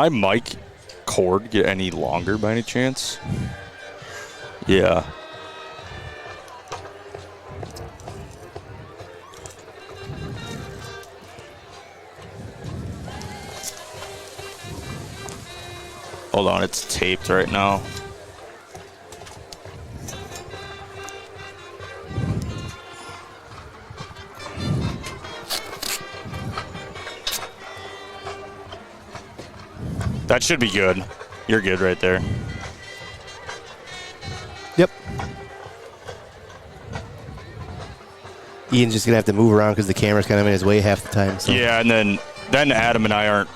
my mic cord get any longer by any chance? Yeah. Hold on, it's taped right now. That should be good. You're good right there. Yep. Ian's just going to have to move around because the camera's kind of in his way half the time. So. Yeah, and then Adam and I aren't.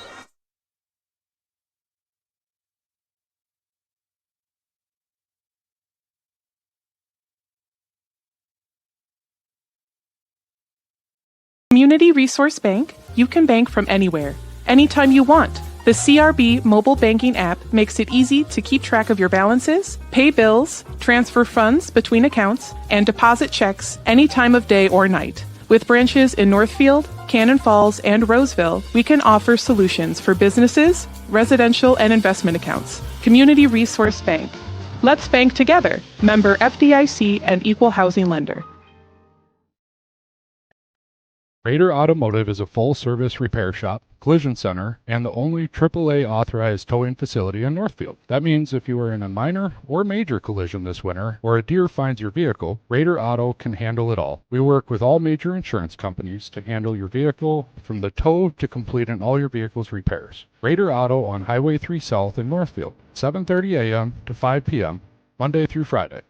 Community Resource Bank, you can bank from anywhere, anytime you want. The CRB mobile banking app makes it easy to keep track of your balances, pay bills, transfer funds between accounts, and deposit checks any time of day or night. With branches in Northfield, Cannon Falls, and Roseville, we can offer solutions for businesses, residential, and investment accounts. Community Resource Bank. Let's bank together. Member FDIC and Equal Housing Lender. Raider Automotive is a full-service repair shop, collision center, and the only AAA authorized towing facility in Northfield. That means if you are in a minor or major collision this winter, or a deer finds your vehicle, Raider Auto can handle it all. We work with all major insurance companies to handle your vehicle from the tow to completing all your vehicle's repairs. Raider Auto on Highway 3 South in Northfield, 7:30 a.m. to 5 p.m., Monday through Friday.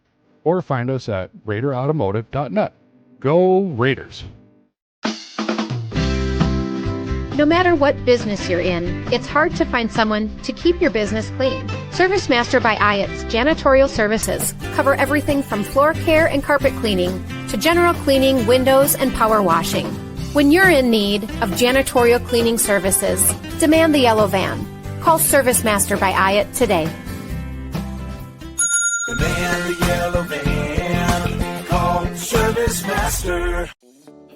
Or find us at RaiderAutomotive.net. Go Raiders! No matter what business you're in, it's hard to find someone to keep your business clean. Service Master by Iott's Janitorial Services cover everything from floor care and carpet cleaning to general cleaning, windows, and power washing. When you're in need of janitorial cleaning services, demand the yellow van. Call Service Master by Iott today. Demand the yellow van. Call Service Master.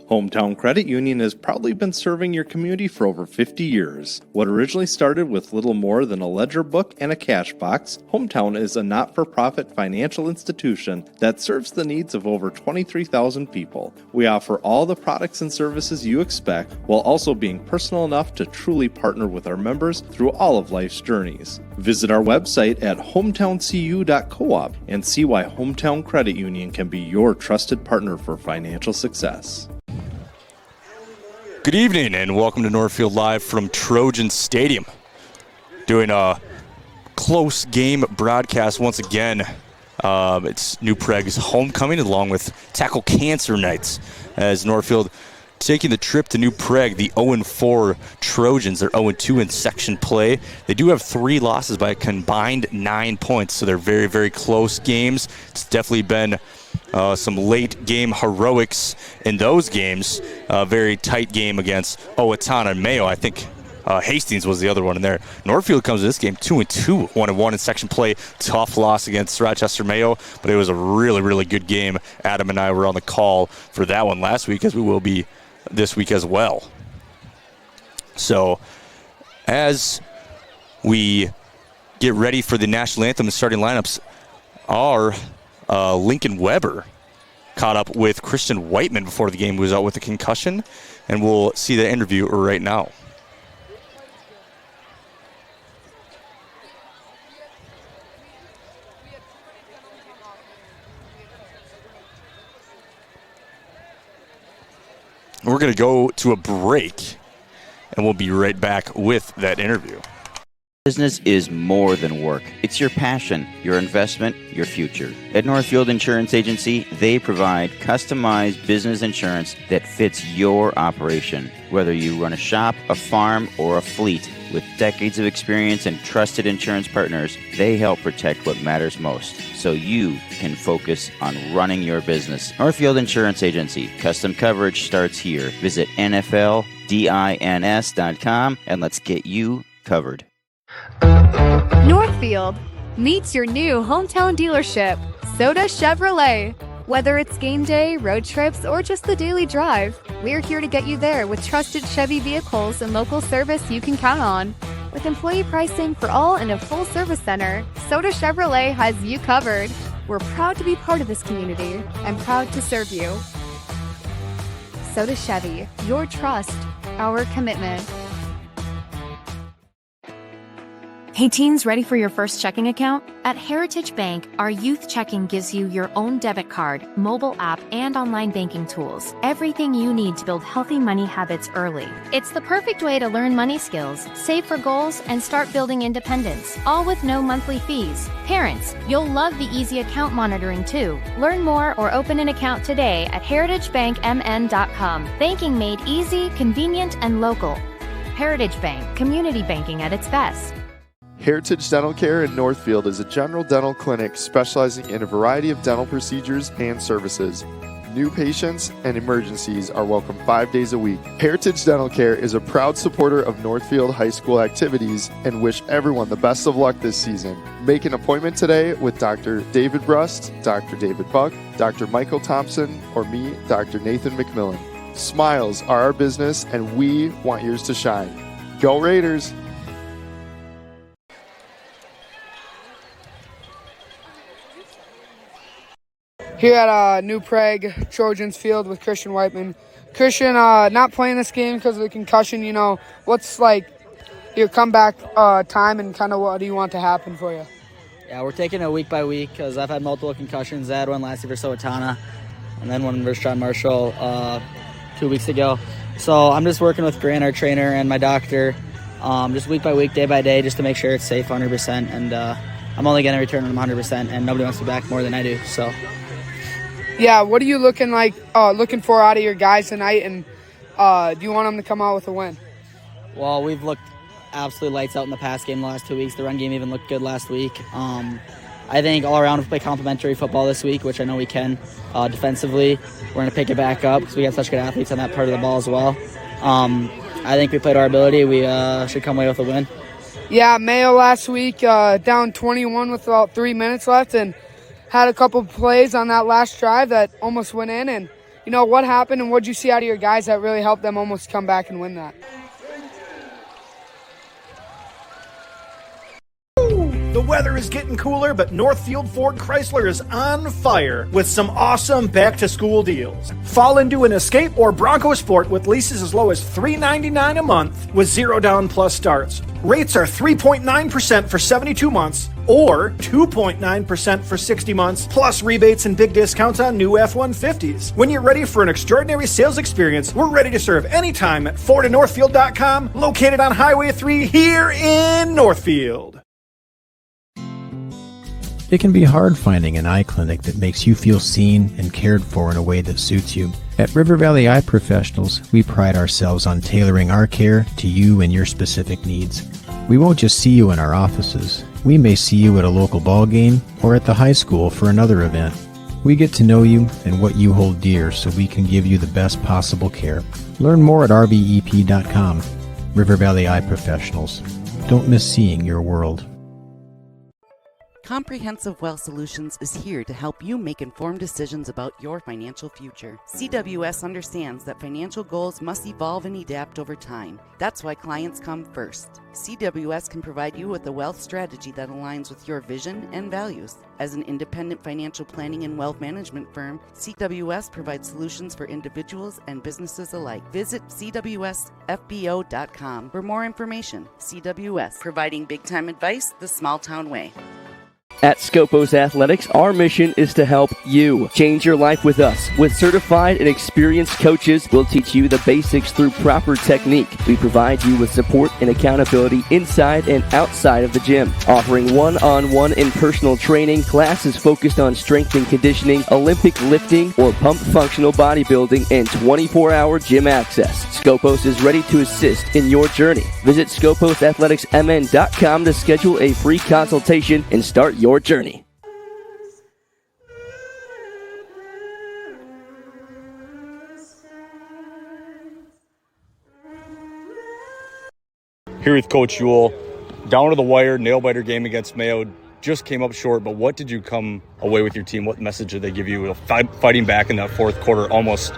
Hometown Credit Union has proudly been serving your community for over 50 years. What originally started with little more than a ledger book and a cash box, Hometown is a not-for-profit financial institution that serves the needs of over 23,000 people. We offer all the products and services you expect, while also being personal enough to truly partner with our members through all of life's journeys. Visit our website at hometowncu.coop and see why Hometown Credit Union can be your trusted partner for financial success. Good evening and welcome to Northfield Live from Trojan Stadium. Doing a close game broadcast once again. It's New Prague's homecoming along with Tackle Cancer Nights as Northfield taking the trip to New Prague, the 0-4 Trojans. They're 0-2 in section play. They do have 3 losses by a combined 9 points, so they're very, very close games. It's definitely been some late game heroics in those games. Very tight game against Owatonna and Mayo. I think Hastings was the other one in there. Northfield comes to this game 2-2, 1-1 in section play. Tough loss against Rochester Mayo, but it was a really, really good game. Adam and I were on the call for that one last week, as we will be this week as well. So as we get ready for the national anthem and starting lineups, our Lincoln Weber caught up with Christian Whiteman before the game. He was out with a concussion, and we'll see the interview right now. We're going to go to a break, and we'll be right back with that interview. Business is more than work. It's your passion, your investment, your future. At Northfield Insurance Agency, they provide customized business insurance that fits your operation. Whether you run a shop, a farm, or a fleet, with decades of experience and trusted insurance partners, they help protect what matters most, so you can focus on running your business. Northfield Insurance Agency. Custom coverage starts here. Visit NFLDINS.com and let's get you covered. Northfield meets your new hometown dealership, Soda Chevrolet. Whether it's game day, road trips, or just the daily drive, we're here to get you there with trusted Chevy vehicles and local service you can count on. With employee pricing for all and a full service center, Soda Chevrolet has you covered. We're proud to be part of this community and proud to serve you. Soda Chevy, your trust, our commitment. Hey teens, ready for your first checking account? At Heritage Bank, our youth checking gives you your own debit card, mobile app, and online banking tools. Everything you need to build healthy money habits early. It's the perfect way to learn money skills, save for goals, and start building independence, all with no monthly fees. Parents, you'll love the easy account monitoring too. Learn more or open an account today at heritagebankmn.com. Banking made easy, convenient, and local. Heritage Bank, community banking at its best. Heritage Dental Care in Northfield is a general dental clinic specializing in a variety of dental procedures and services. New patients and emergencies are welcome 5 days a week. Heritage Dental Care is a proud supporter of Northfield High School activities and wish everyone the best of luck this season. Make an appointment today with Dr. David Brust, Dr. David Buck, Dr. Michael Thompson, or me, Dr. Nathan McMillan. Smiles are our business and we want yours to shine. Go Raiders! Here at New Prague, Trojans Field with Christian Whiteman. Christian, not playing this game because of the concussion, what's like your comeback time and kind of what do you want to happen for you? Yeah, we're taking it week by week because I've had multiple concussions. I had one last year for Sowatana and then one versus John Marshall 2 weeks ago. So I'm just working with Grant, our trainer, and my doctor, just week by week, day by day, just to make sure it's safe 100%. And I'm only going to return them 100%, and nobody wants me back more than I do. So. Yeah, what are you looking for out of your guys tonight, and do you want them to come out with a win? Well, we've looked absolutely lights out in the past game the last 2 weeks. The run game even looked good last week. I think all around we play complementary football this week, which I know we can. Defensively, we're going to pick it back up because we got such good athletes on that part of the ball as well. I think we played our ability. We should come away with a win. Yeah, Mayo last week down 21 with about 3 minutes left, and had a couple plays on that last drive that almost went in. And, what happened and what did you see out of your guys that really helped them almost come back and win that? The weather is getting cooler, but Northfield Ford Chrysler is on fire with some awesome back-to-school deals. Fall into an Escape or Bronco Sport with leases as low as $399 a month with 0 down plus starts. Rates are 3.9% for 72 months or 2.9% for 60 months, plus rebates and big discounts on new F-150s. When you're ready for an extraordinary sales experience, we're ready to serve anytime at FordandNorthfield.com, located on Highway 3 here in Northfield. It can be hard finding an eye clinic that makes you feel seen and cared for in a way that suits you. At River Valley Eye Professionals, we pride ourselves on tailoring our care to you and your specific needs. We won't just see you in our offices. We may see you at a local ball game or at the high school for another event. We get to know you and what you hold dear so we can give you the best possible care. Learn more at rbep.com. River Valley Eye Professionals. Don't miss seeing your world. Comprehensive Wealth Solutions is here to help you make informed decisions about your financial future. CWS understands that financial goals must evolve and adapt over time. That's why clients come first. CWS can provide you with a wealth strategy that aligns with your vision and values. As an independent financial planning and wealth management firm, CWS provides solutions for individuals and businesses alike. Visit CWSFBO.com for more information. CWS, providing big-time advice the small-town way. At Scopos Athletics, our mission is to help you change your life with us. With certified and experienced coaches, we'll teach you the basics through proper technique. We provide you with support and accountability inside and outside of the gym, offering one-on-one and personal training, classes focused on strength and conditioning, Olympic lifting, or pump functional bodybuilding, and 24-hour gym access. Scopos is ready to assist in your journey. Visit ScoposAthleticsMN.com to schedule a free consultation and start your journey. Here with Coach Ewell, down to the wire, nail-biter game against Mayo, just came up short, but what did you come away with your team? What message did they give you? Fighting back in that fourth quarter, almost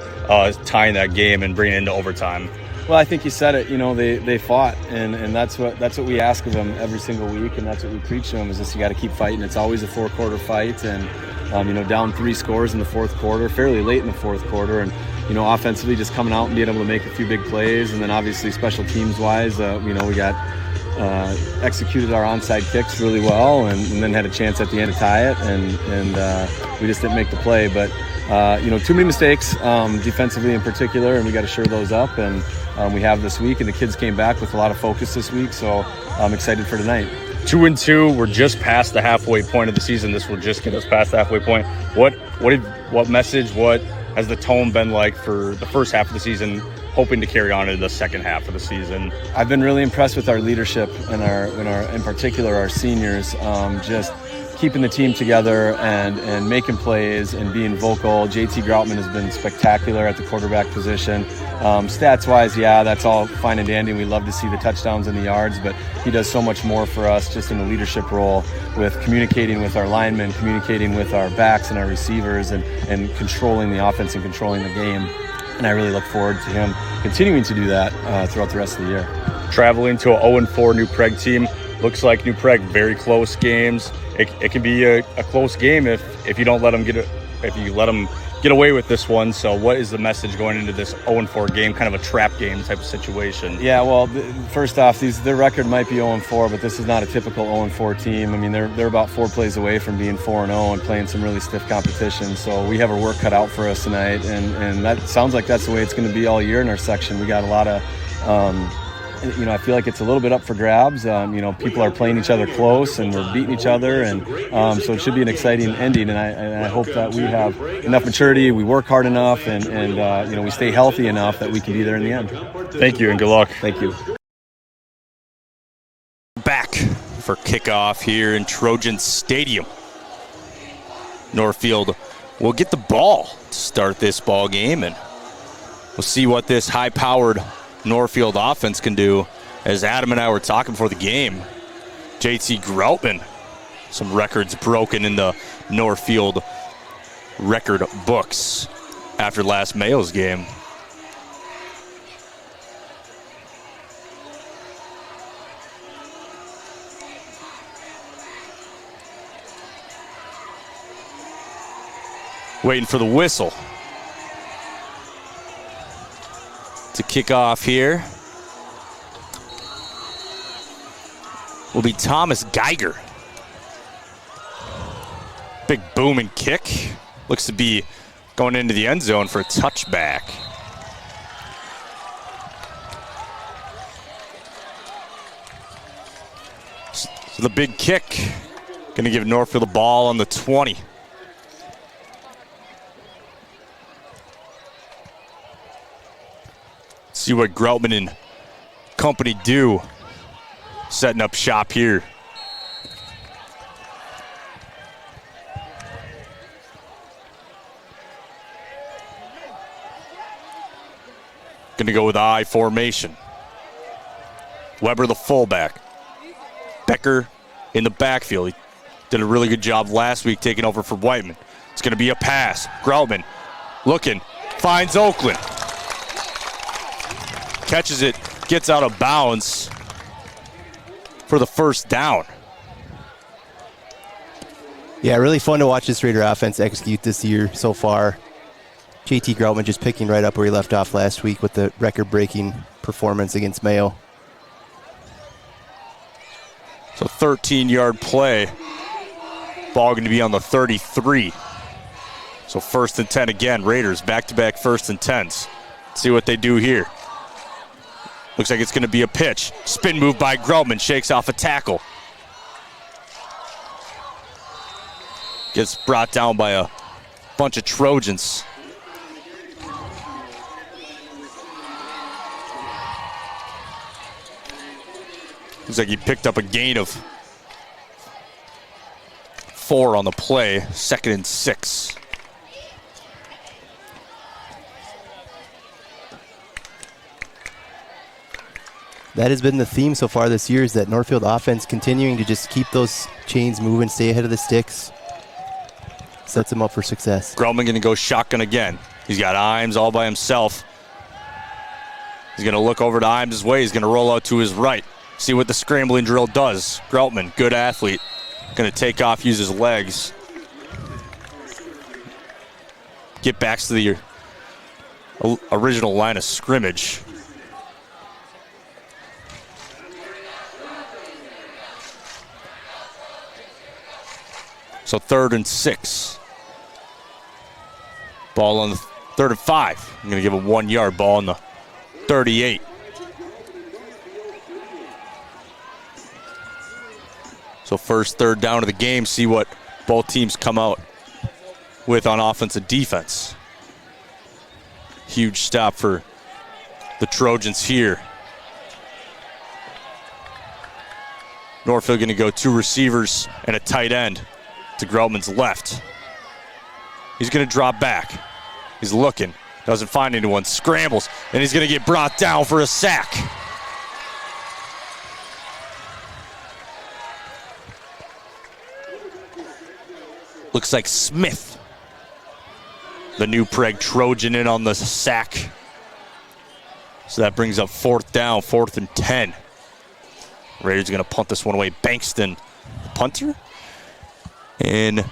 tying that game and bringing it into overtime. Well, I think you said it. You know, they fought, and that's what we ask of them every single week, and that's what we preach to them is just you got to keep fighting. It's always a 4-quarter fight, and you know, down 3 scores in the fourth quarter, fairly late in the fourth quarter, and you know, offensively just coming out and being able to make a few big plays, and then obviously special teams wise, you know, we got executed our onside kicks really well, and then had a chance at the end to tie it, and we just didn't make the play, but. You know, too many mistakes defensively in particular, and we got to shore those up, and we have this week, and the kids came back with a lot of focus this week, so I'm excited for tonight. 2-2, we're just past the halfway point of the season. This will just get us past the halfway point. What message, what has the tone been like for the first half of the season, hoping to carry on into the second half of the season? I've been really impressed with our leadership and in particular our seniors, just keeping the team together and making plays and being vocal. JT Groutman has been spectacular at the quarterback position. Stats-wise, yeah, that's all fine and dandy. We love to see the touchdowns and the yards, but he does so much more for us just in the leadership role with communicating with our linemen, communicating with our backs and our receivers, and controlling the offense and controlling the game. And I really look forward to him continuing to do that throughout the rest of the year. Traveling to a 0-4 New Prague team. Looks like New Prague, very close games. It can be a close game if you don't let them get away with this one. So what is the message going into this 0-4 game, kind of a trap game type of situation? Yeah, well, first off, their record might be 0-4, but this is not a typical 0-4 team. I mean, they're about 4 plays away from being 4-0 and playing some really stiff competition. So we have our work cut out for us tonight, and that sounds like that's the way it's going to be all year in our section. We got a lot of you know, I feel like it's a little bit up for grabs. You know, people are playing each other close, and we're beating each other, and so it should be an exciting ending. And I hope that we have enough maturity, we work hard enough, and you know, we stay healthy enough that we can be there in the end. Thank you, and good luck. Thank you. Back for kickoff here in Trojan Stadium. Northfield will get the ball to start this ball game, and we'll see what this high-powered Northfield offense can do. As Adam and I were talking before the game, JT Groutman, some records broken in the Northfield record books after last Mayo's game. Waiting for the whistle to kick off here will be Thomas Geiger. Big booming kick. Looks to be going into the end zone for a touchback. So the big kick. Going to give Northfield the ball on the 20. See what Groutman and company do. Setting up shop here. Going to go with I formation. Weber the fullback. Becker in the backfield. He did a really good job last week taking over for Whiteman. It's going to be a pass. Groutman looking, finds Oakland. Catches it, gets out of bounds for the first down. Yeah, really fun to watch this Raider offense execute this year so far. JT Groutman just picking right up where he left off last week with the record-breaking performance against Mayo. So 13-yard play. Ball going to be on the 33. So 1st and 10 again. Raiders back-to-back 1st and 10s. Let's see what they do here. Looks like it's going to be a pitch. Spin move by Groutman. Shakes off a tackle. Gets brought down by a bunch of Trojans. Looks like he picked up a gain of 4 on the play. 2nd and 6. That has been the theme so far this year, is that Northfield offense continuing to just keep those chains moving, stay ahead of the sticks. Sets them up for success. Groutman going to go shotgun again. He's got Imes all by himself. He's going to look over to Imes' way. He's going to roll out to his right. See what the scrambling drill does. Groutman, good athlete. Going to take off, use his legs. Get back to the original line of scrimmage. So 3rd and 6. Ball on the 3rd and 5. I'm going to give a 1-yard ball on the 38. So first 3rd down of the game. See what both teams come out with on offense and defense. Huge stop for the Trojans here. Northfield going to go 2 receivers and a tight end to Groutman's left. He's going to drop back. He's looking. Doesn't find anyone. Scrambles. And he's going to get brought down for a sack. Looks like Smith, the new Prague Trojan, in on the sack. So that brings up 4th down, 4th and 10. Raiders are going to punt this one away. Bankston, the punter. And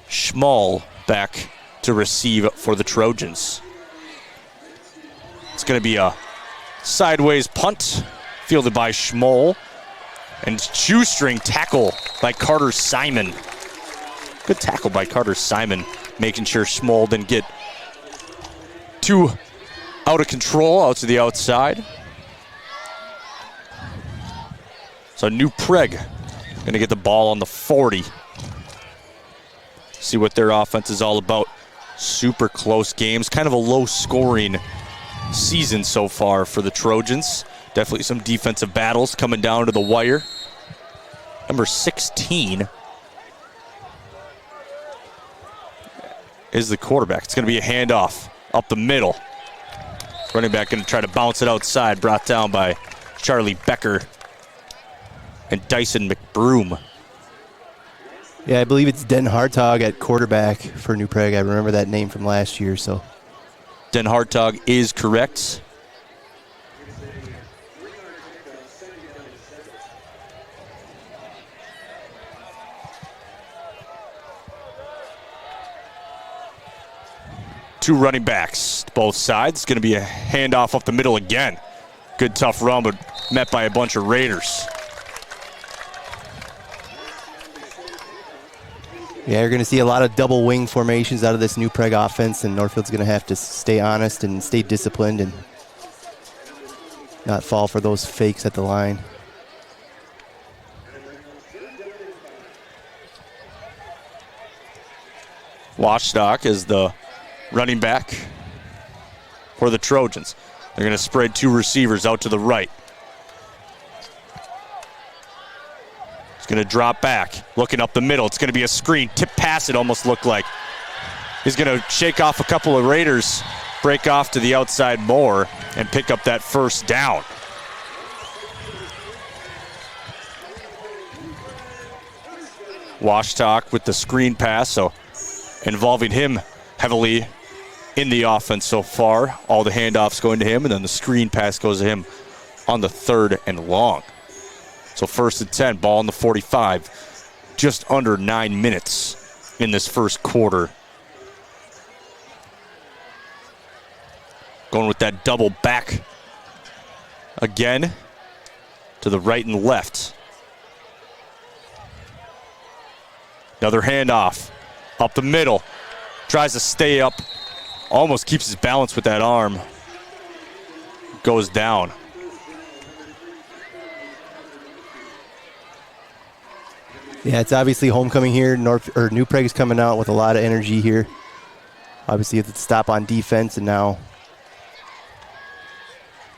Schmall back to receive for the Trojans. It's going to be a sideways punt fielded by Schmall. And shoestring tackle by Carter Simon. Good tackle by Carter Simon, making sure Schmall didn't get too out of control out to the outside. So New Prague going to get the ball on the 40. See what their offense is all about. Super close games, kind of a low-scoring season so far for the Trojans. Definitely some defensive battles coming down to the wire. Number 16 is the quarterback. It's going to be a handoff up the middle. Running back going to try to bounce it outside, brought down by Charlie Becker and Dyson McBroom. Yeah, I believe it's Den Hartog at quarterback for New Prague. I remember that name from last year. So Den Hartog is correct. Two running backs, both sides. It's going to be a handoff up the middle again. Good tough run, but met by a bunch of Raiders. yeah, you're going to see a lot of double wing formations out of this New Prague offense, and Northfield's going to have to stay honest and stay disciplined and not fall for those fakes at the line. Washstock is the running back for the Trojans. They're going to spread 2 receivers out to the right. He's going to drop back, looking up the middle. It's going to be a screen. Tip pass, it almost looked like. He's going to shake off a couple of Raiders, break off to the outside more, and pick up that 1st down. Washstock with the screen pass, so involving him heavily in the offense so far. All the handoffs going to him, and then the screen pass goes to him on the 3rd and long. So 1st and 10, ball in the 45. Just under 9 minutes in this first quarter. Going with that double back again to the right and left. Another handoff up the middle. Tries to stay up. Almost keeps his balance with that arm. Goes down. Yeah, it's obviously homecoming here. New Prague is coming out with a lot of energy here. Obviously, it's a stop on defense, and now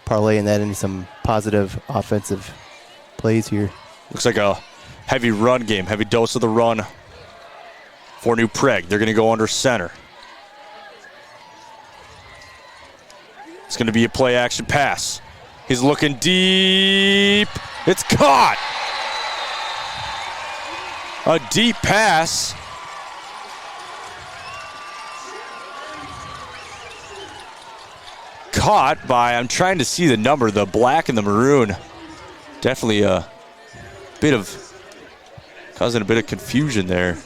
parlaying that into some positive offensive plays here. Looks like a heavy run game, heavy dose of the run for New Prague. They're going to go under center. It's going to be a play action pass. He's looking deep. It's caught. A deep pass. caught by, I'm trying to see the number, the black and the maroon. Definitely a bit of, causing a bit of confusion there,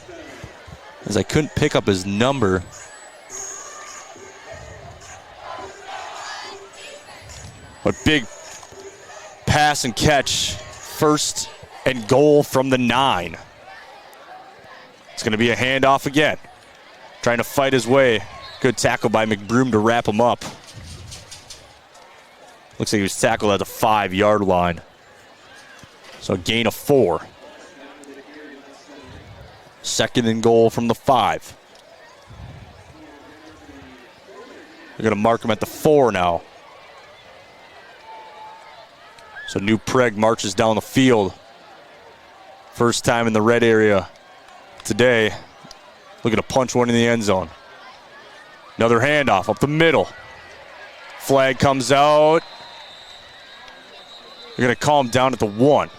as I couldn't pick up his number. But big pass and catch, 1st and goal from the 9. It's going to be a handoff again. Trying to fight his way. Good tackle by McBroom to wrap him up. Looks like he was tackled at the 5-yard line. So a gain of 4. 2nd and goal from the 5. They're going to mark him at the 4 now. So New Prague marches down the field. First time in the red area today. Looking to punch one in the end zone. Another handoff up the middle. Flag comes out. They're going to call him down at the 1.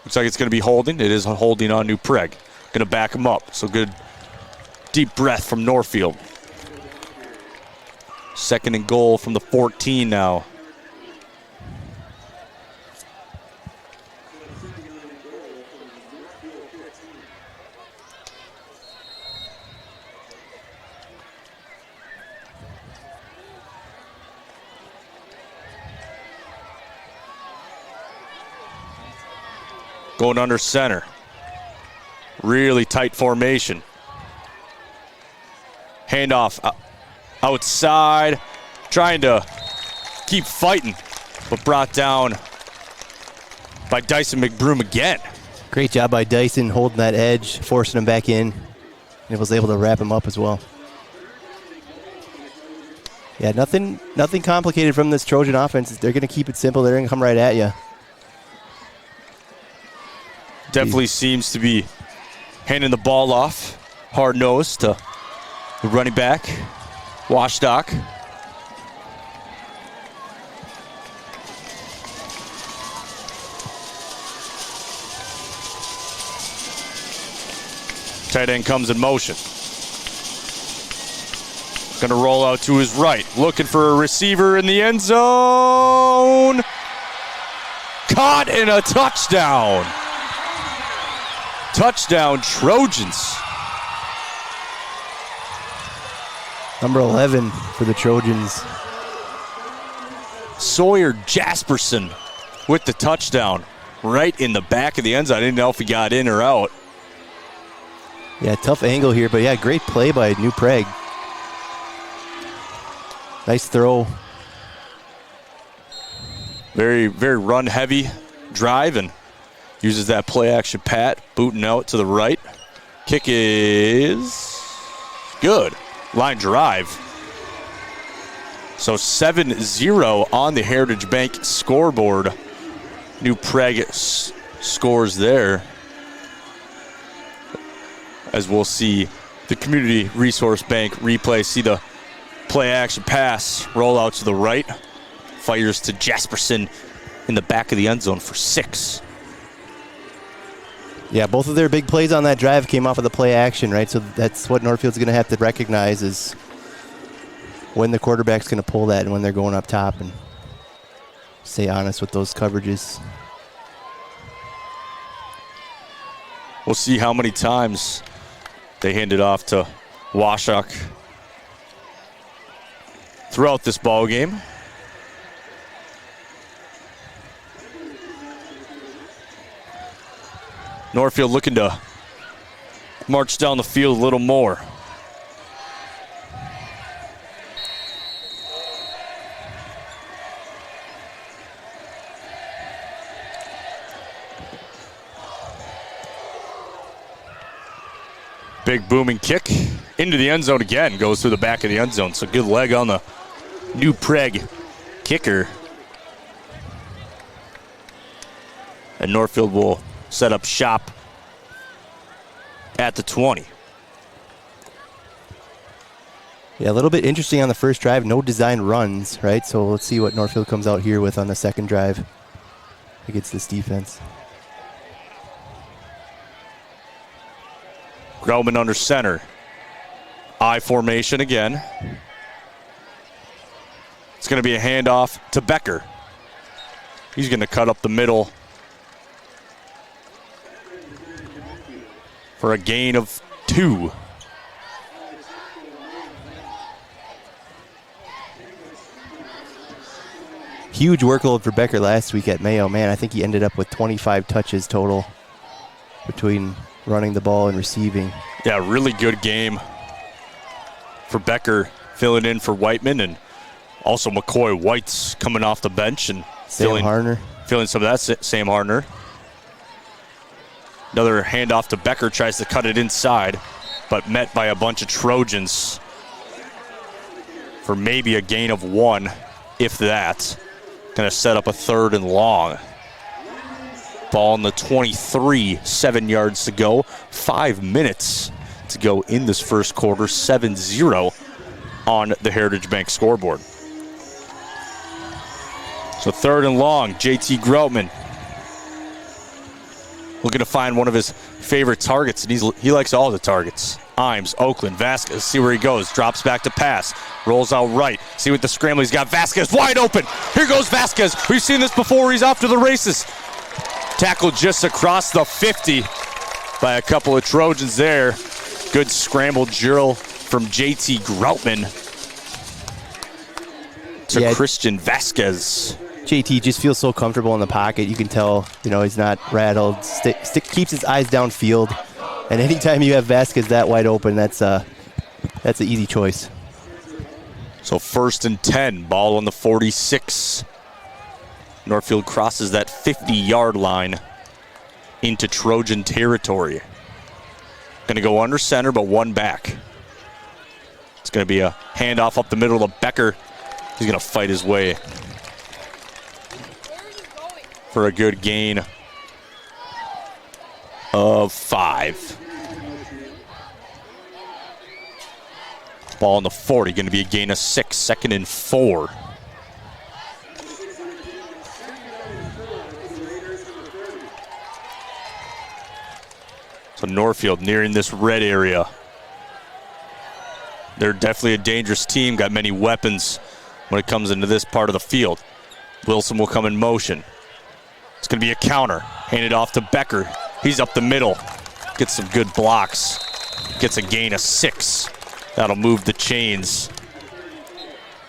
Looks like it's going to be holding. It is holding on New Prague. Going to back him up. So good deep breath from Northfield. 2nd and goal from the 14 now. Going under center. Really tight formation. Handoff outside. Trying to keep fighting, but brought down by Dyson McBroom again. Great job by Dyson holding that edge, forcing him back in. And was able to wrap him up as well. Yeah, nothing complicated from this Trojan offense. They're going to keep it simple. They're going to come right at you. Definitely seems to be handing the ball off, hard-nosed to the running back, Washdock. Tight end comes in motion. Going to roll out to his right, looking for a receiver in the end zone. Caught in a touchdown. Touchdown, Trojans. Number 11 for the Trojans. Sawyer Jasperson with the touchdown right in the back of the end zone. I didn't know if he got in or out. Yeah, tough angle here, but yeah, great play by New Prague. Nice throw. Very, very run-heavy drive, and uses that play-action pat, booting out to the right. Kick is good. Line drive. So 7-0 on the Heritage Bank scoreboard. New Prague scores there. As we'll see the Community Resource Bank replay. See the play-action pass roll out to the right. Fires to Jasperson in the back of the end zone for 6. Yeah, both of their big plays on that drive came off of the play action, right? So that's what Northfield's going to have to recognize is when the quarterback's going to pull that and when they're going up top, and stay honest with those coverages. We'll see how many times they hand it off to Washuk throughout this ball game. Northfield looking to march down the field a little more. Big booming kick into the end zone again. Goes through the back of the end zone. So good leg on the New Prague kicker. And Northfield will set up shop at the 20. Yeah, a little bit interesting on the first drive. No design runs, right? So let's see what Northfield comes out here with on the second drive against this defense. Groutman under center. I formation again. It's going to be a handoff to Becker. He's going to cut up the middle for a gain of 2. Huge workload for Becker last week at Mayo. Man, I think he ended up with 25 touches total between running the ball and receiving. Yeah, really good game for Becker, filling in for Whiteman, and also McCoy White's coming off the bench and filling some of that. Sam Harner. Another handoff to Becker, tries to cut it inside, but met by a bunch of Trojans for maybe a gain of 1, if that. Going to set up a 3rd and long. Ball in the 23, 7 yards to go. 5 minutes to go in this first quarter. 7-0 on the Heritage Bank scoreboard. So 3rd and long, JT Groutman looking to find one of his favorite targets, and he likes all the targets. Imes, Oakland, Vasquez, see where he goes. Drops back to pass. Rolls out right. See what the scramble. He's got Vasquez wide open. Here goes Vasquez. We've seen this before. He's off to the races. Tackled just across the 50 by a couple of Trojans there. Good scramble drill from JT Groutman to Christian Vasquez. JT just feels so comfortable in the pocket. You can tell, he's not rattled. Keeps his eyes downfield. And anytime you have Vasquez that wide open, that's an easy choice. So 1st and 10, ball on the 46. Northfield crosses that 50-yard line into Trojan territory. Going to go under center, but 1 back. It's going to be a handoff up the middle of Becker. He's going to fight his way for a good gain of 5. Ball on the 40, going to be a gain of 6, 2nd and 4. So Northfield nearing this red area. They're definitely a dangerous team, got many weapons when it comes into this part of the field. Wilson will come in motion. It's going to be a counter. Handed off to Becker. He's up the middle. Gets some good blocks. Gets a gain of 6. That'll move the chains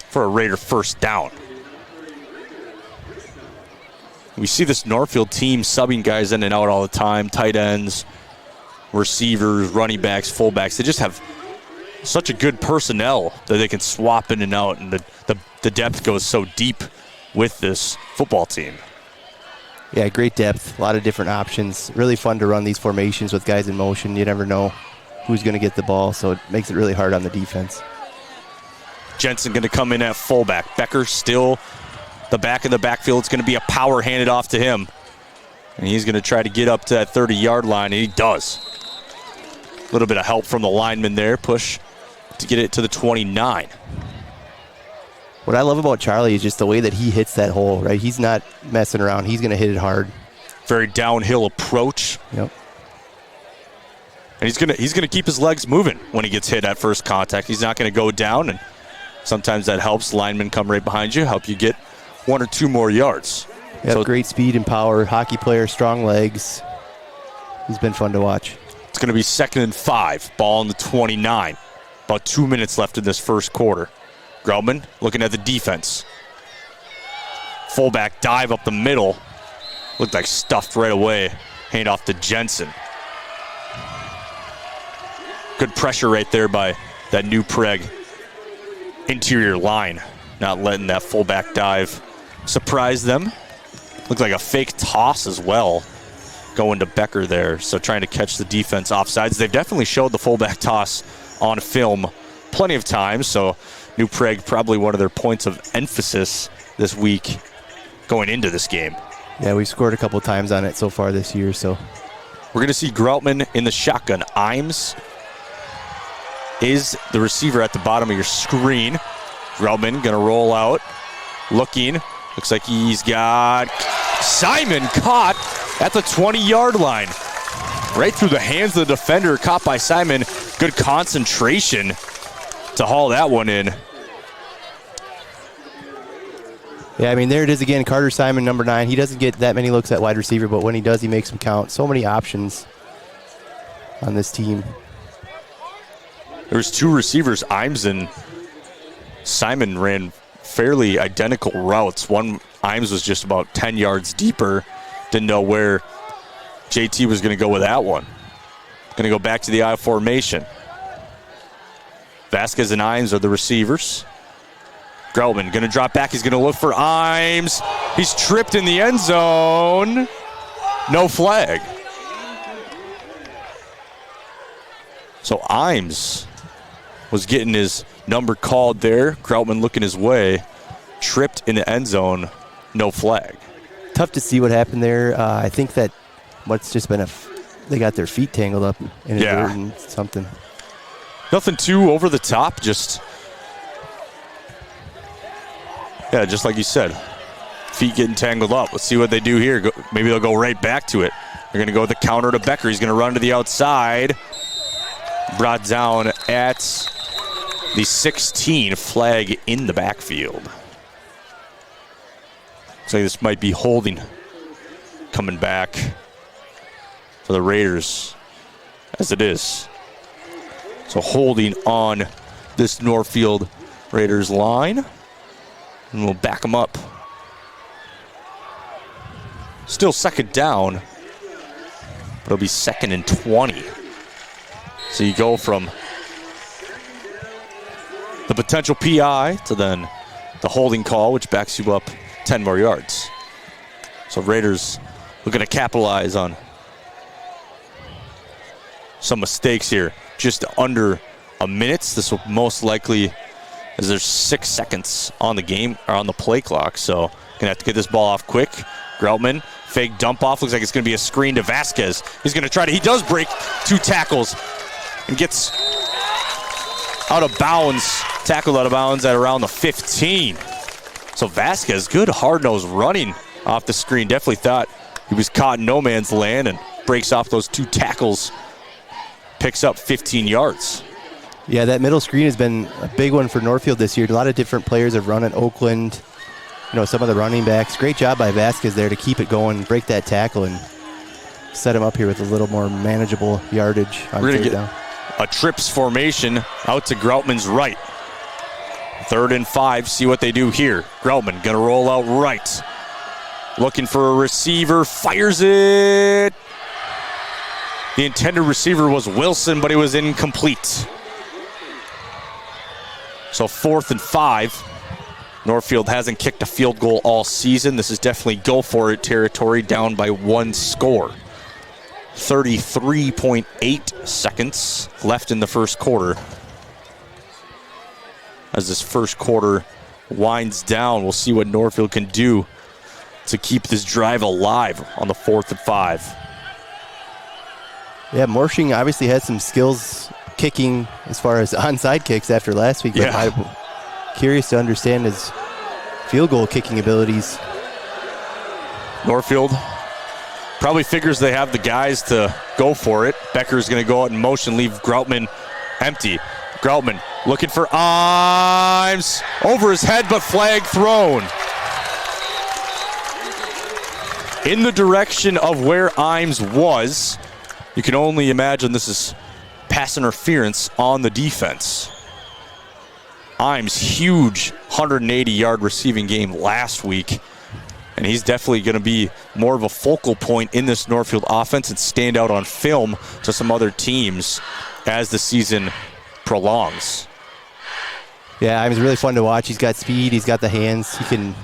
for a Raider 1st down. We see this Northfield team subbing guys in and out all the time. Tight ends, receivers, running backs, fullbacks. They just have such a good personnel that they can swap in and out, and the depth goes so deep with this football team. Yeah, great depth, a lot of different options. Really fun to run these formations with guys in motion. You never know who's going to get the ball, so it makes it really hard on the defense. Jensen going to come in at fullback. Becker still the back in the backfield. It's going to be a power handed off to him. And he's going to try to get up to that 30-yard line, and he does. A little bit of help from the lineman there. Push to get it to the 29. What I love about Charlie is just the way that he hits that hole, right? He's not messing around. He's going to hit it hard. Very downhill approach. Yep. And he's gonna keep his legs moving when he gets hit at first contact. He's not going to go down, and sometimes that helps. Linemen come right behind you, help you get 1 or 2 more yards. Yeah, so great speed and power. Hockey player, strong legs. He's been fun to watch. It's going to be 2nd and 5. Ball on the 29. About 2 minutes left in this first quarter. Groutman looking at the defense. Fullback dive up the middle. Looked like stuffed right away. Hand off to Jensen. Good pressure right there by that new Prague interior line. Not letting that fullback dive surprise them. Looked like a fake toss as well going to Becker there. So trying to catch the defense offsides. They've definitely showed the fullback toss on film plenty of times. So New Prague probably one of their points of emphasis this week going into this game. Yeah, we've scored a couple times on it so far this year. So we're going to see Groutman in the shotgun. Imes is the receiver at the bottom of your screen. Groutman going to roll out. Looking. Looks like he's got Simon caught at the 20-yard line. right through the hands of the defender, caught by Simon. Good concentration to haul that one in. Yeah, I mean, there it is again. Carter Simon, number 9. He doesn't get that many looks at wide receiver, but when he does, he makes them count. So many options on this team. There's 2 receivers. Imes and Simon ran fairly identical routes. One, Imes was just about 10 yards deeper. Didn't know where JT was going to go with that one. Going to go back to the I formation. Vasquez and Imes are the receivers. Groutman going to drop back. He's going to look for Imes. He's tripped in the end zone. No flag. So Imes was getting his number called there. Groutman looking his way. Tripped in the end zone. No flag. Tough to see what happened there. I think that what's just been they got their feet tangled up in a dirt and something. Nothing too over the top. Just like you said. Feet getting tangled up. Let's see what they do here. Maybe they'll go right back to it. They're going to go with the counter to Becker. He's going to run to the outside. Brought down at the 16. Flag in the backfield. Looks like this might be holding coming back for the Raiders, as it is. So holding on this Northfield Raiders line. And we'll back them up. Still second down, but it'll be 2nd and 20. So you go from the potential PI to then the holding call, which backs you up 10 more yards. So Raiders looking to capitalize on some mistakes here. Just under a minute. This will most likely, as there's 6 seconds on the game or on the play clock. So gonna have to get this ball off quick. Groutman, fake dump off. Looks like it's gonna be a screen to Vasquez. He's gonna try to, he does break 2 tackles and gets out of bounds, tackled out of bounds at around the 15. So Vasquez, good hard-nosed running off the screen. Definitely thought he was caught in no man's land and breaks off those 2 tackles. Picks up 15 yards. Yeah, that middle screen has been a big one for Northfield this year. A lot of different players have run at Oakland. Some of the running backs. Great job by Vasquez there to keep it going, break that tackle, and set him up here with a little more manageable yardage on We're going to third down. A trips formation out to Groutman's right. 3rd and 5. See what they do here. Groutman going to roll out right. Looking for a receiver. Fires it. The intended receiver was Wilson, but he was incomplete. So 4th and 5. Northfield hasn't kicked a field goal all season. This is definitely go for it territory, down by 1 score. 33.8 seconds left in the first quarter. As this first quarter winds down, we'll see what Northfield can do to keep this drive alive on the 4th and 5. Yeah, Morshing obviously had some skills kicking as far as onside kicks after last week. But I'm curious to understand his field goal kicking abilities. Northfield probably figures they have the guys to go for it. Becker's going to go out in motion, leave Groutman empty. Groutman looking for Imes. Over his head, but flag thrown. In the direction of where Imes was. You can only imagine this is pass interference on the defense. Imes, huge 180-yard receiving game last week. And he's definitely going to be more of a focal point in this Northfield offense and stand out on film to some other teams as the season prolongs. Yeah, Imes really fun to watch. He's got speed. He's got the hands. He can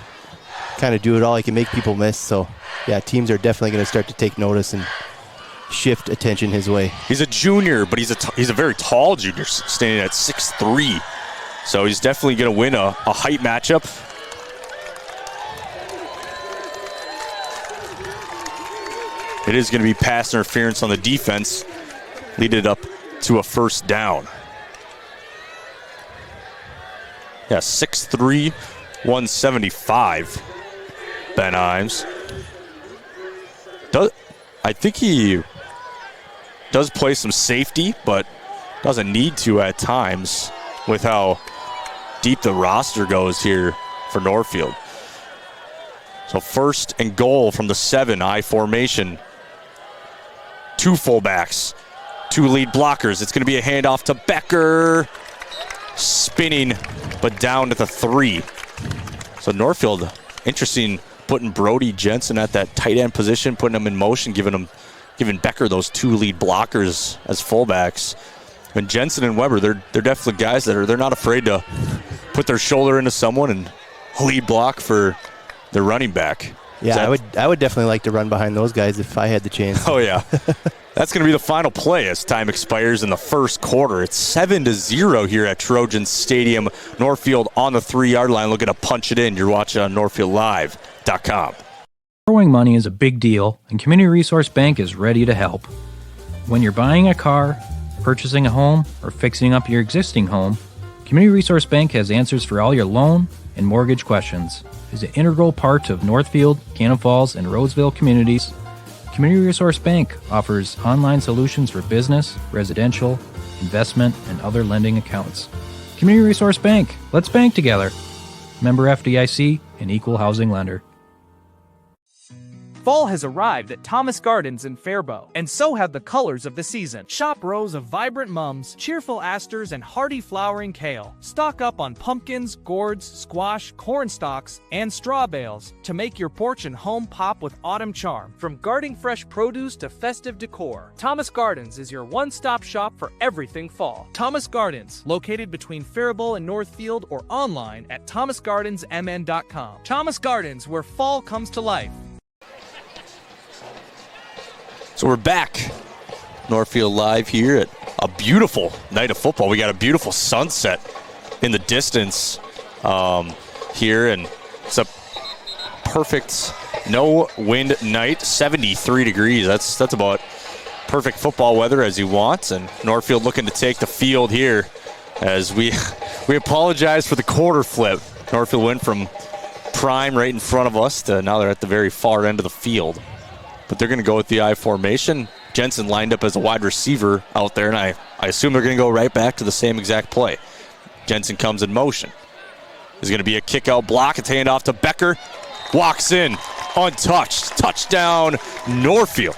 kind of do it all. He can make people miss. So, yeah, teams are definitely going to start to take notice and shift attention his way. He's a junior, but he's a very tall junior, standing at 6'3". So he's definitely going to win a height matchup. It is going to be pass interference on the defense, lead it up to a first down. Yeah, 6'3", 175, Ben Imes. I think he does play some safety, but doesn't need to at times with how deep the roster goes here for Northfield. So 1st and goal from the 7, I formation. 2 fullbacks, 2 lead blockers. It's going to be a handoff to Becker. Spinning, but down to the 3. So Northfield, interesting, putting Brody Jensen at that tight end position, putting him in motion, giving Becker those 2 lead blockers as fullbacks. And Jensen and Weber, they're definitely guys they're not afraid to put their shoulder into someone and lead block for their running back. Yeah, I would definitely like to run behind those guys if I had the chance. Oh, yeah. That's going to be the final play as time expires in the first quarter. It's 7-0 here at Trojan Stadium. Northfield on the 3-yard line looking to punch it in. You're watching on NorthfieldLive.com. Borrowing money is a big deal, and Community Resource Bank is ready to help. When you're buying a car, purchasing a home, or fixing up your existing home, Community Resource Bank has answers for all your loan and mortgage questions. Is an integral part of Northfield, Cannon Falls, and Roseville communities. Community Resource Bank offers online solutions for business, residential, investment, and other lending accounts. Community Resource Bank. Let's bank together. Member FDIC, an equal housing lender. Fall has arrived at Thomas Gardens in Faribault, and so have the colors of the season. Shop rows of vibrant mums, cheerful asters, and hardy flowering kale. Stock up on pumpkins, gourds, squash, corn stalks, and straw bales to make your porch and home pop with autumn charm. From guarding fresh produce to festive decor, Thomas Gardens is your one-stop shop for everything fall. Thomas Gardens, located between Faribault and Northfield, or online at thomasgardensmn.com. Thomas Gardens, where fall comes to life. So we're back. Northfield Live here at a beautiful night of football. We got a beautiful sunset in the distance here, and it's a perfect no-wind night, 73 degrees. That's about perfect football weather as you want, and Northfield looking to take the field here as we apologize for the quarter flip. Northfield went from prime right in front of us to now they're at the very far end of the field. But they're going to go with the I formation. Jensen lined up as a wide receiver out there, and I assume they're going to go right back to the same exact play. Jensen comes in motion. There's going to be a kick-out block. It's handoff to Becker. Walks in, untouched. Touchdown, Northfield.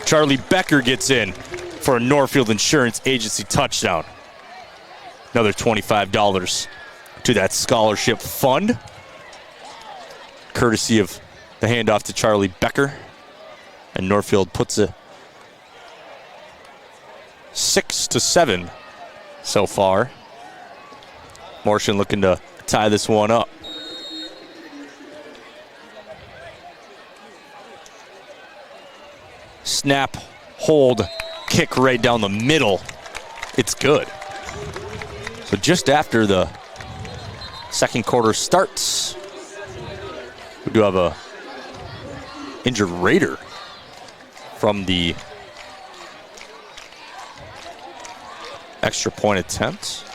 Charlie Becker gets in for a Northfield Insurance Agency touchdown. Another $25 to that scholarship fund, courtesy of the handoff to Charlie Becker. And Northfield puts it 6-7 so far. Morrison looking to tie this one up. Snap, hold, kick right down the middle. It's good. So just after the second quarter starts, we do have a injured Raider from the extra point attempt.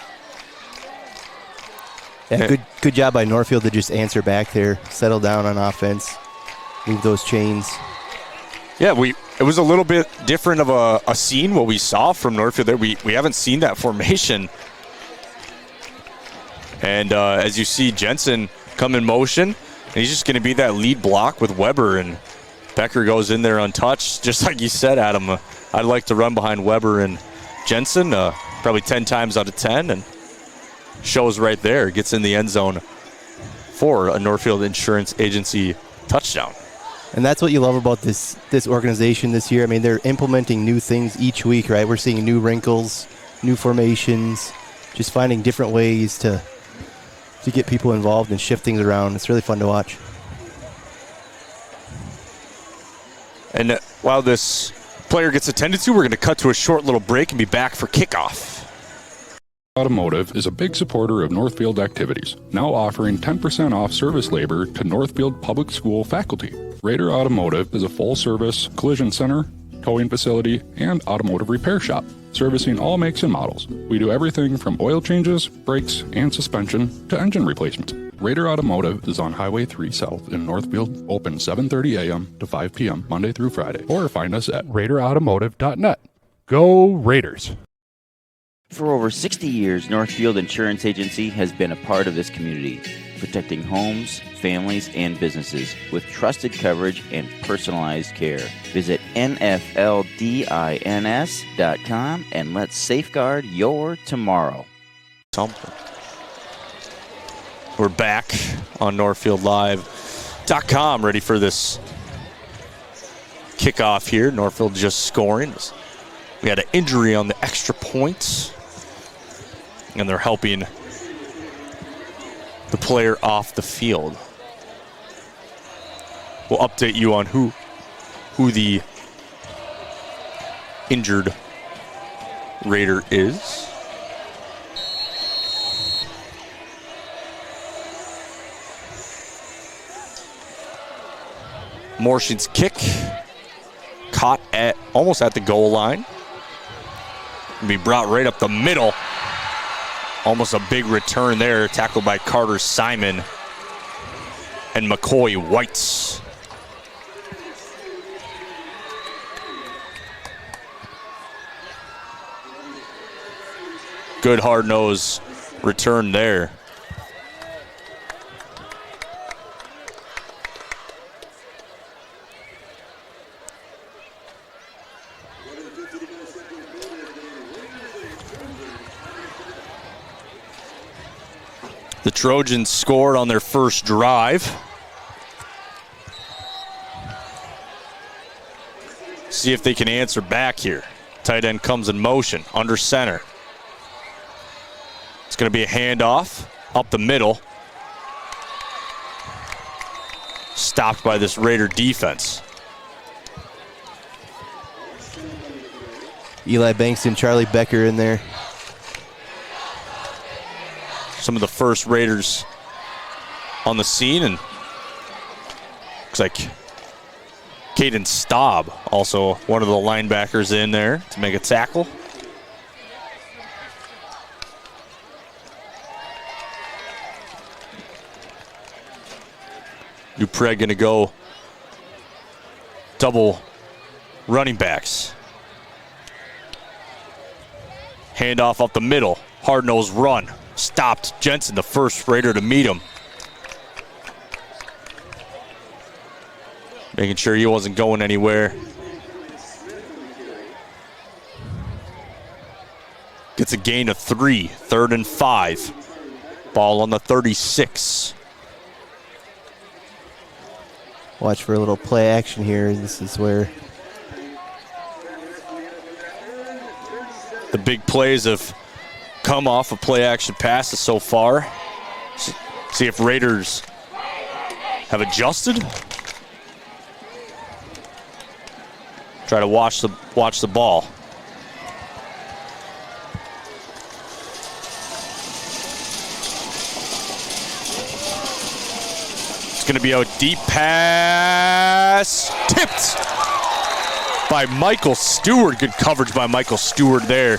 Yeah, good job by Northfield to just answer back there, settle down on offense, move those chains. Yeah, it was a little bit different of a scene what we saw from Northfield there. We haven't seen that formation. And as you see Jensen come in motion, and he's just going to be that lead block with Weber, and Becker goes in there untouched. Just like you said, Adam, I'd like to run behind Weber and Jensen probably 10 times out of 10, and shows right there. Gets in the end zone for a Northfield Insurance Agency touchdown. And that's what you love about this organization this year. I mean, they're implementing new things each week, right? We're seeing new wrinkles, new formations, just finding different ways to get people involved and shift things around. It's really fun to watch. And while this player gets attended to, we're going to cut to a short little break and be back for kickoff. Automotive is a big supporter of Northfield activities, now offering 10% off service labor to Northfield Public School faculty. Raider Automotive is a full-service collision center, towing facility, and automotive repair shop, servicing all makes and models. We do everything from oil changes, brakes, and suspension to engine replacements. Raider Automotive is on Highway 3 South in Northfield, open 7:30 a.m. to 5 p.m. Monday through Friday, or find us at raiderautomotive.net. Go Raiders! For over 60 years, Northfield Insurance Agency has been a part of this community, protecting homes, families, and businesses with trusted coverage and personalized care. Visit nfldins.com and let's safeguard your tomorrow. Something. We're back on NorthfieldLive.com, ready for this kickoff here. Northfield just scoring. We had an injury on the extra points, and they're helping the player off the field. We'll update you on who the injured Raider is. Morshin's kick caught almost at the goal line. Be brought right up the middle. Almost a big return there, tackled by Carter Simon and McCoy Whites. Good hard-nosed return there. The Trojans scored on their first drive. See if they can answer back here. Tight end comes in motion, under center. It's going to be a handoff up the middle. Stopped by this Raider defense. Eli Bankston, Charlie Becker in there. Some of the first Raiders on the scene, and looks like Caden Staub, also one of the linebackers in there to make a tackle. New Prague going to go double running backs. Handoff up the middle, hard-nosed run. Stopped Jensen, the first Raider to meet him. Making sure he wasn't going anywhere. Gets a gain of 3, 3rd and 5. Ball on the 36. Watch for a little play action here. This is where the big plays have come off of play action passes so far. See if Raiders have adjusted. Try to watch the ball. It's going to be a deep pass. Tipped by Michael Stewart. Good coverage by Michael Stewart there.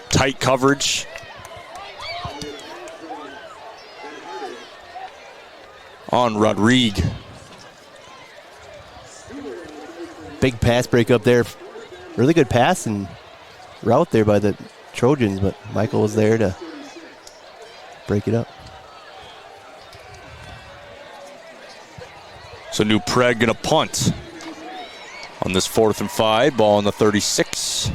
Tight coverage. On Rodrigue. big pass break up there. Really good pass and route there by the Trojans, but Michael was there to break it up. So New Prague gonna punt on this 4th and 5, ball on the 36.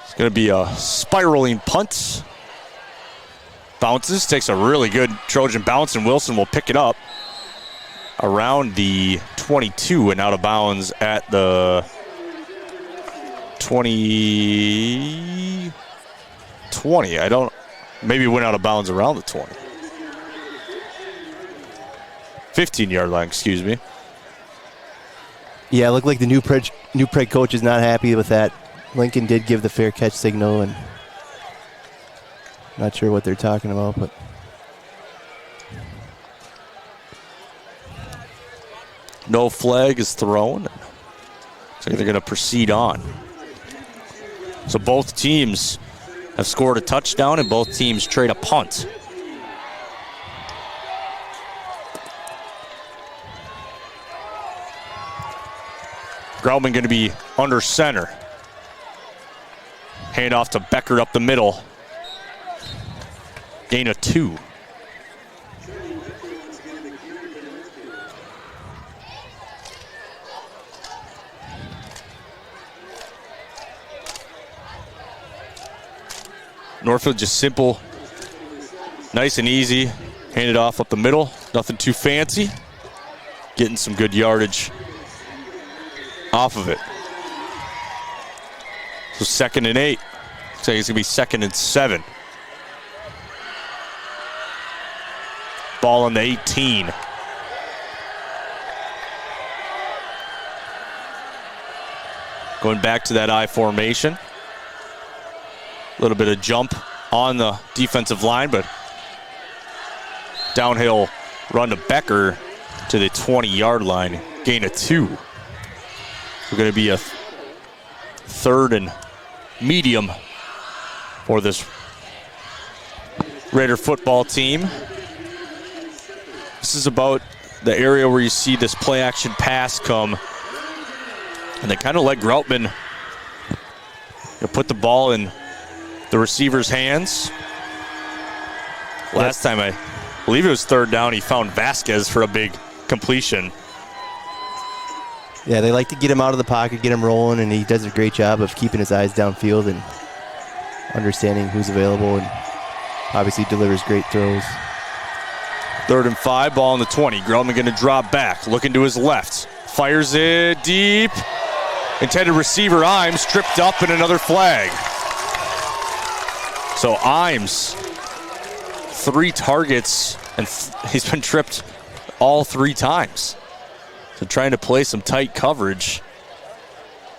It's gonna be a spiraling punt. Bounces, takes a really good Trojan bounce, and Wilson will pick it up around the 22 and out of bounds at the 20. Maybe went out of bounds around the 20. 15-yard line, excuse me. Yeah, it looked like the New Prague coach is not happy with that. Lincoln did give the fair catch signal, and not sure what they're talking about, but no flag is thrown. So they're going to proceed on. So both teams have scored a touchdown, and both teams trade a punt. Grauman going to be under center. Hand off to Becker up the middle. Gain of 2. Northfield just simple, nice and easy. Hand it off up the middle. Nothing too fancy. Getting some good yardage off of it. So 2nd and 8. Looks like it's going to be 2nd and 7. Ball on the 18. Going back to that I formation. A little bit of jump on the defensive line, but downhill run to Becker to the 20-yard line. Gain of 2. We're going to be a 3rd and medium for this Raider football team. This is about the area where you see this play action pass come. And they kind of let Groutman put the ball in the receiver's hands. Last time, I believe it was 3rd down, he found Vasquez for a big completion. Yeah, they like to get him out of the pocket, get him rolling, and he does a great job of keeping his eyes downfield and understanding who's available, and obviously delivers great throws. 3rd and 5, ball on the 20. Groutman going to drop back, looking to his left. Fires it deep. Intended receiver, Imes, tripped up, and another flag. So Imes, 3 targets, and he's been tripped all 3 times. So trying to play some tight coverage.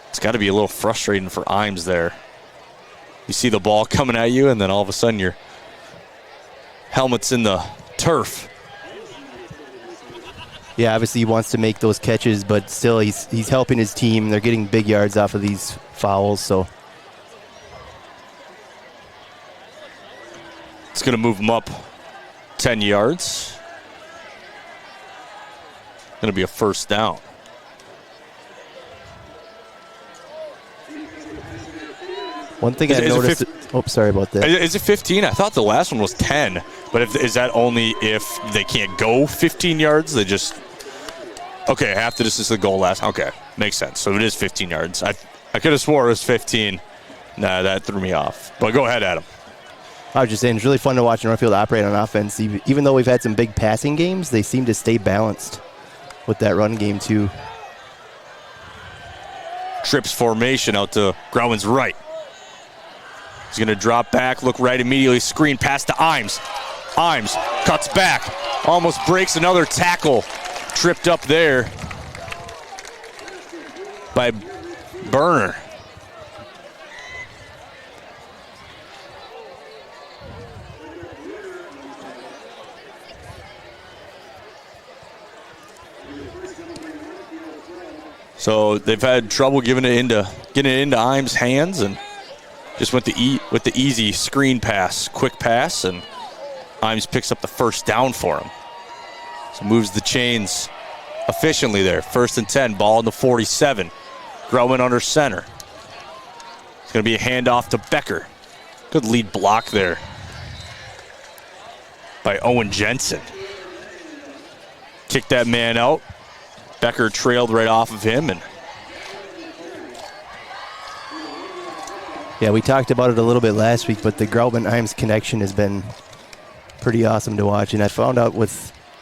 It's got to be a little frustrating for Imes there. You see the ball coming at you, and then all of a sudden your helmet's in the turf. Yeah, obviously he wants to make those catches, but still he's helping his team. They're getting big yards off of these fouls, so. It's going to move him up 10 yards. Going to be a 1st down. One thing I noticed. Sorry about that. Is it 15? I thought the last one was 10. But is that only if they can't go 15 yards? They just. Okay, half the distance to the goal last. Okay, makes sense. So it is 15 yards. I could have swore it was 15. Nah, that threw me off. But go ahead, Adam. I was just saying, it's really fun to watch Northfield operate on offense. Even though we've had some big passing games, they seem to stay balanced with that run game, too. Trips formation out to Groutman's right. He's going to drop back, look right immediately, screen pass to Imes. Imes cuts back, almost breaks another tackle. Tripped up there by Burner. So they've had trouble getting it into Imes' hands, and just went with the easy screen pass, quick pass, and Imes picks up the 1st down for him. So moves the chains efficiently there. 1st and 10, ball in the 47. Groutman under center. It's going to be a handoff to Becker. Good lead block there by Owen Jensen. Kick that man out. Becker trailed right off of him. And yeah, we talked about it a little bit last week, but the Groutman-Imes connection has been pretty awesome to watch. And I found out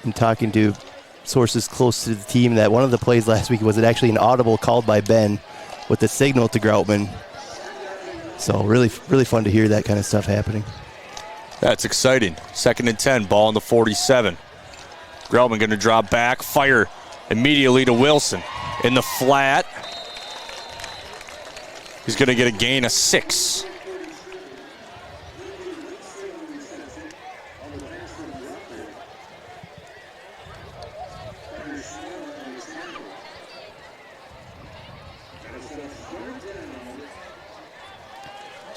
in talking to sources close to the team that one of the plays last week was actually an audible called by Ben with the signal to Groutman. So really, really fun to hear that kind of stuff happening. That's exciting. 2nd and 10, ball in the 47. Groutman going to drop back, fire immediately to Wilson in the flat. He's going to get a gain of 6.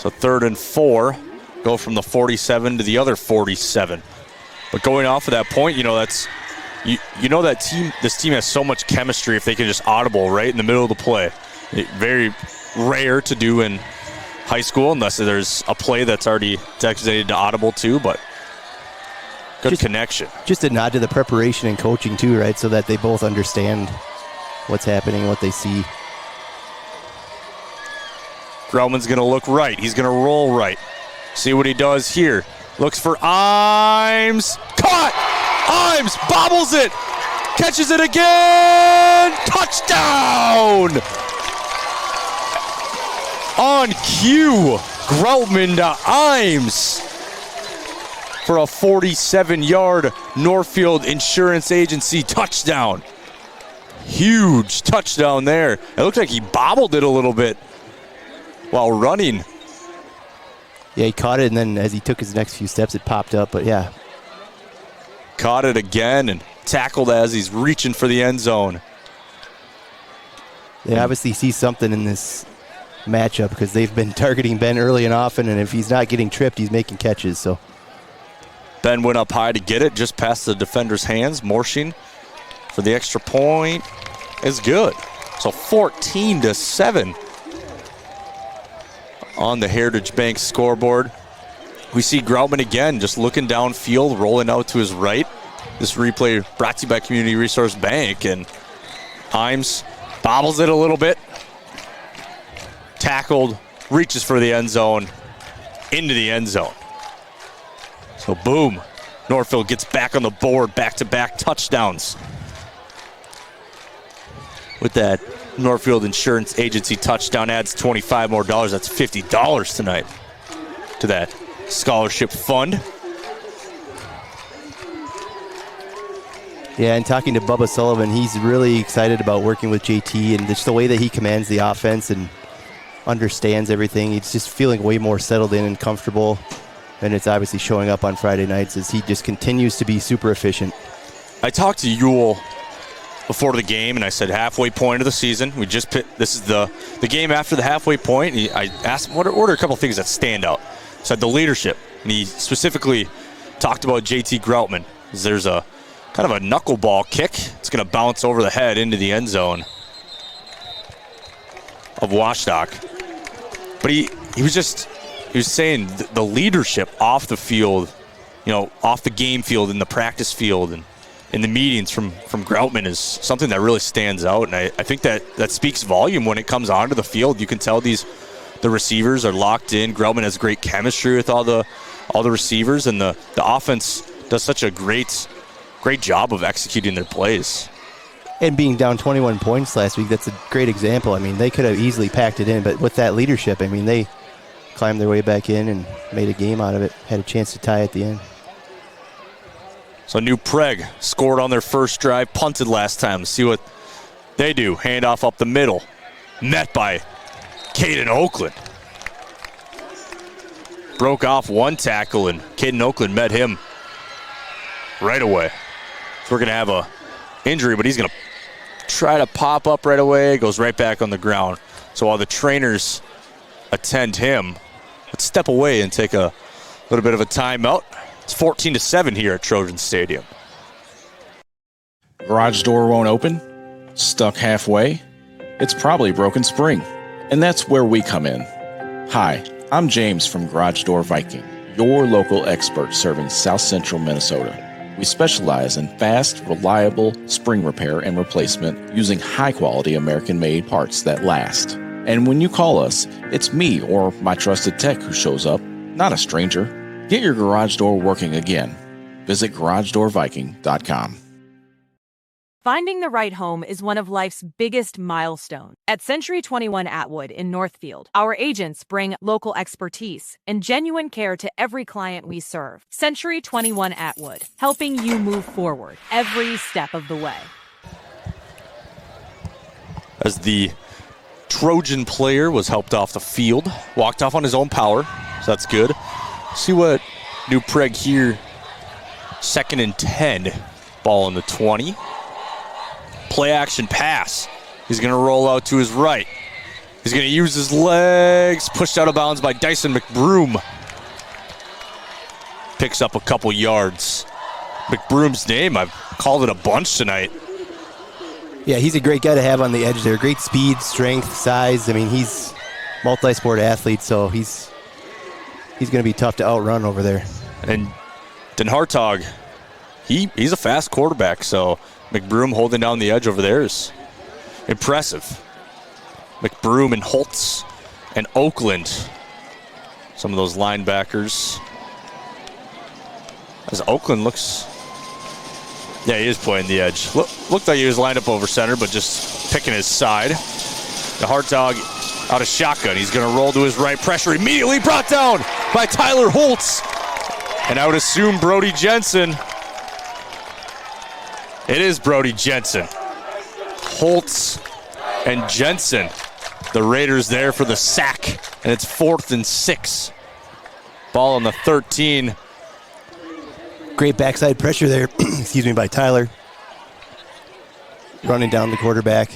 So 3rd and 4 go from the 47 to the other 47. But going off of that point, that's you know that this team has so much chemistry if they can just audible right in the middle of the play. Very rare to do in high school unless there's a play that's already designated to audible too, but good connection. Just a nod to the preparation and coaching too, right? So that they both understand what's happening, what they see. Grauman's going to look right. He's going to roll right. See what he does here. Looks for Imes. Caught! Imes bobbles it. Catches it again. Touchdown! On cue, Groutman to Imes for a 47-yard Northfield Insurance Agency touchdown. Huge touchdown there. It looked like he bobbled it a little bit while running. Yeah, he caught it, and then as he took his next few steps, it popped up, but yeah. Caught it again and tackled as he's reaching for the end zone. They obviously see something in this matchup because they've been targeting Ben early and often, and if he's not getting tripped, he's making catches. So Ben went up high to get it, just past the defender's hands. Morshing for the extra point is good. So 14-7 on the Heritage Bank scoreboard. We see Groutman again just looking downfield, rolling out to his right. This replay brought to you by Community Resource Bank, and Imes bobbles it a little bit. Tackled, reaches for the end zone, into the end zone. So boom, Northfield gets back on the board, back-to-back touchdowns. With that Northfield Insurance Agency touchdown adds $25 more. That's $50 tonight to that scholarship fund. yeah, and talking to Bubba Sullivan, he's really excited about working with JT and just the way that he commands the offense and understands everything. He's just feeling way more settled in and comfortable, and it's obviously showing up on Friday nights as he just continues to be super efficient. I talked to Ewell before the game, and I said halfway point of the season. We just picked, this is the game after the halfway point. I asked him, what are a couple things that stand out? I said the leadership, and he specifically talked about JT Groutman. There's a kind of a knuckleball kick. It's going to bounce over the head into the end zone of Washdock. But he was saying the leadership off the field, off the game field, in the practice field, and in the meetings from Groutman is something that really stands out. And I think that speaks volume when it comes onto the field. You can tell the receivers are locked in. Groutman has great chemistry with all the receivers, and the offense does such a great job of executing their plays. And being down 21 points last week, that's a great example. I mean, they could have easily packed it in, but with that leadership, I mean, they climbed their way back in and made a game out of it, had a chance to tie at the end. So New Prague scored on their first drive, punted last time. See what they do. Handoff up the middle. Met by Caden Oakland. Broke off one tackle, and Caden Oakland met him right away. So we're going to have a injury, but he's going to try to pop up right away. Goes right back on the ground. So while the trainers attend him, let's step away and take a little bit of a timeout. It's 14-7 here at Trojan Stadium. Garage door won't open? Stuck halfway? It's probably broken spring. And that's where we come in. Hi, I'm James from Garage Door Viking, your local expert serving South Central Minnesota. We specialize in fast, reliable spring repair and replacement using high-quality American-made parts that last. And when you call us, it's me or my trusted tech who shows up, not a stranger. Get your garage door working again. Visit garagedoorviking.com. Finding the right home is one of life's biggest milestones. At Century 21 Atwood in Northfield, our agents bring local expertise and genuine care to every client we serve. Century 21 Atwood, helping you move forward every step of the way. As the Trojan player was helped off the field, walked off on his own power, so that's good. See what New Prague here, 2nd and 10, ball in the 20. Play action pass. He's going to roll out to his right. He's going to use his legs, pushed out of bounds by Dyson McBroom. picks up a couple yards. McBroom's name, I've called it a bunch tonight. Yeah, he's a great guy to have on the edge there. Great speed, strength, size. I mean, he's multi-sport athlete, so he's going to be tough to outrun over there. And Den Hartog, he's a fast quarterback, so McBroom holding down the edge over there is impressive. McBroom and Holtz and Oakland, some of those linebackers. As Oakland looks, yeah, he is playing the edge. Looked like he was lined up over center, but just picking his side. The Hartog out of shotgun. He's going to roll to his right. Pressure immediately brought down by Tyler Holtz. And I would assume Brody Jensen. It is Brody Jensen. Holtz and Jensen. The Raiders there for the sack. And it's 4th and 6. Ball on the 13. Great backside pressure there, excuse me, by Tyler. Running down the quarterback.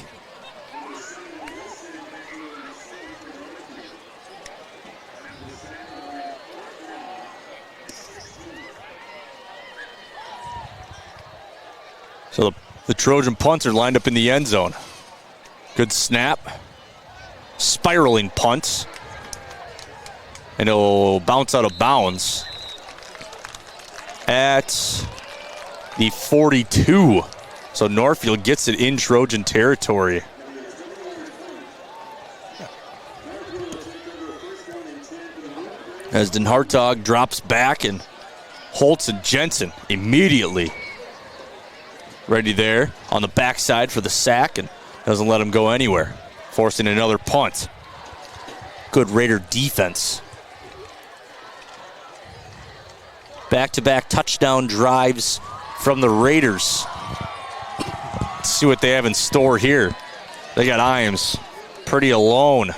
So the Trojan punts are lined up in the end zone. Good snap. Spiraling punt. And it'll bounce out of bounds at the 42. So Northfield gets it in Trojan territory. As Den Hartog drops back, and Holtz and Jensen immediately ready there on the backside for the sack, and doesn't let him go anywhere, forcing another punt. Good Raider defense. Back-to-back touchdown drives from the Raiders. Let's see what they have in store here. They got Iams pretty alone,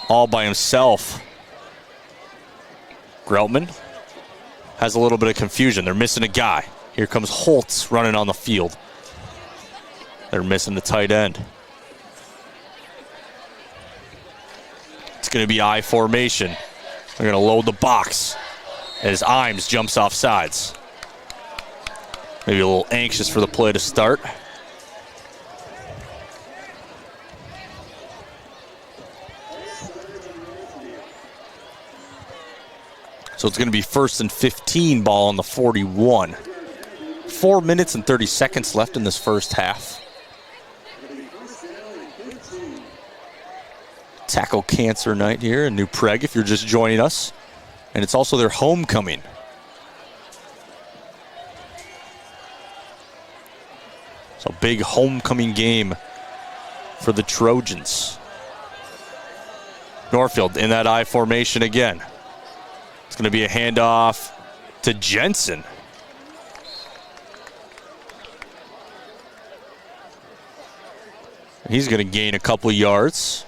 all by himself. Groutman has a little bit of confusion. They're missing a guy. Here comes Holtz running on the field. They're missing the tight end. It's going to be I formation. They're going to load the box as Iams jumps off sides. Maybe a little anxious for the play to start. So it's going to be 1st and 15, ball on the 41. 4 minutes and 30 seconds left in this first half. Tackle Cancer Night here in New Prague, if you're just joining us. And it's also their homecoming. So big homecoming game for the Trojans. Northfield in that I formation again. It's going to be a handoff to Jensen. He's going to gain a couple yards.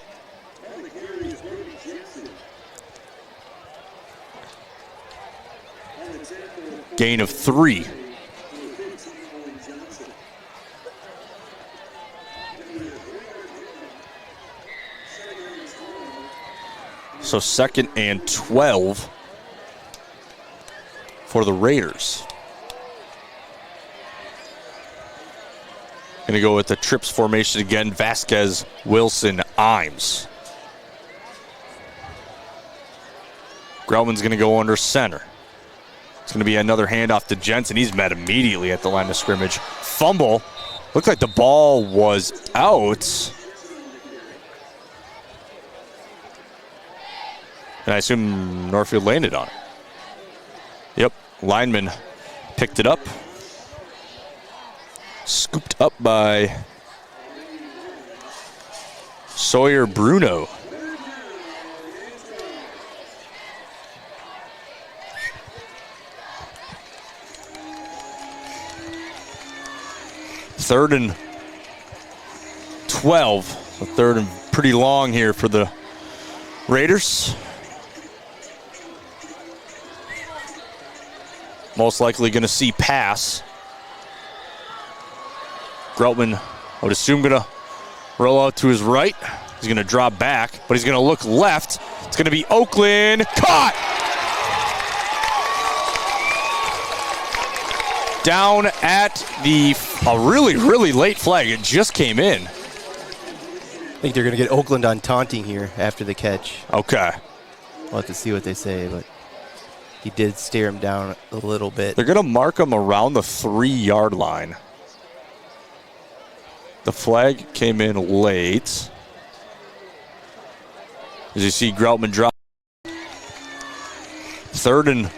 Gain of 3. So 2nd and 12 for the Raiders. Going to go with the trips formation again. Vasquez, Wilson, Iams. Groutman's going to go under center. It's going to be another handoff to Jensen. He's met immediately at the line of scrimmage. Fumble. Looked like the ball was out. And I assume Northfield landed on it. Yep, lineman picked it up. Scooped up by Sawyer Bruno. Third and 12. So 3rd and pretty long here for the Raiders. Most likely going to see pass. Groutman, I would assume, going to roll out to his right. He's going to drop back, but he's going to look left. It's going to be Oakland. Caught! down at a really, really late flag. It just came in. I think they're going to get Oakland on taunting here after the catch. Okay. We'll have to see what they say, but he did stare him down a little bit. They're going to mark him around the 3-yard line. The flag came in late. As you see, Groutman drop. 3rd and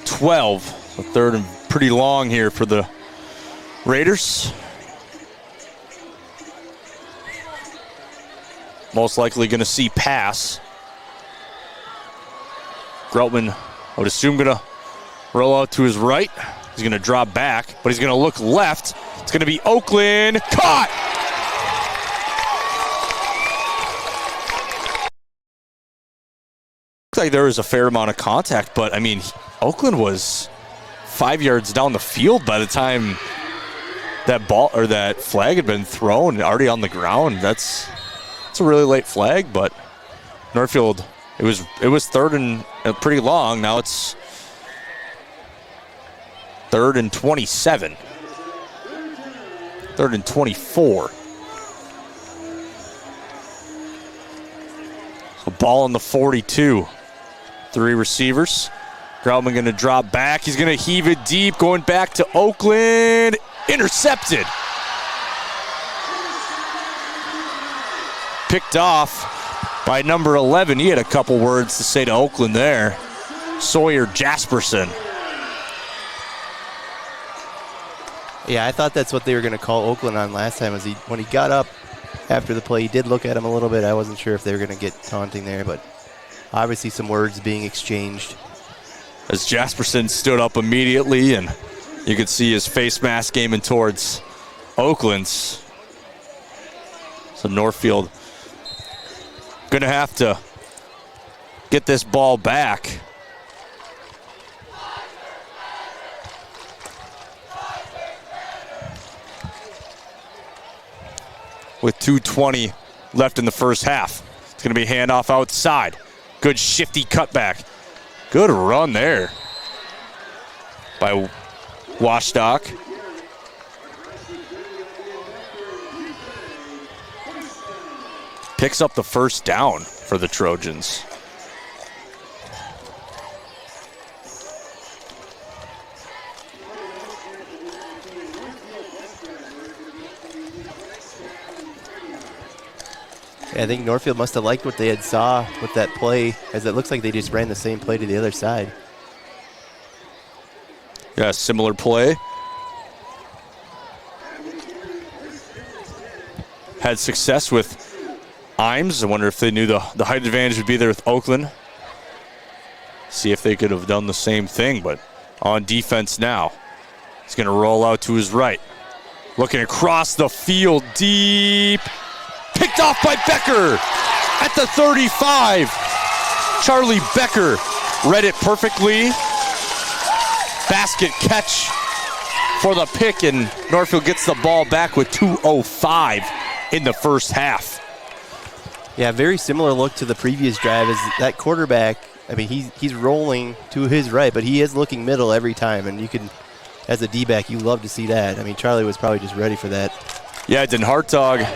12. So 3rd and pretty long here for the Raiders. Most likely going to see pass. Groutman, I would assume, going to roll out to his right. He's going to drop back, but he's going to look left. It's going to be Oakland. Caught! Looks like there was a fair amount of contact, but, I mean, Oakland was 5 yards down the field by the time that ball or that flag had been thrown, already on the ground. It's a really late flag, but Northfield, it was 3rd and pretty long. Now it's 3rd and 27. 3rd and 24. So ball on the 42. 3 receivers. Groutman going to drop back. He's going to heave it deep, going back to Oakland. Intercepted. Picked off by number 11. He had a couple words to say to Oakland there. Sawyer Jasperson. Yeah, I thought that's what they were going to call Oakland on last time. When he got up after the play, he did look at him a little bit. I wasn't sure if they were going to get taunting there, but obviously some words being exchanged. As Jasperson stood up immediately, and you could see his face mask aiming towards Oakland's. So Northfield going to have to get this ball back. With 2:20 left in the first half. It's going to be handoff outside. Good shifty cutback. Good run there by Washdock. Picks up the first down for the Trojans. Yeah, I think Northfield must have liked what they had saw with that play, as it looks like they just ran the same play to the other side. Yeah, similar play. Had success with Imes. I wonder if they knew the height advantage would be there with Oakland. See if they could have done the same thing, but on defense now. He's going to roll out to his right. Looking across the field deep. Picked off by Becker at the 35. Charlie Becker read it perfectly. Basket catch for the pick, and Northfield gets the ball back with 2:05 in the first half. Yeah, very similar look to the previous drive. As that quarterback, I mean, he's rolling to his right, but he is looking middle every time, and you can, as a D-back, you love to see that. I mean, Charlie was probably just ready for that. Yeah, Den Hartog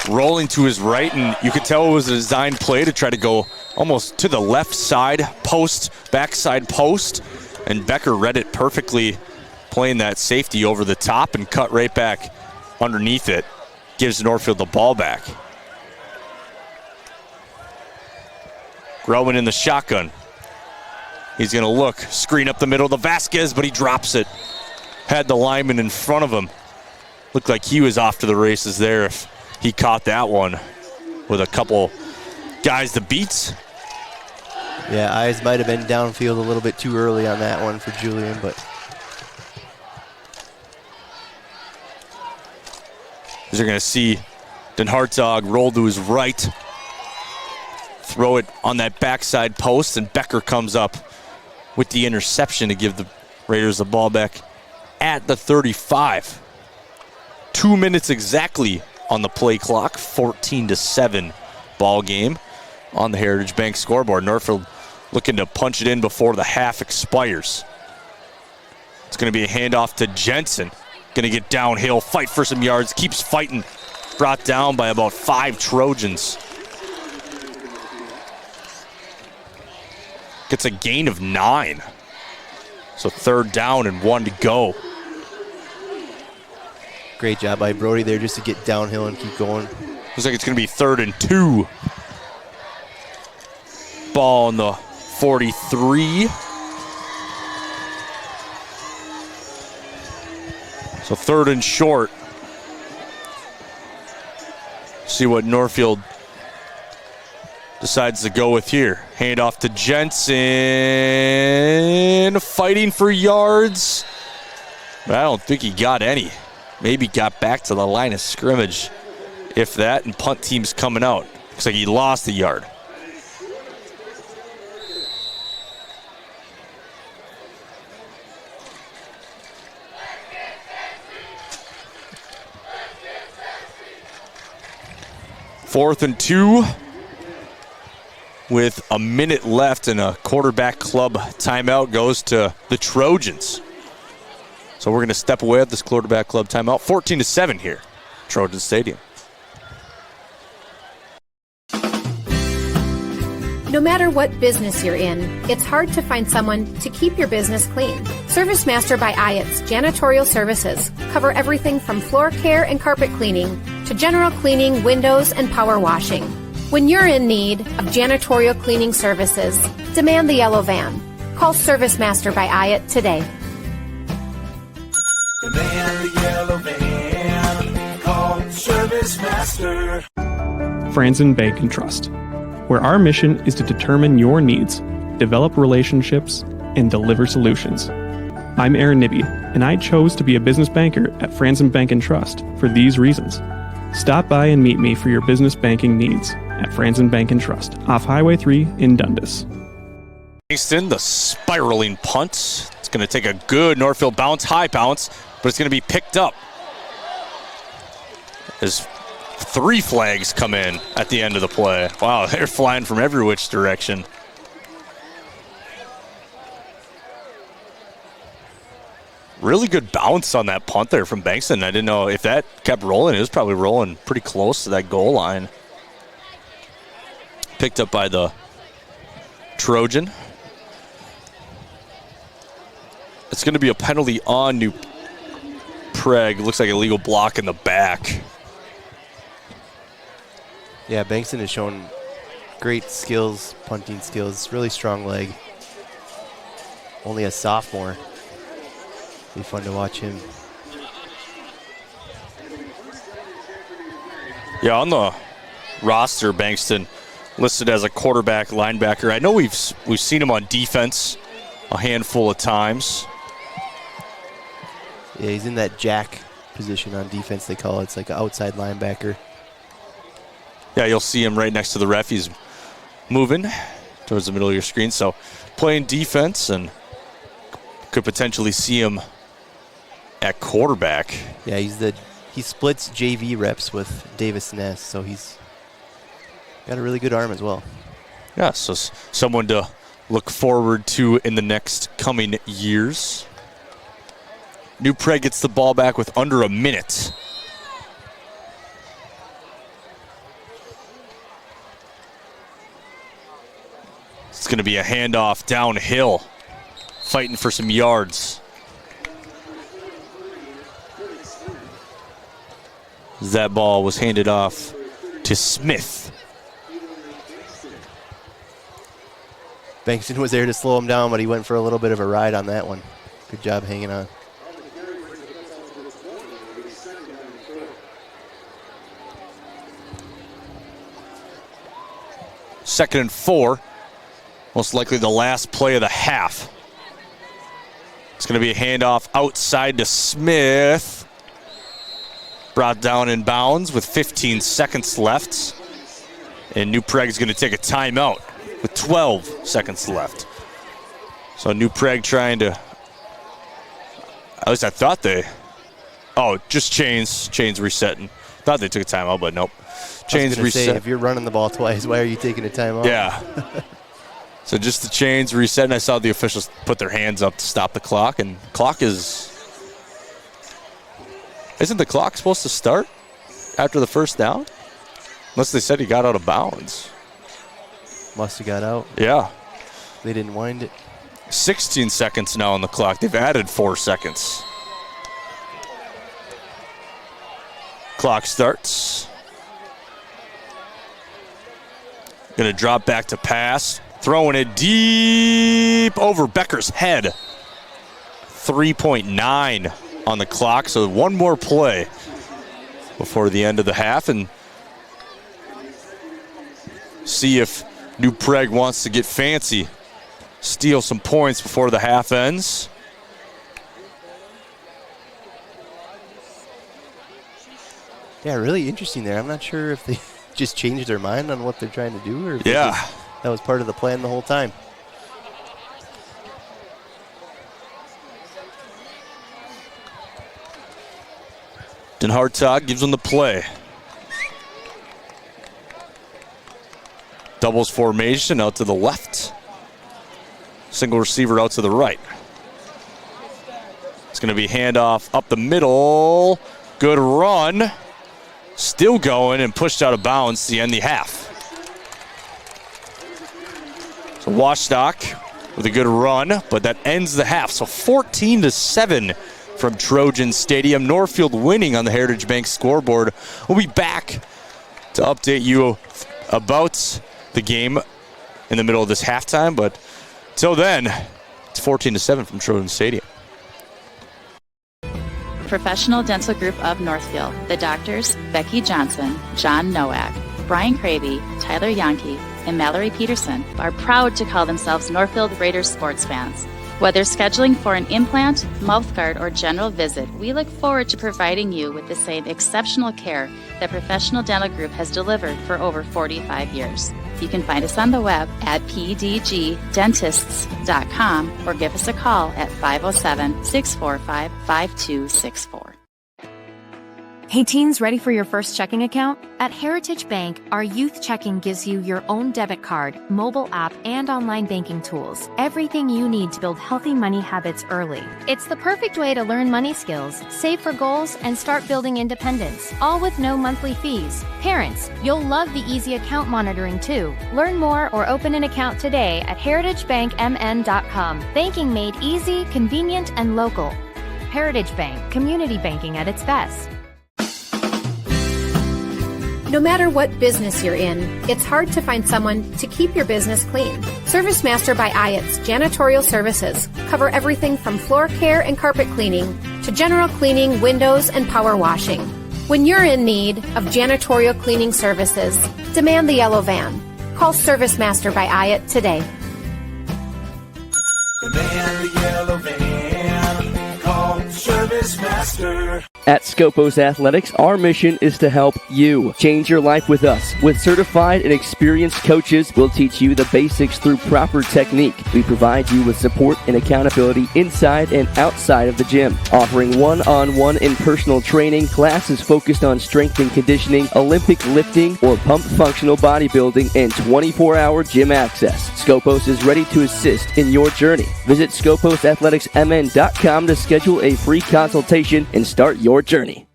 rolling to his right, and you could tell it was a designed play to try to go almost to the left side post, backside post, and Becker read it perfectly, playing that safety over the top and cut right back underneath it. Gives Northfield the ball back. Groutman in the shotgun. He's going to look, screen up the middle to Vasquez, but he drops it. Had the lineman in front of him. Looked like he was off to the races there if he caught that one with a couple guys to beat. Yeah, eyes might have been downfield a little bit too early on that one for Julian, but you're going to see Den Hartog roll to his right, throw it on that backside post, and Becker comes up with the interception to give the Raiders the ball back at the 35. 2 minutes exactly on the play clock, 14-7 ball game on the Heritage Bank scoreboard. Northfield looking to punch it in before the half expires. It's going to be a handoff to Jensen. Going to get downhill, fight for some yards, keeps fighting. Brought down by about 5 Trojans. Gets a gain of 9. So 3rd down and 1 to go. Great job by Brody there just to get downhill and keep going. Looks like it's going to be 3rd and 2. Ball on the 43. So 3rd and short. See what Northfield decides to go with here. Handoff to Jensen. Fighting for yards. But I don't think he got any. Maybe got back to the line of scrimmage. If that, and punt team's coming out. Looks like he lost a yard. Fourth and 2 with a minute left and a quarterback club timeout goes to the Trojans. So we're going to step away at this quarterback club timeout. 14-7 here, Trojan Stadium. No matter what business you're in, it's hard to find someone to keep your business clean. ServiceMaster by Ayatt's Janitorial Services cover everything from floor care and carpet cleaning to general cleaning, windows, and power washing. When you're in need of janitorial cleaning services, demand the yellow van. Call ServiceMaster by Ayatt today. Demand the yellow van. Call ServiceMaster. Franzen Bank and Trust, where our mission is to determine your needs, develop relationships, and deliver solutions. I'm Aaron Nibby, and I chose to be a business banker at Franzen Bank and Trust for these reasons. Stop by and meet me for your business banking needs at Franzen Bank and Trust, off Highway 3 in Dundas. Kingston, the spiraling punt. It's going to take a good Northfield bounce, high bounce, but it's going to be picked up. As 3 flags come in at the end of the play. Wow, they're flying from every which direction. Really good bounce on that punt there from Bankston. I didn't know if that kept rolling. It was probably rolling pretty close to that goal line. Picked up by the Trojan. It's going to be a penalty on New Prague. Looks like a legal block in the back. Yeah, Bankston has shown great skills, punting skills, really strong leg. Only a sophomore. Be fun to watch him. Yeah, on the roster, Bankston listed as a quarterback, linebacker. I know we've seen him on defense a handful of times. Yeah, he's in that jack position on defense, they call it. It's like an outside linebacker. Yeah, you'll see him right next to the ref. He's moving towards the middle of your screen. So playing defense, and could potentially see him at quarterback. Yeah, he splits JV reps with Davis Ness, so he's got a really good arm as well. Yeah, so someone to look forward to in the next coming years. New Prague gets the ball back with under a minute. It's going to be a handoff downhill, fighting for some yards. That ball was handed off to Smith. Bankston was there to slow him down, but he went for a little bit of a ride on that one. Good job hanging on. Second and 4. Most likely the last play of the half. It's going to be a handoff outside to Smith. Brought down in bounds with 15 seconds left. And New Prague is going to take a timeout with 12 seconds left. So New Prague trying to, at least I thought they, just chains resetting. Thought they took a timeout, but nope. Chains reset. Say, if you're running the ball twice, why are you taking a timeout? Yeah. So just the chains reset, and I saw the officials put their hands up to stop the clock, and isn't the clock supposed to start after the first down? Unless they said he got out of bounds. Must have got out. Yeah. They didn't wind it. 16 seconds now on the clock. They've added 4 seconds. Clock starts. Going to drop back to pass. Throwing it deep over Becker's head. 3.9 on the clock, so one more play before the end of the half, and see if New Prague wants to get fancy, steal some points before the half ends. Yeah, really interesting there. I'm not sure if they just changed their mind on what they're trying to do, or if yeah, that was part of the plan the whole time. Den Hartog gives them the play. Doubles formation out to the left. Single receiver out to the right. It's going to be handoff up the middle. Good run. Still going and pushed out of bounds to end the half. So Washstock with a good run, but that ends the half. So 14-7 from Trojan Stadium. Northfield winning on the Heritage Bank scoreboard. We'll be back to update you about the game in the middle of this halftime, but till then, it's 14-7 from Trojan Stadium. Professional Dental Group of Northfield. The doctors, Becky Johnson, John Nowak, Brian Cravey, Tyler Yonke, and Mallory Peterson, are proud to call themselves Northfield Raiders sports fans. Whether scheduling for an implant, mouthguard, or general visit, we look forward to providing you with the same exceptional care that Professional Dental Group has delivered for over 45 years. You can find us on the web at pdgdentists.com or give us a call at 507-645-5264. Hey teens, ready for your first checking account? At Heritage Bank, our youth checking gives you your own debit card, mobile app, and online banking tools. Everything you need to build healthy money habits early. It's the perfect way to learn money skills, save for goals, and start building independence, all with no monthly fees. Parents, you'll love the easy account monitoring too. Learn more or open an account today at heritagebankmn.com. Banking made easy, convenient, and local. Heritage Bank, community banking at its best. No matter what business you're in, it's hard to find someone to keep your business clean. ServiceMaster by Ayatt's Janitorial Services cover everything from floor care and carpet cleaning to general cleaning, windows, and power washing. When you're in need of janitorial cleaning services, demand the yellow van. Call ServiceMaster by Ayatt today. Demand the yellow van. Call ServiceMaster. At Scopos Athletics, our mission is to help you change your life with us. With certified and experienced coaches, we'll teach you the basics through proper technique. We provide you with support and accountability inside and outside of the gym, offering one-on-one and personal training, classes focused on strength and conditioning, Olympic lifting, or pump functional bodybuilding, and 24-hour gym access. Scopos is ready to assist in your journey. Visit scoposathleticsmn.com to schedule a free consultation and start your journey.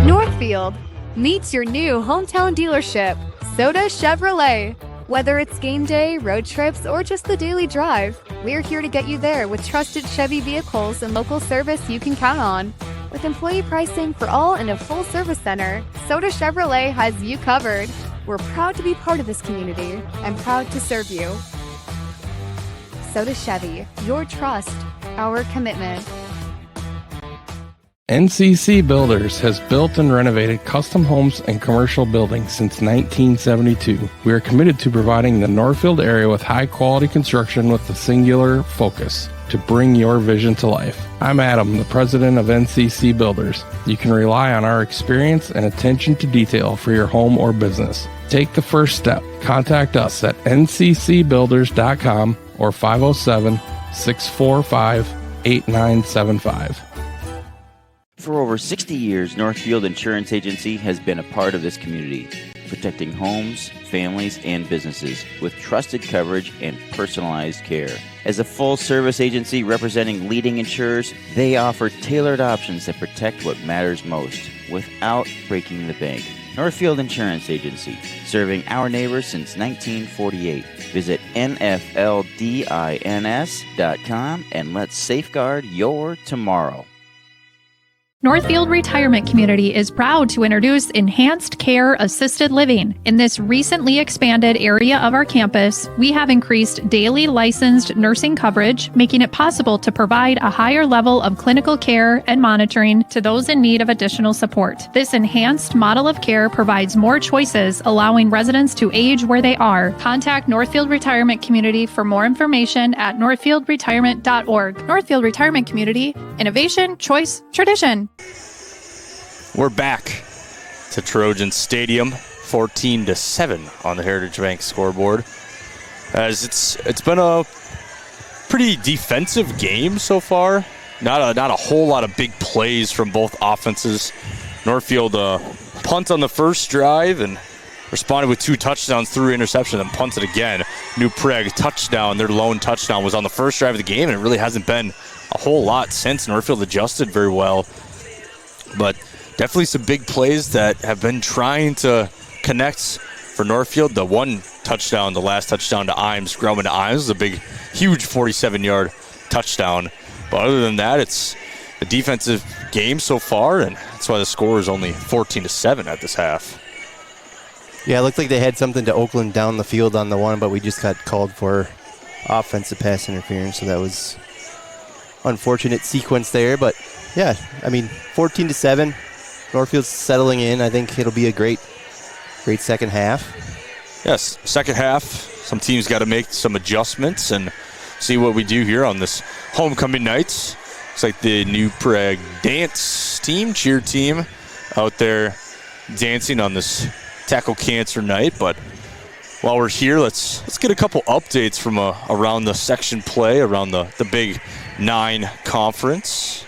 Northfield meets your new hometown dealership, Soda Chevrolet. Whether it's game day, road trips, or just the daily drive, we're here to get you there with trusted Chevy vehicles and local service you can count on. With employee pricing for all and a full service center, Soda Chevrolet has you covered. We're proud to be part of this community and proud to serve you. Soda Chevy, your trust, our commitment. NCC Builders has built and renovated custom homes and commercial buildings since 1972. We are committed to providing the Northfield area with high-quality construction with a singular focus to bring your vision to life. I'm Adam, the president of NCC Builders. You can rely on our experience and attention to detail for your home or business. Take the first step. Contact us at nccbuilders.com or 507-645-8975. For over 60 years, Northfield Insurance Agency has been a part of this community. protecting homes, families, and businesses with trusted coverage and personalized care. As a full-service agency representing leading insurers, they offer tailored options that protect what matters most without breaking the bank. Northfield Insurance Agency, serving our neighbors since 1948. Visit nfldins.com and let's safeguard your tomorrow. Northfield Retirement Community is proud to introduce Enhanced Care Assisted Living. In this recently expanded area of our campus, we have increased daily licensed nursing coverage, making it possible to provide a higher level of clinical care and monitoring to those in need of additional support. This enhanced model of care provides more choices, allowing residents to age where they are. Contact Northfield Retirement Community for more information at northfieldretirement.org. Northfield Retirement Community, innovation, choice, tradition. We're back to Trojan Stadium, 14-7 on the Heritage Bank scoreboard. As it's been a pretty defensive game so far. Not a whole lot of big plays from both offenses. Northfield punt on the first drive and responded with 2 touchdowns through interception, then punted again. New Prague touchdown. Their lone touchdown was on the first drive of the game, and it really hasn't been a whole lot since. Northfield adjusted very well. But definitely some big plays that have been trying to connect for Northfield. The one touchdown, the last touchdown to Imes, Grumman to Imes, was a big, huge 47-yard touchdown. But other than that, it's a defensive game so far, and that's why the score is only 14-7 at this half. Yeah, it looked like they had something to Oakland down the field on the one, but we just got called for offensive pass interference, so that was unfortunate sequence there. But yeah, I mean, 14-7. Northfield's settling in. I think it'll be a great second half. Yes, second half. Some teams got to make some adjustments and see what we do here on this homecoming night. Looks like the New Prague dance team, cheer team, out there dancing on this Tackle Cancer night. But while we're here, let's get a couple updates from around the section play, around the Big 9 conference.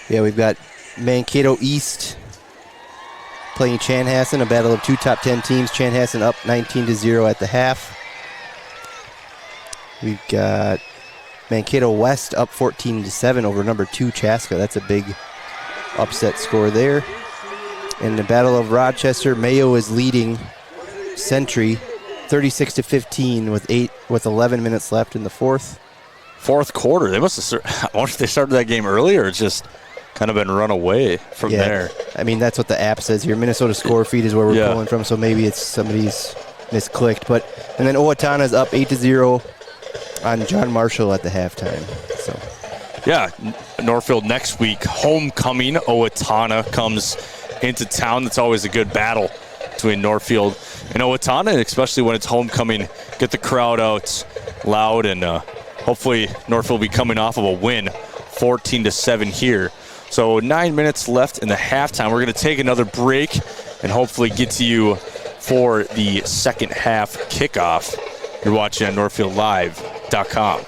Yeah, we've got Mankato East playing Chanhassen, a battle of 2 top 10 teams. Chanhassen up 19-0 at the half. We've got Mankato West up 14-7 over number 2 Chaska. That's a big upset score there. In the Battle of Rochester, Mayo is leading Century 36-15 with 11 minutes left in the fourth quarter. They must have. I wonder if they started that game early or it's just kind of been run away from there. I mean, that's what the app says here. Minnesota score feed is where we're pulling from, so maybe it's somebody's misclicked. And then Owatonna's up 8-0 on John Marshall at the halftime. So. Yeah, Northfield next week, homecoming. Owatonna comes into town. That's always a good battle between Northfield and Owatonna, especially when it's homecoming. Get the crowd out loud, and hopefully Northfield will be coming off of a win, 14-7 here. So 9 minutes left in the halftime. We're going to take another break and hopefully get to you for the second half kickoff. You're watching at NorthfieldLive.com.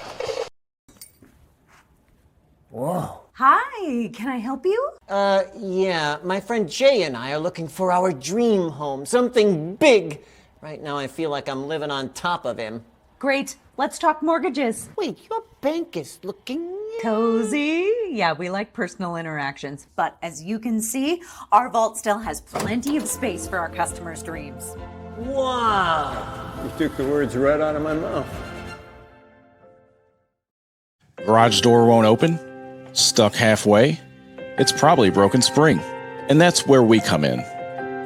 Whoa. Hi, can I help you? Yeah, my friend Jay and I are looking for our dream home, something big. Right now I feel like I'm living on top of him. Great, let's talk mortgages. Wait, your bank is looking cozy. Yeah, we like personal interactions. But as you can see, our vault still has plenty of space for our customers' dreams. Wow. You took the words right out of my mouth. Garage door won't open? Stuck halfway? It's probably a broken spring. And that's where we come in.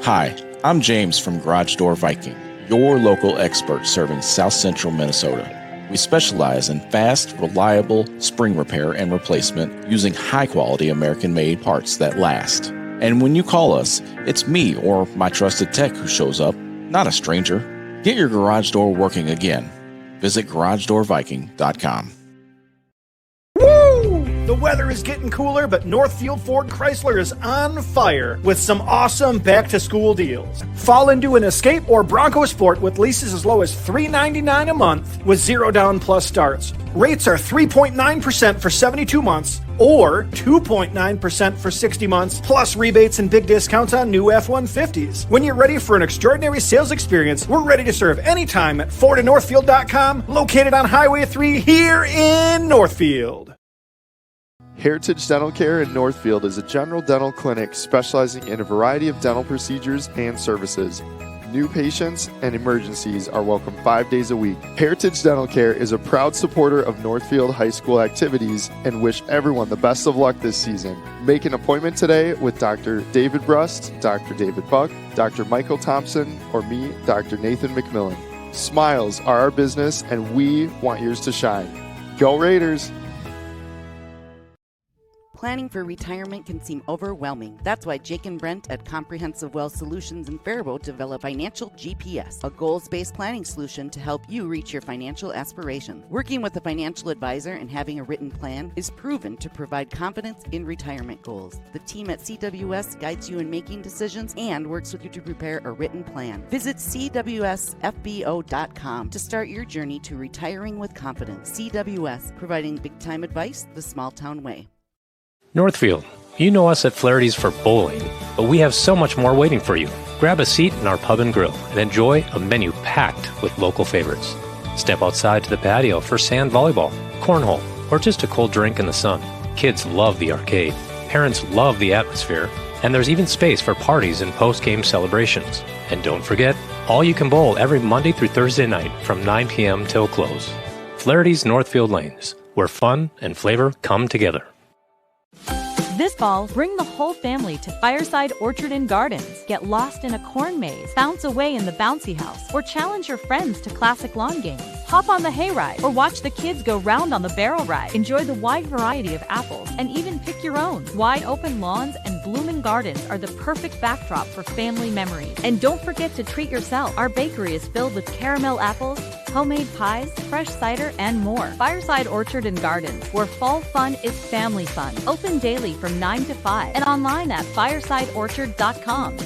Hi, I'm James from Garage Door Viking, your local expert serving South Central Minnesota. We specialize in fast, reliable spring repair and replacement using high-quality American-made parts that last. And when you call us, it's me or my trusted tech who shows up, not a stranger. Get your garage door working again. Visit GarageDoorViking.com. Woo! The weather is getting cooler, but Northfield Ford Chrysler is on fire with some awesome back-to-school deals. Fall into an Escape or Bronco Sport with leases as low as $399 a month with 0 down plus starts. Rates are 3.9% for 72 months or 2.9% for 60 months, plus rebates and big discounts on new F-150s. When you're ready for an extraordinary sales experience, we're ready to serve anytime at FordandNorthfield.com, located on Highway 3 here in Northfield. Heritage Dental Care in Northfield is a general dental clinic specializing in a variety of dental procedures and services. New patients and emergencies are welcome 5 days a week. Heritage Dental Care is a proud supporter of Northfield High School activities and wish everyone the best of luck this season. Make an appointment today with Dr. David Brust, Dr. David Buck, Dr. Michael Thompson, or me, Dr. Nathan McMillan. Smiles are our business, and we want yours to shine. Go Raiders! Planning for retirement can seem overwhelming. That's why Jake and Brent at Comprehensive Wealth Solutions in Faribault develop Financial GPS, a goals-based planning solution to help you reach your financial aspirations. Working with a financial advisor and having a written plan is proven to provide confidence in retirement goals. The team at CWS guides you in making decisions and works with you to prepare a written plan. Visit CWSFBO.com to start your journey to retiring with confidence. CWS, providing big-time advice the small-town way. Northfield, you know us at Flaherty's for bowling, but we have so much more waiting for you. Grab a seat in our pub and grill and enjoy a menu packed with local favorites. Step outside to the patio for sand volleyball, cornhole, or just a cold drink in the sun. Kids love the arcade, parents love the atmosphere, and there's even space for parties and post-game celebrations. And don't forget, all you can bowl every Monday through Thursday night from 9 p.m. till close. Flaherty's Northfield Lanes, where fun and flavor come together. This fall, bring the whole family to Fireside Orchard and Gardens. Get lost in a corn maze, bounce away in the bouncy house, or challenge your friends to classic lawn games. Hop on the hayride, or watch the kids go round on the barrel ride. Enjoy the wide variety of apples, and even pick your own. Wide open lawns and blooming gardens are the perfect backdrop for family memories. And don't forget to treat yourself. Our bakery is filled with caramel apples, homemade pies, fresh cider, and more. Fireside Orchard and Gardens, where fall fun is family fun. Open daily from 9 to 5 and online at firesideorchard.com.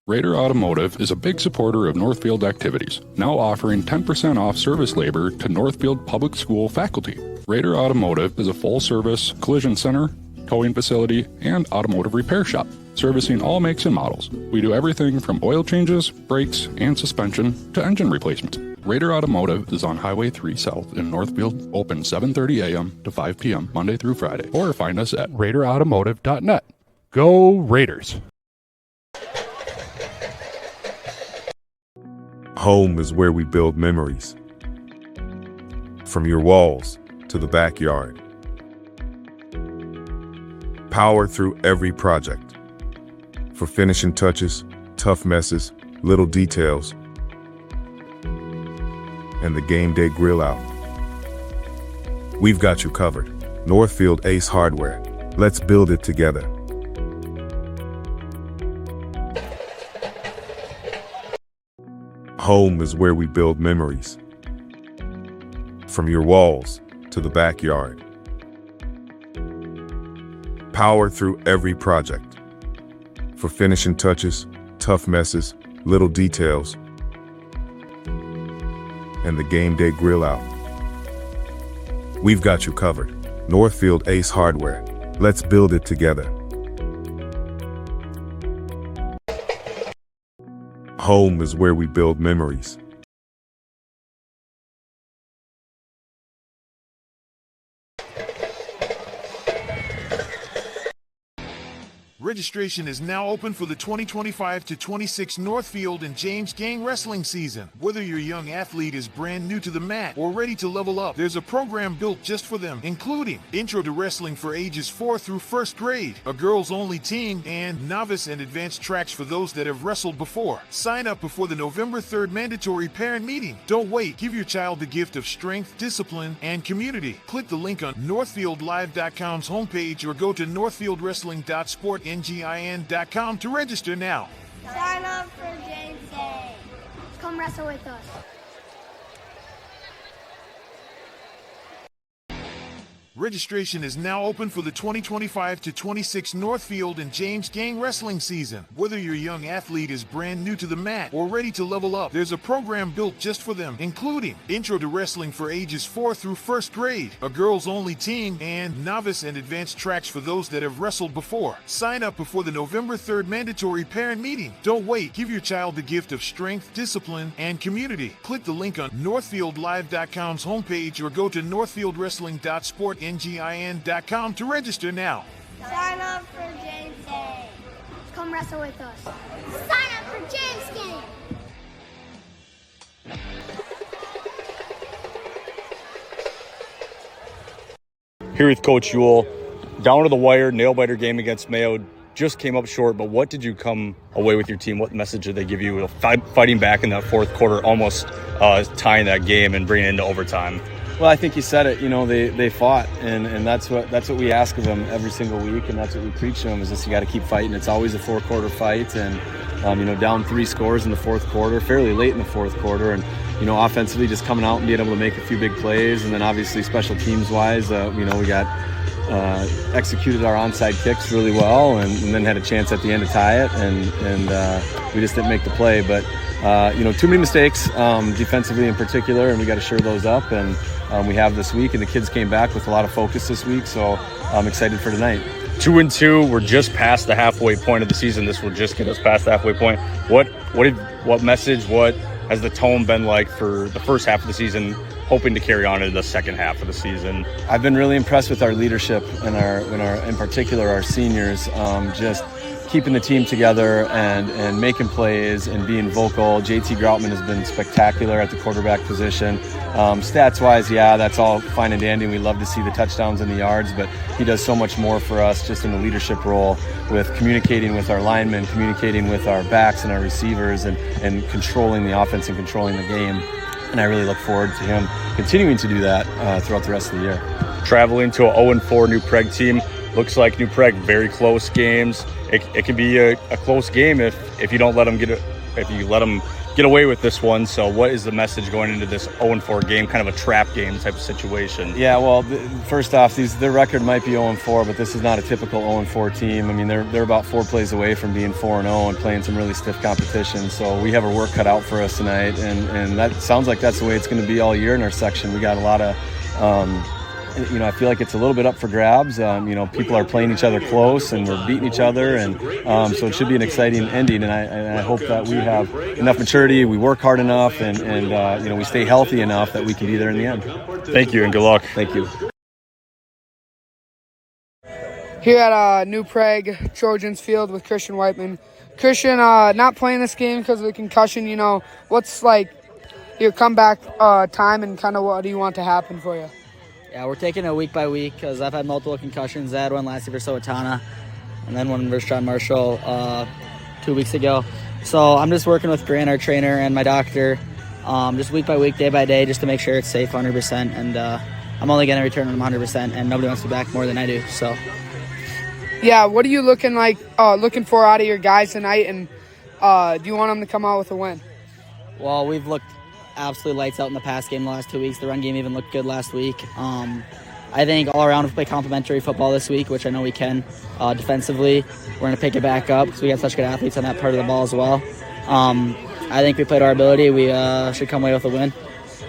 Raider Automotive is a big supporter of Northfield activities, now offering 10% off service labor to Northfield Public School faculty. Raider Automotive is a full-service collision center, towing facility, and automotive repair shop, servicing all makes and models. We do everything from oil changes, brakes, and suspension to engine replacements. Raider Automotive is on Highway 3 South in Northfield, open 7:30 a.m. to 5 p.m. Monday through Friday, or find us at RaiderAutomotive.net. Go Raiders! Home is where we build memories. From your walls to the backyard. Power through every project. For finishing touches, tough messes, little details, and the game day grill out. We've got you covered. Northfield Ace Hardware. Let's build it together. Home is where we build memories. From your walls to the backyard. Power through every project. For finishing touches, tough messes, little details, and the game day grill out. We've got you covered. Northfield Ace Hardware. Let's build it together. Home is where we build memories. Registration is now open for the 2025 to 26 Northfield and James Gang Wrestling season. Whether your young athlete is brand new to the mat or ready to level up, there's a program built just for them, including Intro to Wrestling for ages 4 through 1st grade, a girls-only team, and novice and advanced tracks for those that have wrestled before. Sign up before the November 3rd mandatory parent meeting. Don't wait. Give your child the gift of strength, discipline, and community. Click the link on NorthfieldLive.com's homepage or go to NorthfieldWrestling.sportngin.com to register now. Sign up for James Day. Come wrestle with us. Registration is now open for the 2025 to 26 Northfield and James Gang Wrestling season. Whether your young athlete is brand new to the mat or ready to level up, there's a program built just for them, including Intro to Wrestling for ages 4 through 1st grade, a girls-only team, and novice and advanced tracks for those that have wrestled before. Sign up before the November 3rd mandatory parent meeting. Don't wait. Give your child the gift of strength, discipline, and community. Click the link on NorthfieldLive.com's homepage or go to NorthfieldWrestling.sportngin.com to register now. Sign up for James Day. Come wrestle with us. Sign up for James Day. Here with Coach Ewell, down to the wire, nail-biter game against Mayo. Just came up short, but what did you come away with your team? What message did they give you? Fighting back in that fourth quarter, almost tying that game and bringing it into overtime. Well, I think you said it. You know, they fought, and that's what we ask of them every single week, and that's what we preach to them: is just you got to keep fighting. It's always a 4-quarter fight, and down 3 scores in the fourth quarter, fairly late in the fourth quarter, and offensively just coming out and being able to make a few big plays, and then obviously special teams wise, we got. Executed our onside kicks really well, and then had a chance at the end to tie it, and we just didn't make the play. But too many mistakes defensively in particular, and we got to shore those up. And we have this week, and the kids came back with a lot of focus this week, so I'm excited for tonight. 2-2, we're just past the halfway point of the season. This will just get us past the halfway point. What message? What has the tone been like for the first half of the season? Hoping to carry on into the second half of the season. I've been really impressed with our leadership and in particular our seniors, just keeping the team together and making plays and being vocal. JT Groutman has been spectacular at the quarterback position. Stats wise, yeah, that's all fine and dandy. We love to see the touchdowns and the yards, but he does so much more for us just in the leadership role with communicating with our linemen, communicating with our backs and our receivers, and controlling the offense and controlling the game. And I really look forward to him continuing to do that throughout the rest of the year. Traveling to a 0-4 New Prague team. Looks like New Prague, very close games. It can be a close game if you don't let them get away with this one. So what is the message going into this 0-4 game, kind of a trap game type of situation? Yeah, well, first off, their record might be 0-4, but this is not a typical 0-4 team. I mean, they're about 4 plays away from being 4-0 and playing some really stiff competition. So we have our work cut out for us tonight, and that sounds like that's the way it's going to be all year in our section. We got a lot of I feel like it's a little bit up for grabs. People are playing each other close, and we're beating each other, and so it should be an exciting ending. And I hope that we have enough maturity, we work hard enough, and we stay healthy enough that we can be there in the end. Thank you, and good luck. Thank you. Here at New Prague Trojans Field with Christian Whiteman. Christian, not playing this game because of the concussion. What's like your comeback time, and kind of what do you want to happen for you? Yeah, we're taking it week by week because I've had multiple concussions. I had one last year versus Owatonna, and then one versus John Marshall 2 weeks ago. So I'm just working with Grant, our trainer, and my doctor, just week by week, day by day, just to make sure it's safe 100%. And I'm only going to return them 100%, and nobody wants to be back more than I do. So, yeah, what are you looking for out of your guys tonight, and do you want them to come out with a win? Well, we've looked absolute lights out in the pass game the last 2 weeks. The run game even looked good last week. I think all around we play complementary football this week, which I know we can. Defensively, we're going to pick it back up because we got such good athletes on that part of the ball as well. I think we played our ability. We should come away with a win.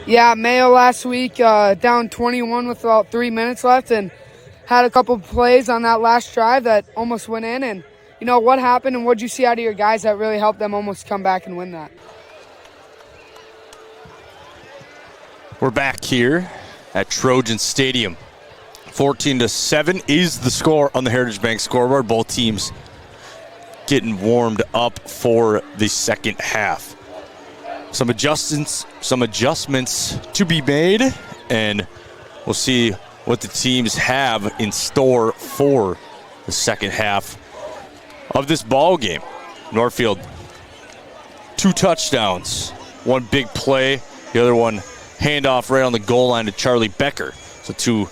Yeah, Mayo last week down 21 with about 3 minutes left and had a couple plays on that last drive that almost went in. And, what happened and what did you see out of your guys that really helped them almost come back and win that? We're back here at Trojan Stadium. 14-7 is the score on the Heritage Bank scoreboard. Both teams getting warmed up for the second half. Some adjustments to be made, and we'll see what the teams have in store for the second half of this ball game. Northfield, 2 touchdowns, 1 big play, the other one handoff right on the goal line to Charlie Becker. So 2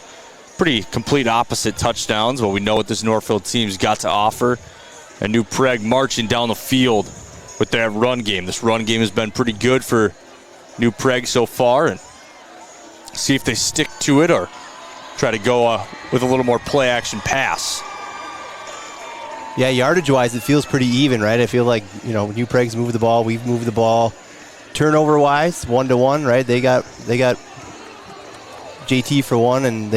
pretty complete opposite touchdowns, but we know what this Northfield team's got to offer. And New Prague marching down the field with that run game. This run game has been pretty good for New Prague so far, and see if they stick to it or try to go with a little more play action pass. Yeah, yardage-wise, it feels pretty even, right? I feel like, New Prague's moved the ball, we've moved the ball. Turnover-wise, 1-1, right? They got JT for one, and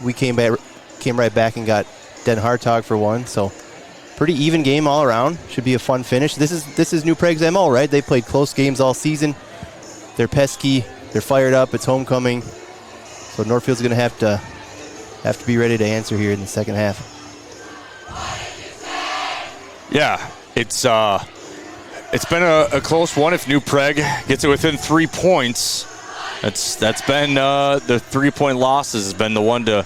we came right back and got Den Hartog for one. So pretty even game all around. Should be a fun finish. This is New Prague's MO, right? They played close games all season. They're pesky. They're fired up. It's homecoming. So Northfield's going to have to be ready to answer here in the second half. Yeah, it's been a close one. If New Prague gets it within 3 points, that's been the 3-point losses has been the one to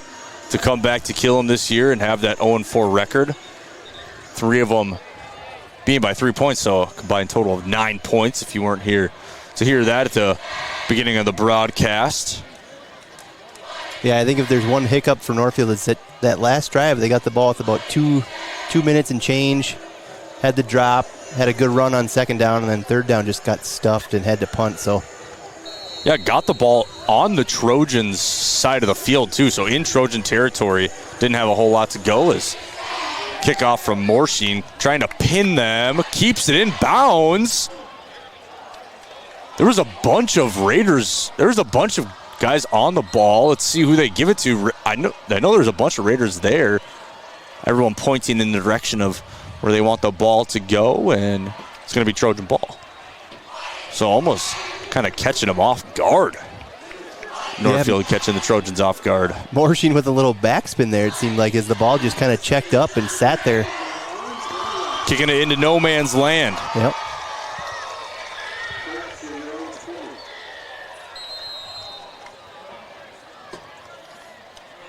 come back to kill them this year and have that 0-4 record. 3 of them being by 3 points, so a combined total of 9 points. If you weren't here to hear that at the beginning of the broadcast. Yeah, I think if there's one hiccup for Northfield, it's that last drive. They got the ball with about 2 minutes and change. Had the drop, had a good run on second down, and then third down just got stuffed and had to punt. So, yeah, got the ball on the Trojans' side of the field, too. So in Trojan territory, didn't have a whole lot to go as kickoff from Morsheen, trying to pin them, keeps it in bounds. There was a bunch of Raiders. There was a bunch of guys on the ball. Let's see who they give it to. I know there's a bunch of Raiders there. Everyone pointing in the direction of where they want the ball to go, and it's going to be Trojan ball. So almost kind of catching them off guard. Northfield catching the Trojans off guard. Morsheen with a little backspin there, it seemed like, as the ball just kind of checked up and sat there. Kicking it into no man's land. Yep.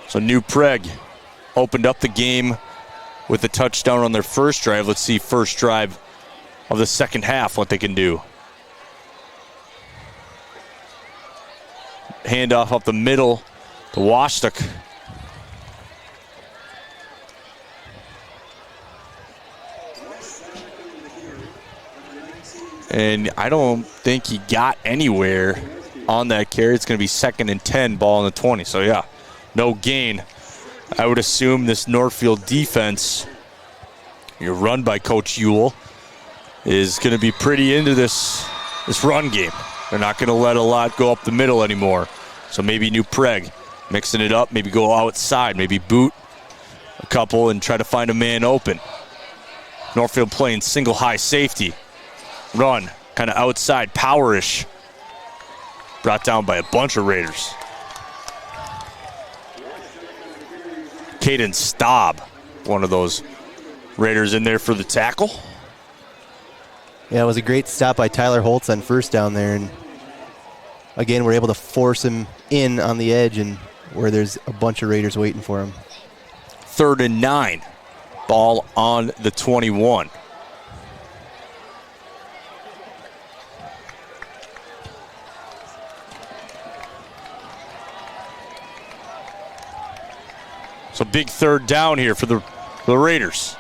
So New Prague opened up the game with a touchdown on their first drive. Let's see first drive of the second half, what they can do. Handoff up the middle to Washtuk. And I don't think he got anywhere on that carry. It's going to be 2nd and 10, ball on the 20. So, yeah, no gain. I would assume this Northfield defense, you're run by Coach Ewell, is going to be pretty into this run game. They're not going to let a lot go up the middle anymore. So maybe New Prague mixing it up, maybe go outside, maybe boot a couple and try to find a man open. Northfield playing single high safety. Run, kind of outside, powerish. Brought down by a bunch of Raiders. Caden Staub, one of those Raiders in there for the tackle. Yeah, it was a great stop by Tyler Holtz on first down there. And again, we're able to force him in on the edge and where there's a bunch of Raiders waiting for him. 3rd and 9. Ball on the 21. So big 3rd down here for the Raiders.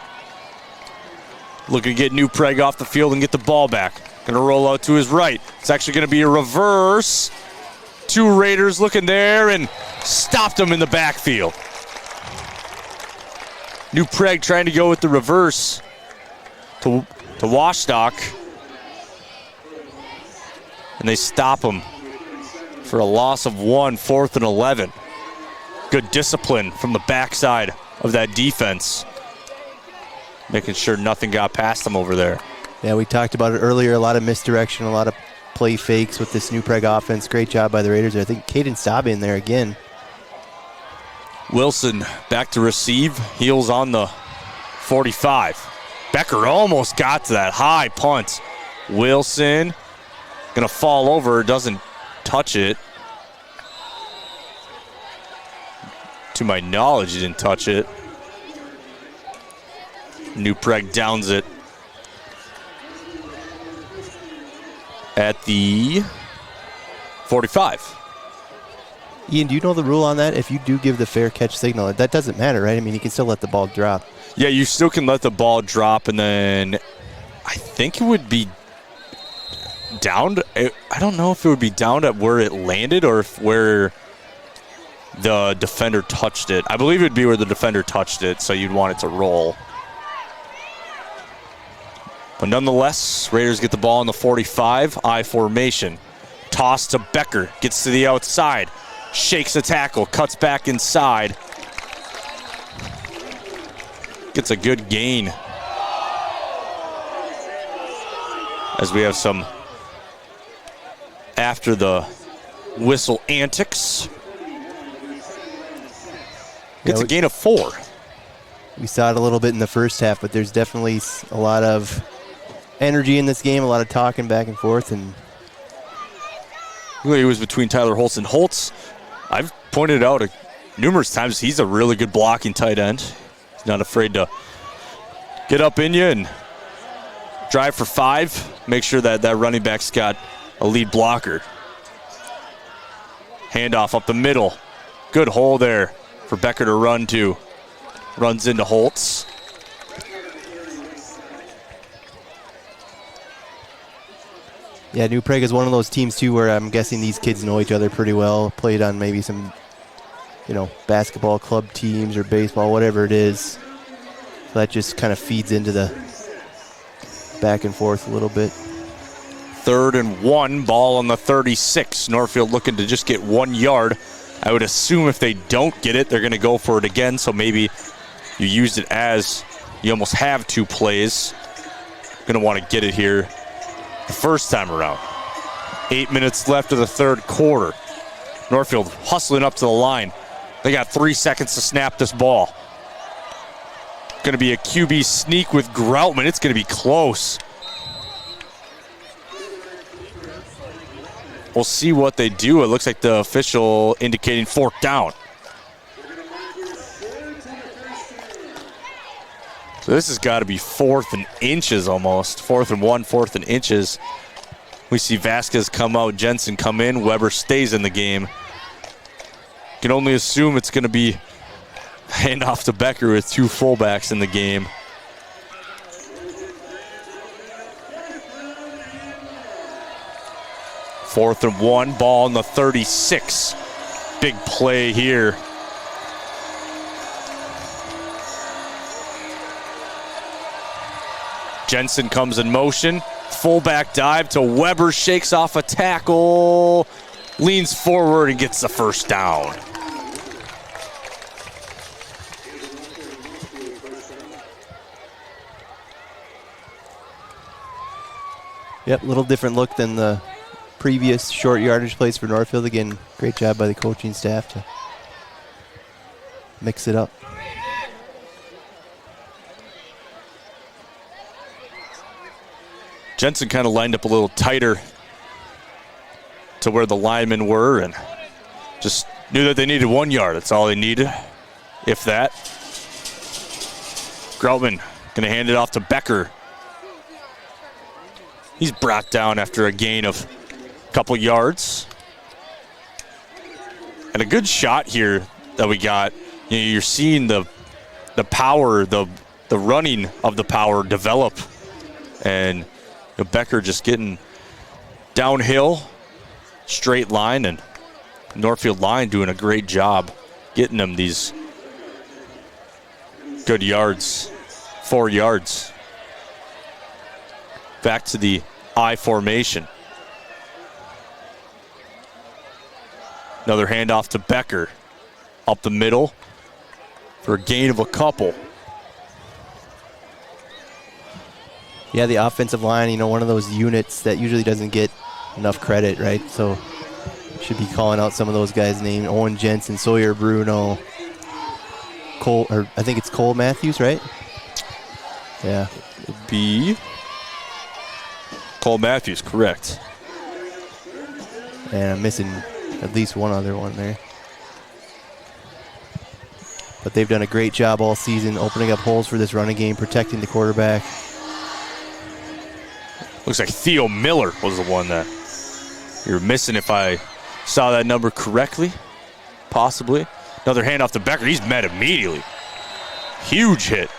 Looking to get New Prague off the field and get the ball back. Going to roll out to his right. It's actually going to be a reverse. 2 Raiders looking there and stopped him in the backfield. New Prague trying to go with the reverse to Washtok. And they stop him for a loss of 1, 4th and 11. Good discipline from the backside of that defense. Making sure nothing got past them over there. Yeah, we talked about it earlier. A lot of misdirection, a lot of play fakes with this New Prague offense. Great job by the Raiders. I think Caden Staub in there again. Wilson back to receive. Heels on the 45. Becker almost got to that high punt. Wilson going to fall over. Doesn't touch it. To my knowledge, he didn't touch it. New Prague downs it at the 45. Ian, do you know the rule on that? If you do give the fair catch signal, that doesn't matter, right? I mean, you can still let the ball drop. Yeah, you still can let the ball drop, and then I think it would be downed. I don't know if it would be downed at where it landed or if where the defender touched it. I believe it would be where the defender touched it, so you'd want it to roll. But nonetheless, Raiders get the ball in the 45, I formation. Toss to Becker, gets to the outside, shakes a tackle, cuts back inside. Gets a good gain. As we have some after the whistle antics. Gets a gain of 4. We saw it a little bit in the first half, but there's definitely a lot of energy in this game, a lot of talking back and forth. And he was between Tyler Holtz and Holtz. I've pointed out numerous times he's a really good blocking tight end. He's not afraid to get up in you and drive for 5. Make sure that running back's got a lead blocker. Handoff up the middle. Good hole there for Becker to run to. Runs into Holtz. Yeah, New Prague is one of those teams, too, where I'm guessing these kids know each other pretty well. Played on maybe some, basketball club teams or baseball, whatever it is. So that just kind of feeds into the back and forth a little bit. 3rd and 1, ball on the 36. Northfield looking to just get 1 yard. I would assume if they don't get it, they're going to go for it again. So maybe you used it as you almost have 2 plays. Going to want to get it here the first time around. 8 minutes left of the 3rd quarter. Northfield hustling up to the line. They got 3 seconds to snap this ball. Going to be a QB sneak with Groutman. It's going to be close. We'll see what they do. It looks like the official indicating 4th down. So this has got to be 4th and inches almost. 4th and 1, 4th and inches. We see Vasquez come out, Jensen come in, Weber stays in the game. Can only assume it's going to be handoff to Becker with 2 fullbacks in the game. Fourth and 1, ball on the 36. Big play here. Jensen comes in motion. Fullback dive to Weber, shakes off a tackle, leans forward and gets the first down. Yep, a little different look than the previous short yardage plays for Northfield. Again, great job by the coaching staff to mix it up. Jensen kind of lined up a little tighter to where the linemen were and just knew that they needed 1 yard. That's all they needed, if that. Groutman going to hand it off to Becker. He's brought down after a gain of a couple yards. And a good shot here that we got. You're seeing the power, the running of the power develop. And Becker just getting downhill, straight line, and Northfield line doing a great job getting them these good yards, 4 yards. Back to the I formation. Another handoff to Becker. Up the middle for a gain of a couple. Yeah, the offensive line, one of those units that usually doesn't get enough credit, right? So should be calling out some of those guys' names. Owen Jensen, Sawyer Bruno, Cole, or I think it's Cole Matthews, right? Yeah. It would be Cole Matthews, correct. And I'm missing at least one other one there. But they've done a great job all season opening up holes for this running game, protecting the quarterback. Looks like Theo Miller was the one that you're missing, if I saw that number correctly. Possibly. Another handoff to Becker. He's met immediately. Huge hit.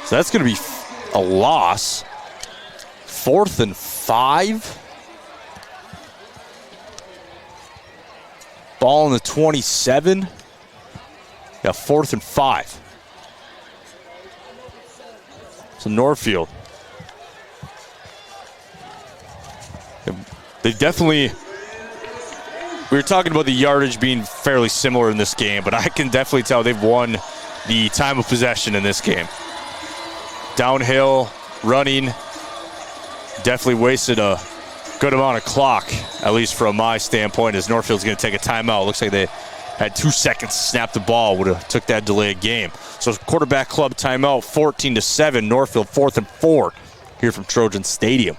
So that's going to be a loss. 4th and 5. Ball on the 27. Got 4th and 5. So Northfield. They definitely, we were talking about the yardage being fairly similar in this game, but I can definitely tell they've won the time of possession in this game. Downhill, running, definitely wasted a good amount of clock, at least from my standpoint, as Northfield's going to take a timeout. Looks like they had 2 seconds to snap the ball, would have took that delayed game. So quarterback club timeout, 14-7, Northfield 4th and 4 here from Trojan Stadium.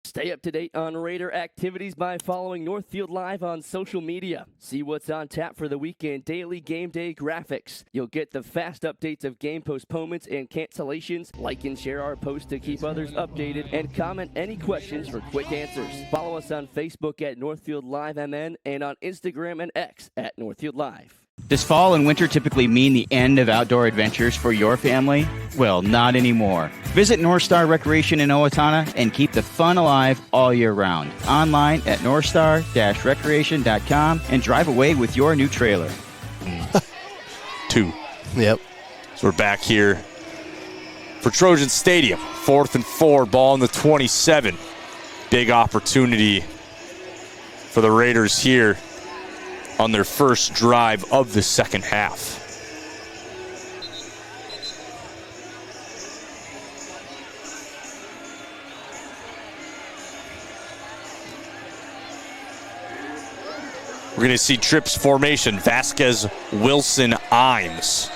Stay up to date on Raider activities by following Northfield Live on social media. See what's on tap for the weekend, daily game day graphics. You'll get the fast updates of game postponements and cancellations. Like and share our posts to keep others updated, and comment any questions for quick answers. Follow us on Facebook at Northfield Live MN and on Instagram and X at Northfield Live. Does fall and winter typically mean the end of outdoor adventures for your family? Well, not anymore. Visit North Star Recreation in Owatonna and keep the fun alive all year round. Online at northstar-recreation.com and drive away with your new trailer. 2. Yep. So we're back here for Trojan Stadium. 4th and 4, ball on the 27. Big opportunity for the Raiders here on their first drive of the second half. We're going to see trips formation. Vasquez, Wilson, Imes.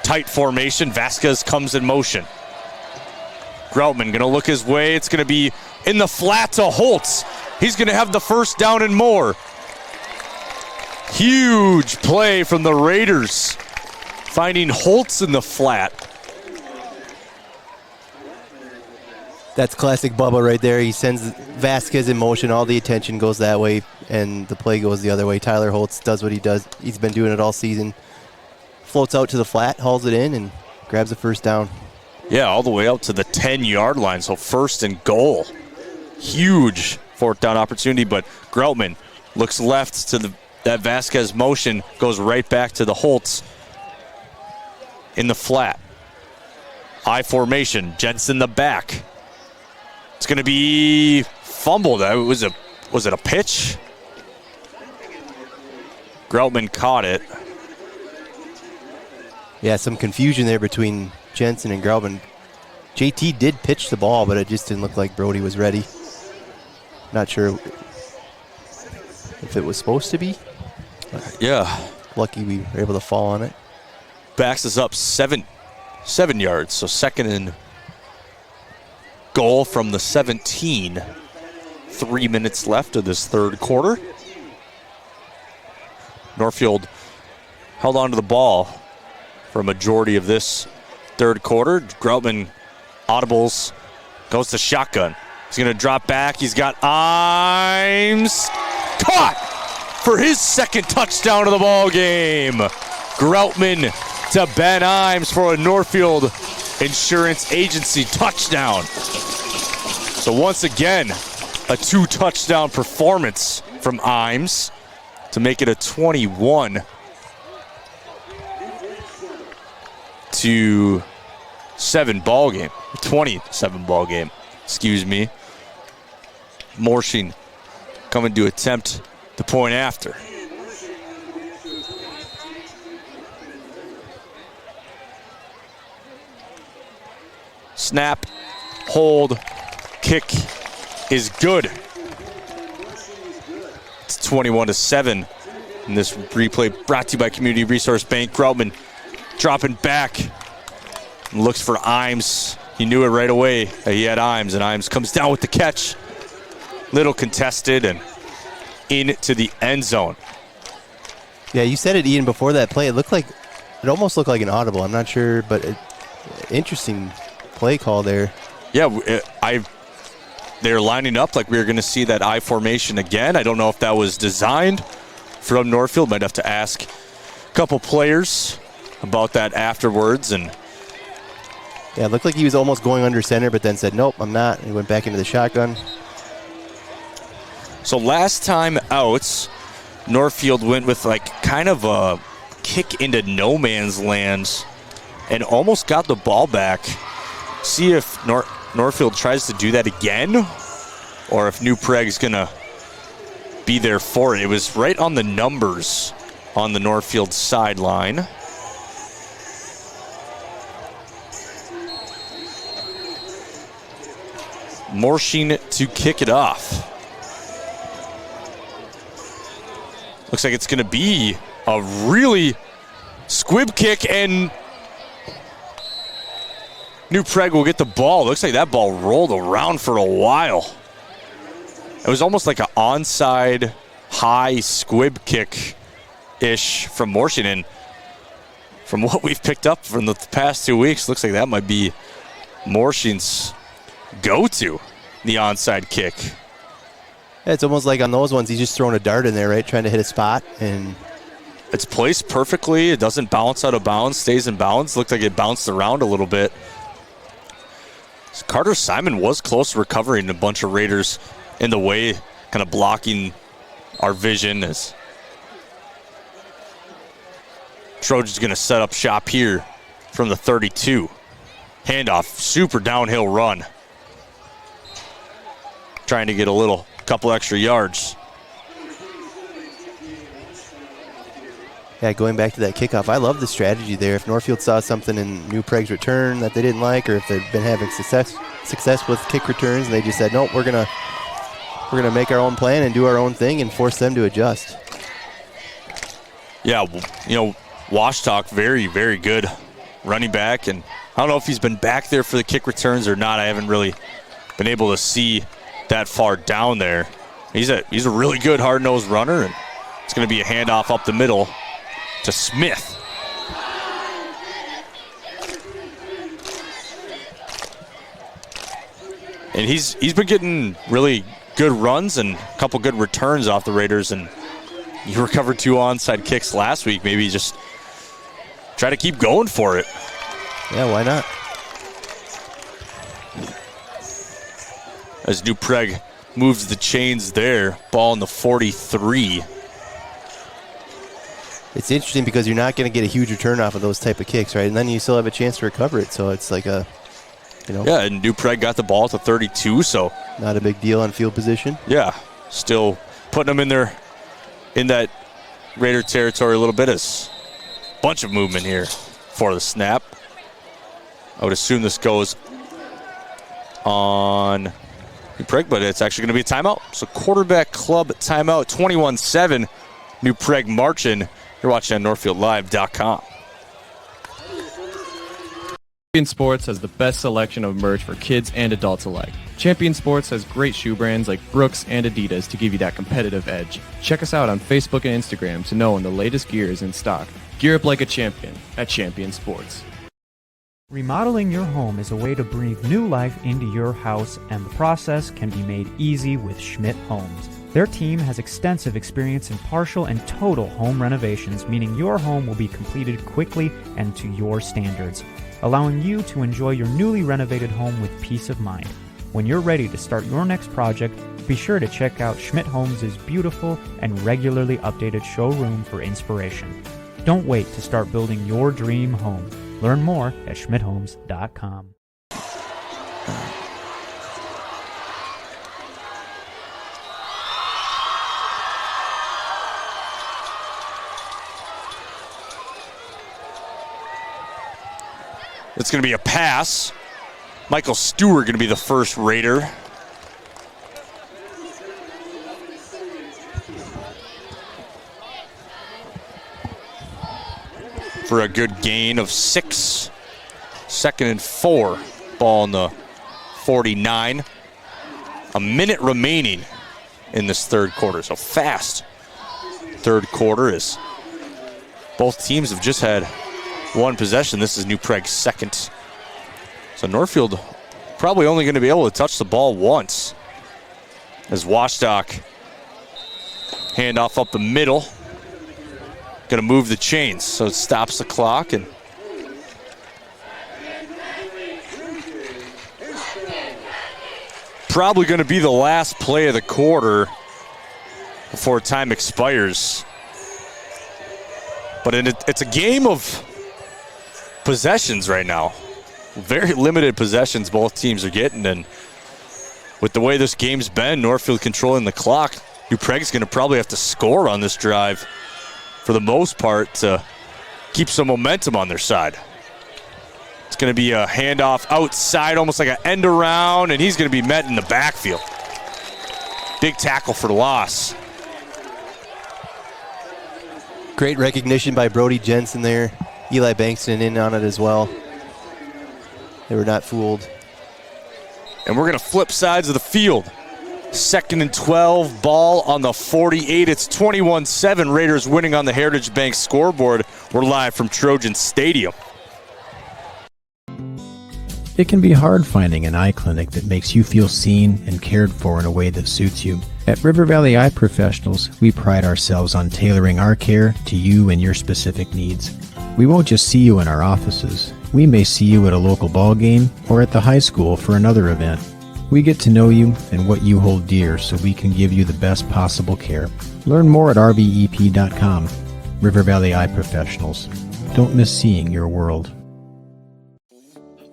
Tight formation. Vasquez comes in motion. Groutman going to look his way. It's going to be in the flat to Holtz. He's going to have the first down and more. Huge play from the Raiders, finding Holtz in the flat. That's classic Bubba right there. He sends Vasquez in motion. All the attention goes that way, and the play goes the other way. Tyler Holtz does what he does. He's been doing it all season. Floats out to the flat, hauls it in, and grabs the first down. Yeah, all the way out to the 10-yard line, so 1st and goal. Huge 4th down opportunity, but Groutman looks left to that Vasquez motion, goes right back to the Holtz in the flat. I formation, Jensen the back. It's going to be fumbled. Was it a pitch? Groutman caught it. Yeah, some confusion there between Jensen and Groutman. JT did pitch the ball, but it just didn't look like Brody was ready. Not sure if it was supposed to be. Yeah. Lucky we were able to fall on it. Backs us up 7 yards, so 2nd and goal from the 17. 3 minutes left of this third quarter. Northfield held on to the ball for a majority of this third quarter. Groutman audibles, goes to shotgun. He's going to drop back. He's got Imes. Caught for his 2nd touchdown of the ball game. Groutman to Ben Imes for a Northfield Insurance Agency touchdown. So once again, a 2-touchdown performance from Imes to make it a 21-7 ball game. 27 ball game. Excuse me. Morshing coming to attempt the point after. Snap, hold, kick is good. It's 21-7. And this replay brought to you by Community Resource Bank. Groutman dropping back and looks for Imes. He knew it right away that he had Imes, and Imes comes down with the catch. Little contested and into the end zone. Yeah, you said it, Ian, before that play. It almost looked like an audible. I'm not sure, but interesting play call there. Yeah, they're lining up like we were going to see that I formation again. I don't know if that was designed from Northfield. Might have to ask a couple players about that afterwards. And yeah, it looked like he was almost going under center, but then said, nope, I'm not. He went back into the shotgun. So last time out, Northfield went with like kind of a kick into no man's land and almost got the ball back. See if Northfield tries to do that again or if New Prague's going to be there for it. It was right on the numbers on the Northfield sideline. Morshine to kick it off. Looks like it's going to be a really squib kick, and New Prague will get the ball. Looks like that ball rolled around for a while. It was almost like an onside high squib kick-ish from Morshine, and from what we've picked up from the past 2 weeks, looks like that might be Morshine's go-to, the onside kick. Yeah, it's almost like on those ones, he's just throwing a dart in there, right? Trying to hit a spot. And it's placed perfectly. It doesn't bounce out of bounds, stays in bounds. Looked like it bounced around a little bit. So Carter Simon was close to recovering a bunch of Raiders in the way, kind of blocking our vision as Trojan's going to set up shop here from the 32. Handoff, super downhill run. Trying to get a couple extra yards. Yeah, going back to that kickoff, I love the strategy there. If Northfield saw something in New Prague's return that they didn't like, or if they've been having success with kick returns, and they just said, nope, we're gonna make our own plan and do our own thing and force them to adjust. Yeah, Washtalk, very, very good running back, and I don't know if he's been back there for the kick returns or not. I haven't really been able to see that far down there. He's a really good hard-nosed runner, and it's going to be a handoff up the middle to Smith. And he's been getting really good runs and a couple good returns off the Raiders, and he recovered 2 onside kicks last week. Maybe just try to keep going for it. Yeah, why not? As New Prague moves the chains there, ball in the 43. It's interesting because you're not going to get a huge return off of those type of kicks, right? And then you still have a chance to recover it, so it's like a, Yeah, and New Prague got the ball at the 32, so. Not a big deal on field position. Yeah, still putting them in that Raider territory a little bit. As bunch of movement here for the snap. I would assume this goes on New Prague, but it's actually going to be a timeout. So quarterback club timeout, 21-7. New Prague marching. You're watching on NorthfieldLive.com. Champion Sports has the best selection of merch for kids and adults alike. Champion Sports has great shoe brands like Brooks and Adidas to give you that competitive edge. Check us out on Facebook and Instagram to know when the latest gear is in stock. Gear up like a champion at Champion Sports. Remodeling your home is a way to breathe new life into your house, and the process can be made easy with Schmidt Homes. Their team has extensive experience in partial and total home renovations, meaning your home will be completed quickly and to your standards, allowing you to enjoy your newly renovated home with peace of mind. When you're ready to start your next project, be sure to check out Schmidt Homes' beautiful and regularly updated showroom for inspiration. Don't wait to start building your dream home. Learn more at schmidthomes.com. It's going to be a pass. Michael Stewart going to be the first Raider. For a good gain of 6. 2nd and 4. Ball in the 49. A minute remaining in this third quarter. So fast third quarter as both teams have just had one possession. This is New Prague's second. So Northfield probably only going to be able to touch the ball once. As Washtalk handoff up the middle. Going to move the chains, so it stops the clock. And probably going to be the last play of the quarter before time expires. But it's a game of possessions right now. Very limited possessions both teams are getting, and with the way this game's been, Northfield controlling the clock, New Prague's going to probably have to score on this drive for the most part to keep some momentum on their side. It's going to be a handoff outside, almost like an end around, and he's going to be met in the backfield. Big tackle for the loss. Great recognition by Brody Jensen there. Eli Bankston in on it as well. They were not fooled. And we're going to flip sides of the field. 2nd and 12, ball on the 48. It's 21-7, Raiders winning on the Heritage Bank scoreboard. We're live from Trojan Stadium. It can be hard finding an eye clinic that makes you feel seen and cared for in a way that suits you. At River Valley Eye Professionals, we pride ourselves on tailoring our care to you and your specific needs. We won't just see you in our offices. We may see you at a local ball game or at the high school for another event. We get to know you and what you hold dear so we can give you the best possible care. Learn more at rvep.com. River Valley Eye Professionals. Don't miss seeing your world.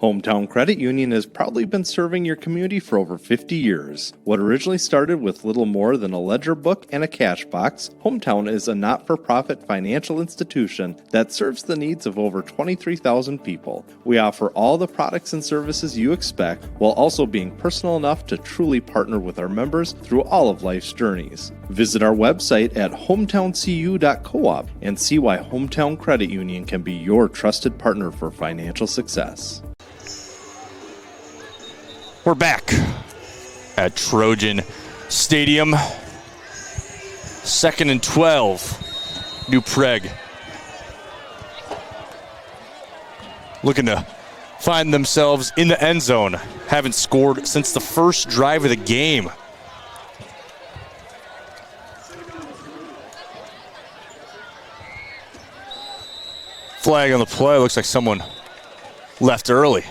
Hometown Credit Union has proudly been serving your community for over 50 years. What originally started with little more than a ledger book and a cash box, Hometown is a not-for-profit financial institution that serves the needs of over 23,000 people. We offer all the products and services you expect while also being personal enough to truly partner with our members through all of life's journeys. Visit our website at hometowncu.coop and see why Hometown Credit Union can be your trusted partner for financial success. We're back at Trojan Stadium. 2nd and 12, New Prague. Looking to find themselves in the end zone. Haven't scored since the first drive of the game. Flag on the play. Looks like someone left early.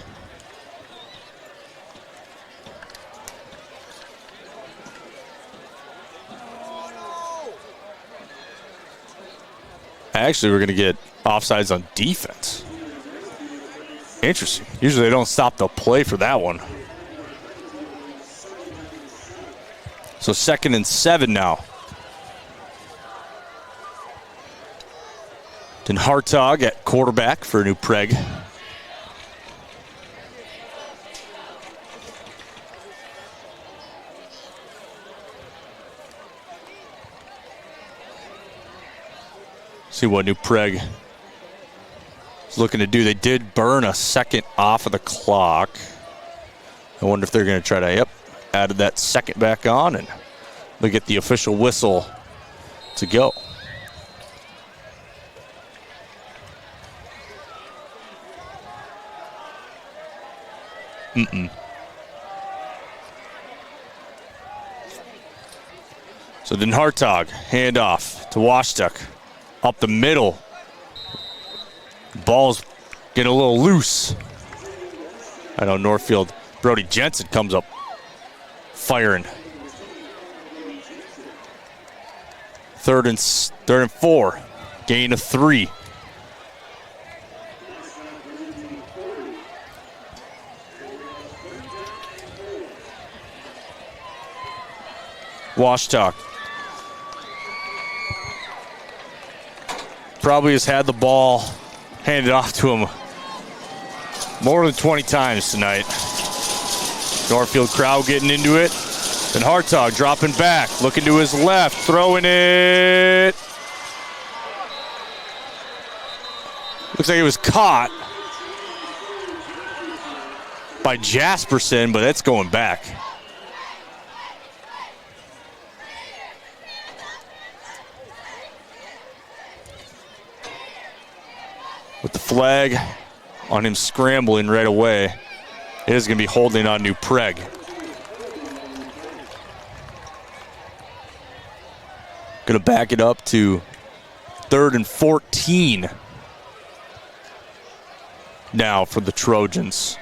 Actually, we're going to get offsides on defense. Interesting. Usually they don't stop the play for that one. So 2nd and 7 now. Den Hartog at quarterback for New Prague. See what New Prague is looking to do. They did burn a second off of the clock. I wonder if they're going to try to, added that second back on, and they'll get the official whistle to go. So Den Hartog, handoff to Washtuck. Up the middle. Ball's getting a little loose. I know Northfield. Brody Jensen comes up firing. 3rd and 4. Gain of 3. Washtuck. Probably has had the ball handed off to him more than 20 times tonight. Northfield crowd getting into it. Then Hartog dropping back, looking to his left, throwing it. Looks like it was caught by Jasperson, but it's going back. With the flag on him scrambling right away, it is going to be holding on New Prague. Going to back it up to 3rd and 14 now for the Trojans.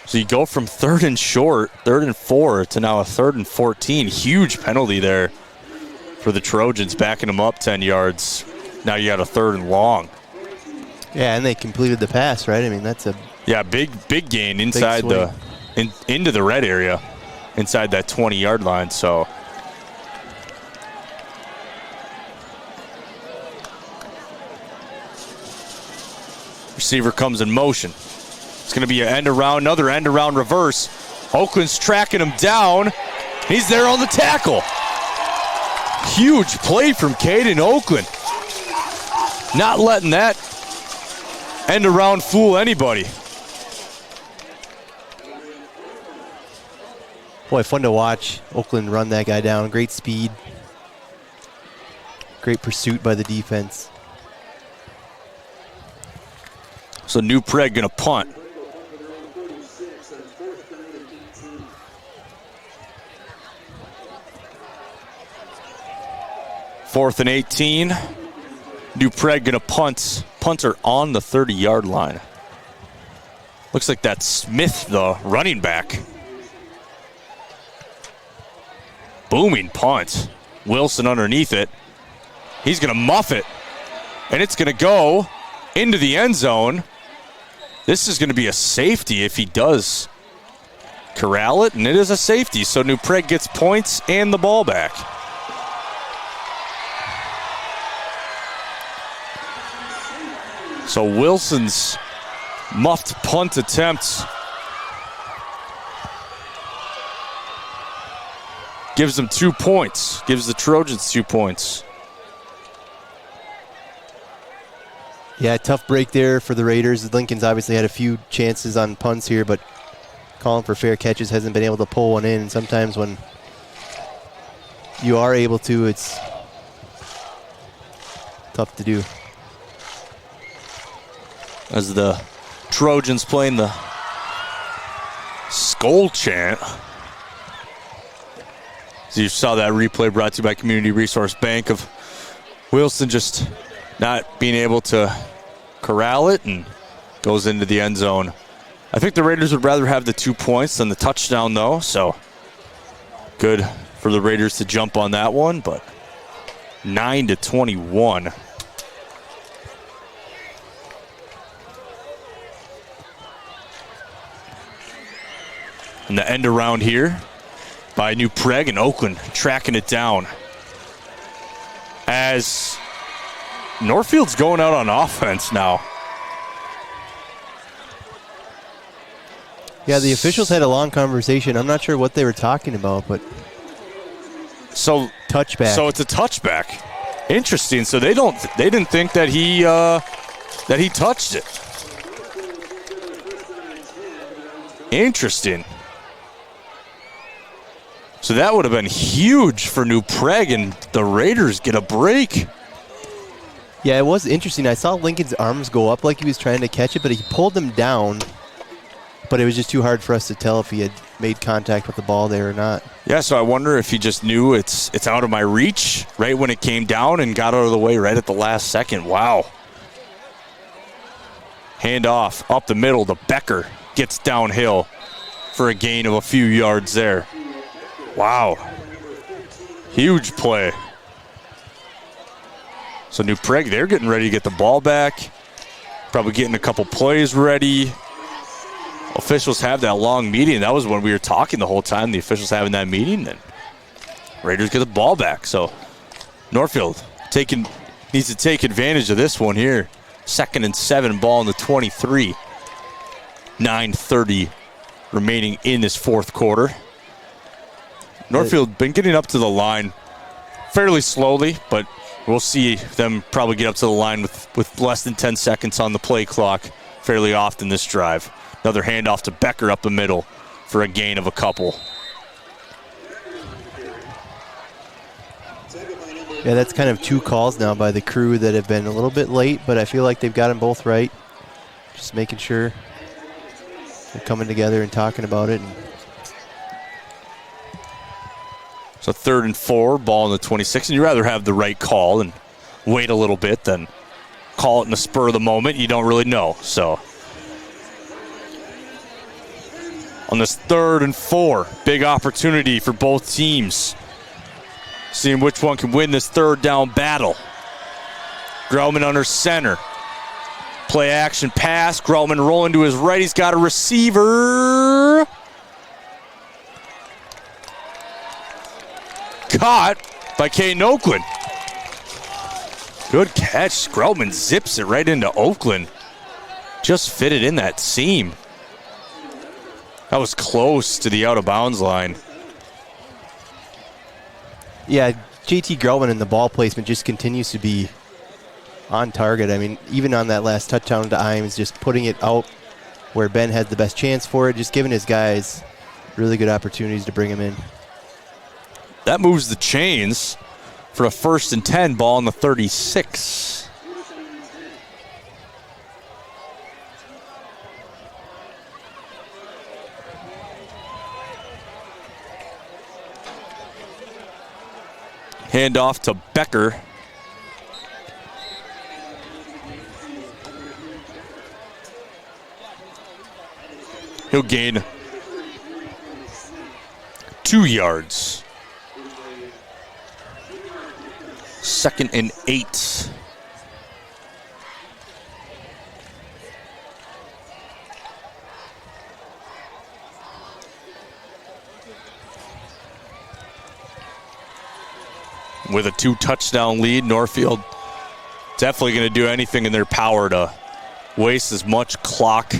So you go from 3rd and short, 3rd and 4, to now a 3rd and 14. Huge penalty there for the Trojans, backing them up 10 yards. Now you got a 3rd and long. Yeah, and they completed the pass, right? I mean, that's a big gain inside into the red area, inside that 20-yard line. So receiver comes in motion. It's going to be an another end around reverse. Oakland's tracking him down. He's there on the tackle. Huge play from Caden Oakland. Not letting that end around fool anybody. Boy, fun to watch Oakland run that guy down. Great speed. Great pursuit by the defense. So New Prague going to punt. Fourth and 18. New Prague going to punt. Punter on the 30-yard line. Looks like that's Smith, the running back. Booming punt. Wilson underneath it. He's going to muff it. And it's going to go into the end zone. This is going to be a safety if he does corral it, and it is a safety. So New Prague gets points and the ball back. So Wilson's muffed punt attempt gives them 2 points, gives the Trojans 2 points. Yeah, tough break there for the Raiders. Lincoln's obviously had a few chances on punts here, but calling for fair catches hasn't been able to pull one in. And sometimes when you are able to, it's tough to do. As the Trojans playing the Skull chant. So you saw that replay brought to you by Community Resource Bank of Wilson just not being able to corral it and goes into the end zone. I think the Raiders would rather have the 2 points than the touchdown, though, so good for the Raiders to jump on that one, but 9-21. And the end around here by New Prague and Oakland tracking it down. As Northfield's going out on offense now. Yeah, the officials had a long conversation. I'm not sure what they were talking about, but touchback. So it's a touchback. Interesting. So they didn't think that he touched it. Interesting. So that would have been huge for New Prague, and the Raiders get a break. Yeah, it was interesting. I saw Lincoln's arms go up like he was trying to catch it, but he pulled them down. But it was just too hard for us to tell if he had made contact with the ball there or not. Yeah, so I wonder if he just knew it's out of my reach right when it came down and got out of the way right at the last second. Wow. Handoff up the middle to Becker. Gets downhill for a gain of a few yards there. Wow. Huge play. So New Prague, they're getting ready to get the ball back. Probably getting a couple plays ready. Officials have that long meeting. That was when we were talking the whole time, the officials having that meeting. And Raiders get the ball back. So Northfield needs to take advantage of this one here. 2nd and 7, ball in the 23. 9:30 remaining in this fourth quarter. Northfield been getting up to the line fairly slowly, but we'll see them probably get up to the line with less than 10 seconds on the play clock fairly often this drive. Another handoff to Becker up the middle for a gain of a couple. Yeah, that's kind of 2 calls now by the crew that have been a little bit late, but I feel like they've got them both right. Just making sure they're coming together and talking about it. So 3rd and 4, ball in the 26, and you'd rather have the right call and wait a little bit than call it in the spur of the moment. You don't really know, so. on this 3rd and 4. Big opportunity for both teams. Seeing which one can win this 3rd down battle. Grellman under center. Play action pass. Grellman rolling to his right. He's got a receiver. Caught by Caden Oakland. Good catch. Grellman zips it right into Oakland. Just fitted in that seam. That was close to the out-of-bounds line. Yeah, JT Grellman in the ball placement just continues to be on target. I mean, even on that last touchdown to Imes, just putting it out where Ben had the best chance for it, just giving his guys really good opportunities to bring him in. That moves the chains for a 1st and 10, ball on the 36. Hand off to Becker. He'll gain 2 yards. 2nd and 8. With a 2-touchdown lead, Northfield definitely going to do anything in their power to waste as much clock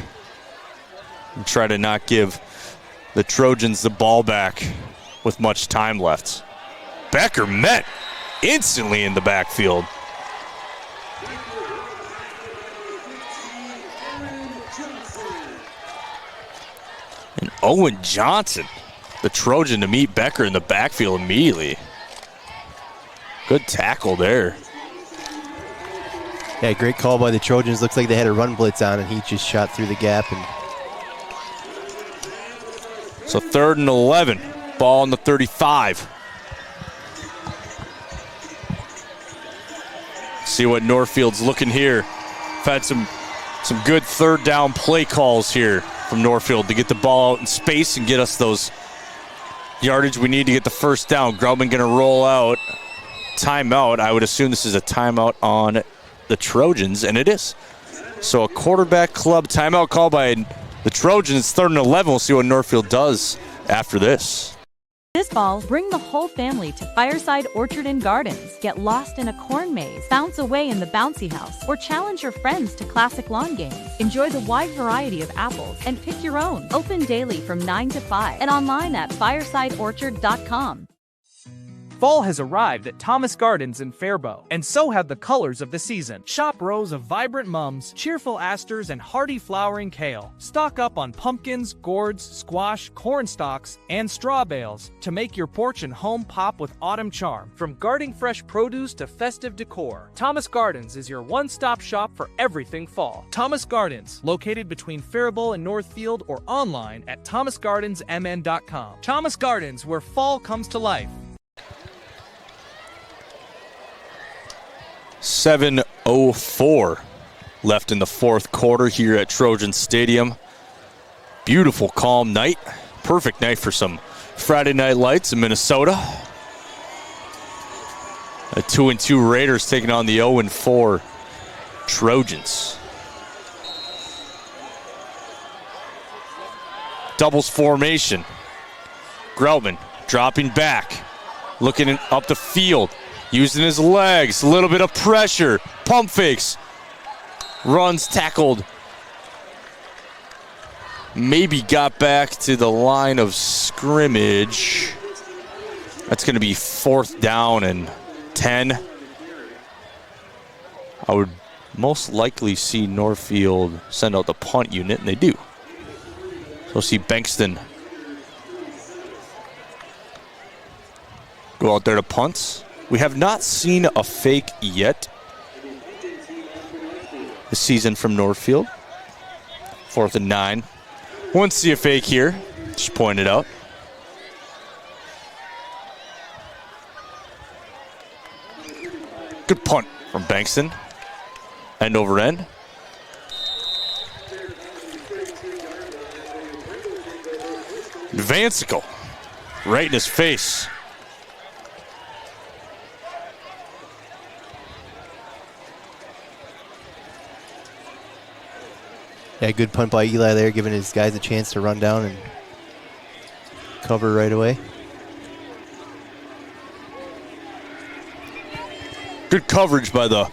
and try to not give the Trojans the ball back with much time left. Becker met instantly in the backfield. And Owen Johnson, the Trojan, to meet Becker in the backfield immediately. Good tackle there. Yeah, great call by the Trojans. Looks like they had a run blitz on, and he just shot through the gap. And so 3rd and 11, ball on the 35. See what Northfield's looking here. We've had some good 3rd down play calls here from Northfield to get the ball out in space and get us those yardage we need to get the 1st down. Grellman going to roll out. Timeout. I would assume this is a timeout on the Trojans, and it is. So a quarterback club timeout call by the Trojans. 3rd and 11. We'll see what Northfield does after this. This fall, bring the whole family to Fireside Orchard and Gardens. Get lost in a corn maze, bounce away in the bouncy house, or challenge your friends to classic lawn games. Enjoy the wide variety of apples and pick your own. Open daily from 9 to 5 and online at firesideorchard.com. Fall has arrived at Thomas Gardens in Faribault, and so have the colors of the season. Shop rows of vibrant mums, cheerful asters, and hardy flowering kale. Stock up on pumpkins, gourds, squash, corn stalks, and straw bales to make your porch and home pop with autumn charm. From guarding fresh produce to festive decor, Thomas Gardens is your one-stop shop for everything fall. Thomas Gardens, located between Faribault and Northfield, or online at thomasgardensmn.com. Thomas Gardens, where fall comes to life. 7:04 left in the 4th quarter here at Trojan Stadium. Beautiful, calm night. Perfect night for some Friday night lights in Minnesota. The 2-2 Raiders taking on the 0-4 Trojans. Doubles formation. Grellman dropping back, looking up the field. Using his legs, a little bit of pressure, pump fakes, runs tackled. Maybe got back to the line of scrimmage. That's going to be 4th down and 10. I would most likely see Northfield send out the punt unit, and they do. So see Bankston go out there to punt. We have not seen a fake yet this season from Northfield. 4th and 9. Won't see a fake here. Just point it out. Good punt from Bankston. End over end. Vancicle right in his face. Yeah, good punt by Eli there, giving his guys a chance to run down and cover right away. Good coverage by the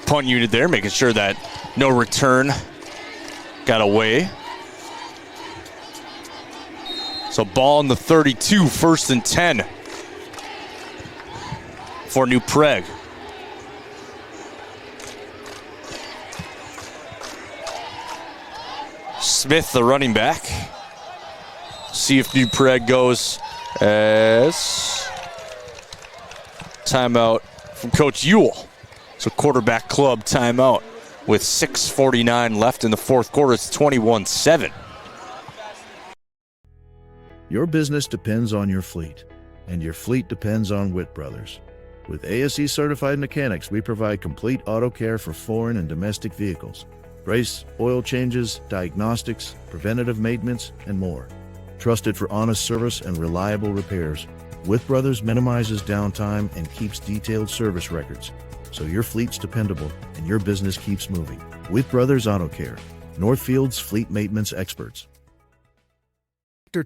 punt unit there, making sure that no return got away. So ball in the 32, 1st and 10 for New Prague. Smith, the running back. See if New Prague goes as timeout from Coach Ewell. So quarterback club timeout with 6:49 left in the fourth quarter. It's 21-7. Your business depends on your fleet, and your fleet depends on Witt Brothers. With ASE certified mechanics, we provide complete auto care for foreign and domestic vehicles. Brace, oil changes, diagnostics, preventative maintenance, and more. Trusted for honest service and reliable repairs, Witt Brothers minimizes downtime and keeps detailed service records, so your fleet's dependable and your business keeps moving. Witt Brothers Auto Care, Northfield's fleet maintenance experts.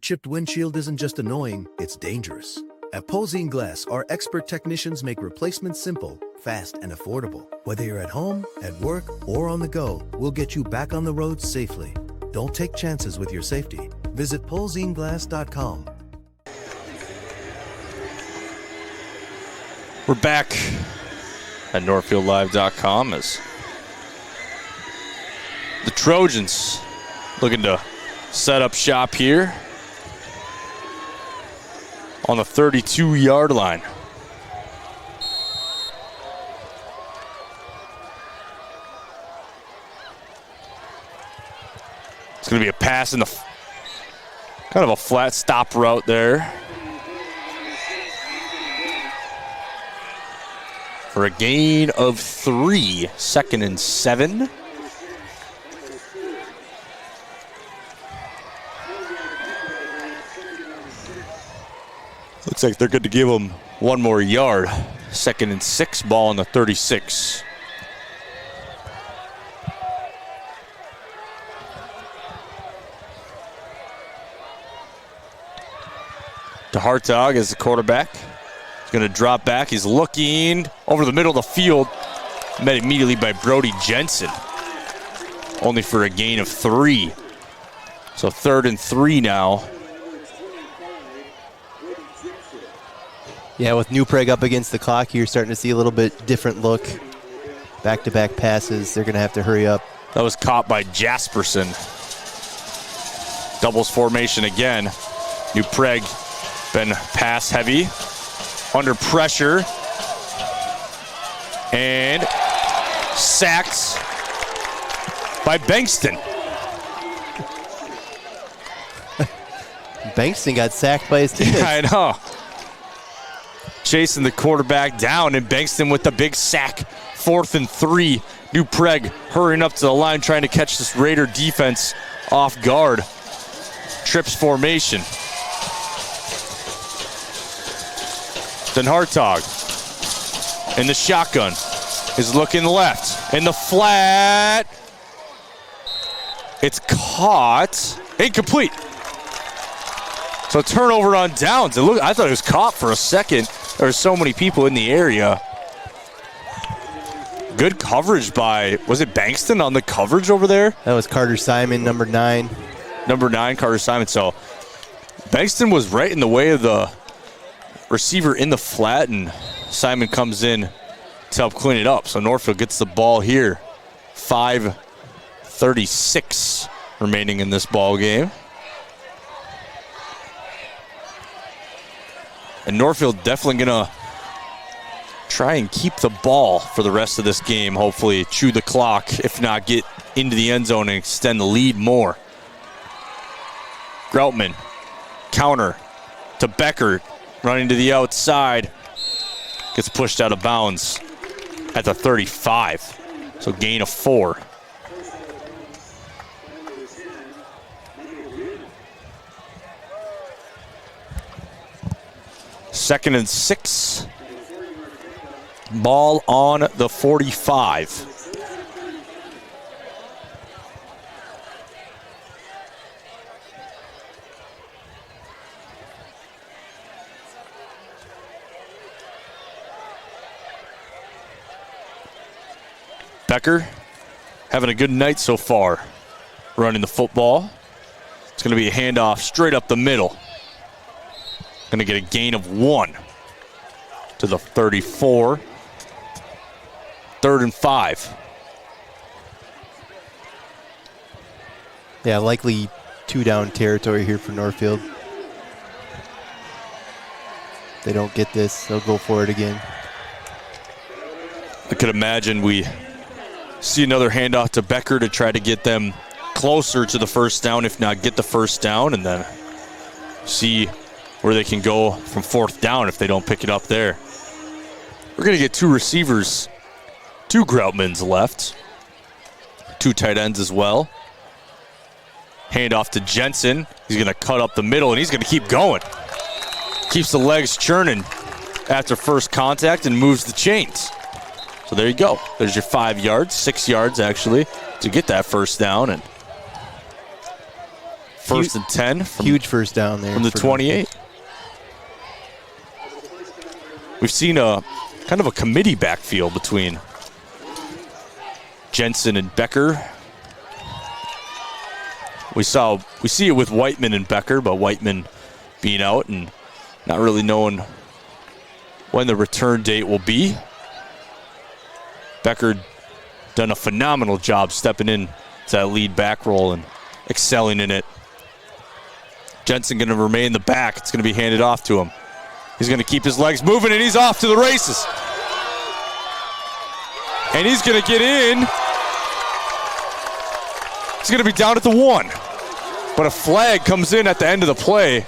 Chipped windshield isn't just annoying, it's dangerous. At Polzine Glass, our expert technicians make replacements simple, fast, and affordable. Whether you're at home, at work, or on the go, we'll get you back on the road safely. Don't take chances with your safety. Visit polzineglass.com. We're back at NorthfieldLive.com as the Trojans looking to set up shop here on the 32-yard line. It's going to be a pass in the kind of a flat stop route there for a gain of 3, 2nd and 7. Looks like they're good to give him one more yard. 2nd and 6, ball on the 36. To Hartog as the quarterback. He's going to drop back. He's looking over the middle of the field. Met immediately by Brody Jensen. Only for a gain of 3. So 3rd and 3 now. Yeah, with New Prague up against the clock, you're starting to see a little bit different look. Back-to-back passes. They're going to have to hurry up. That was caught by Jasperson. Doubles formation again. New Prague been pass heavy. Under pressure. And sacked by Bankston. Bankston got sacked by his teammates. Yeah, I know. Chasing the quarterback down, and Bankston with the big sack. 4th and 3. New Prague hurrying up to the line, trying to catch this Raider defense off guard. Trips formation. Then Hartog in the shotgun is looking left. In the flat. It's caught. Incomplete. So turnover on downs. I thought it was caught for a second. There were so many people in the area. Good coverage by, was it Bankston on the coverage over there? That was Carter Simon, number 9. Number 9, Carter Simon. So Bankston was right in the way of the receiver in the flat, and Simon comes in to help clean it up. So Northfield gets the ball here. 5:36 remaining in this ball game. And Northfield definitely going to try and keep the ball for the rest of this game. Hopefully chew the clock, if not get into the end zone and extend the lead more. Groutman, counter to Becker, running to the outside. Gets pushed out of bounds at the 35. So gain of 4. 2nd and 6. Ball on the 45. Becker having a good night so far running the football. It's going to be a handoff straight up the middle. Going to get a gain of 1 to the 34. 3rd and 5. Yeah, likely 2-down territory here for Northfield. If they don't get this, they'll go for it again. I could imagine we see another handoff to Becker to try to get them closer to the first down, if not get the first down, and then see where they can go from 4th down if they don't pick it up there. We're going to get 2 receivers, 2 Groutmans left, 2 tight ends as well. Handoff to Jensen. He's going to cut up the middle, and he's going to keep going. Keeps the legs churning after first contact and moves the chains. So there you go. There's your 5 yards, 6 yards actually, to get that first down. And first and 10. Huge first down there. From the 28. We've seen a kind of a committee backfield between Jensen and Becker. We see it with Whiteman and Becker, but Whiteman being out and not really knowing when the return date will be. Becker done a phenomenal job stepping in to that lead back role and excelling in it. Jensen going to remain the back. It's going to be handed off to him. He's going to keep his legs moving, and he's off to the races. And he's going to get in. He's going to be down at the 1. But a flag comes in at the end of the play.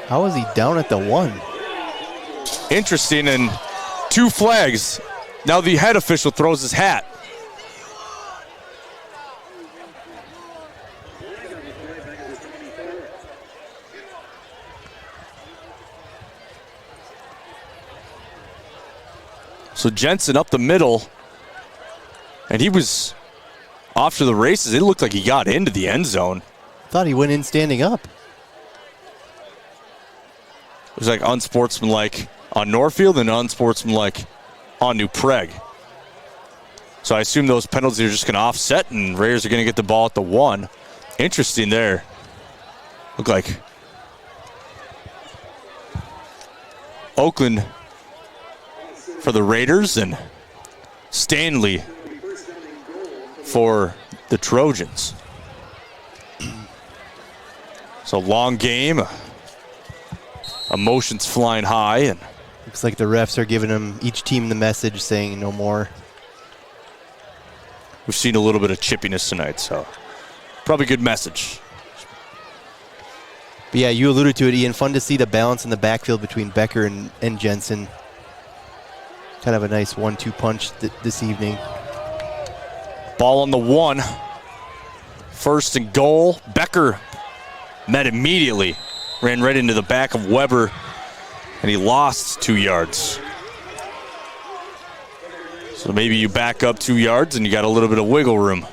How is he down at the 1? Interesting, and 2 flags. Now the head official throws his hat. So Jensen up the middle, and he was off to the races. It looked like he got into the end zone. Thought he went in standing up. It was like unsportsmanlike on Northfield and unsportsmanlike on New Prague. So I assume those penalties are just going to offset, and Raiders are going to get the ball at the 1. Interesting there. Look like Oakland for the Raiders and Stanley for the Trojans. So long game. Emotions flying high. And looks like the refs are giving them, each team, the message saying no more. We've seen a little bit of chippiness tonight, so probably good message. But yeah, you alluded to it, Ian. Fun to see the balance in the backfield between Becker and Jensen. Kind of a nice 1-2 punch this evening. Ball on the 1. 1st and goal. Becker met immediately. Ran right into the back of Weber, and he lost 2 yards. So maybe you back up 2 yards and you got a little bit of wiggle room.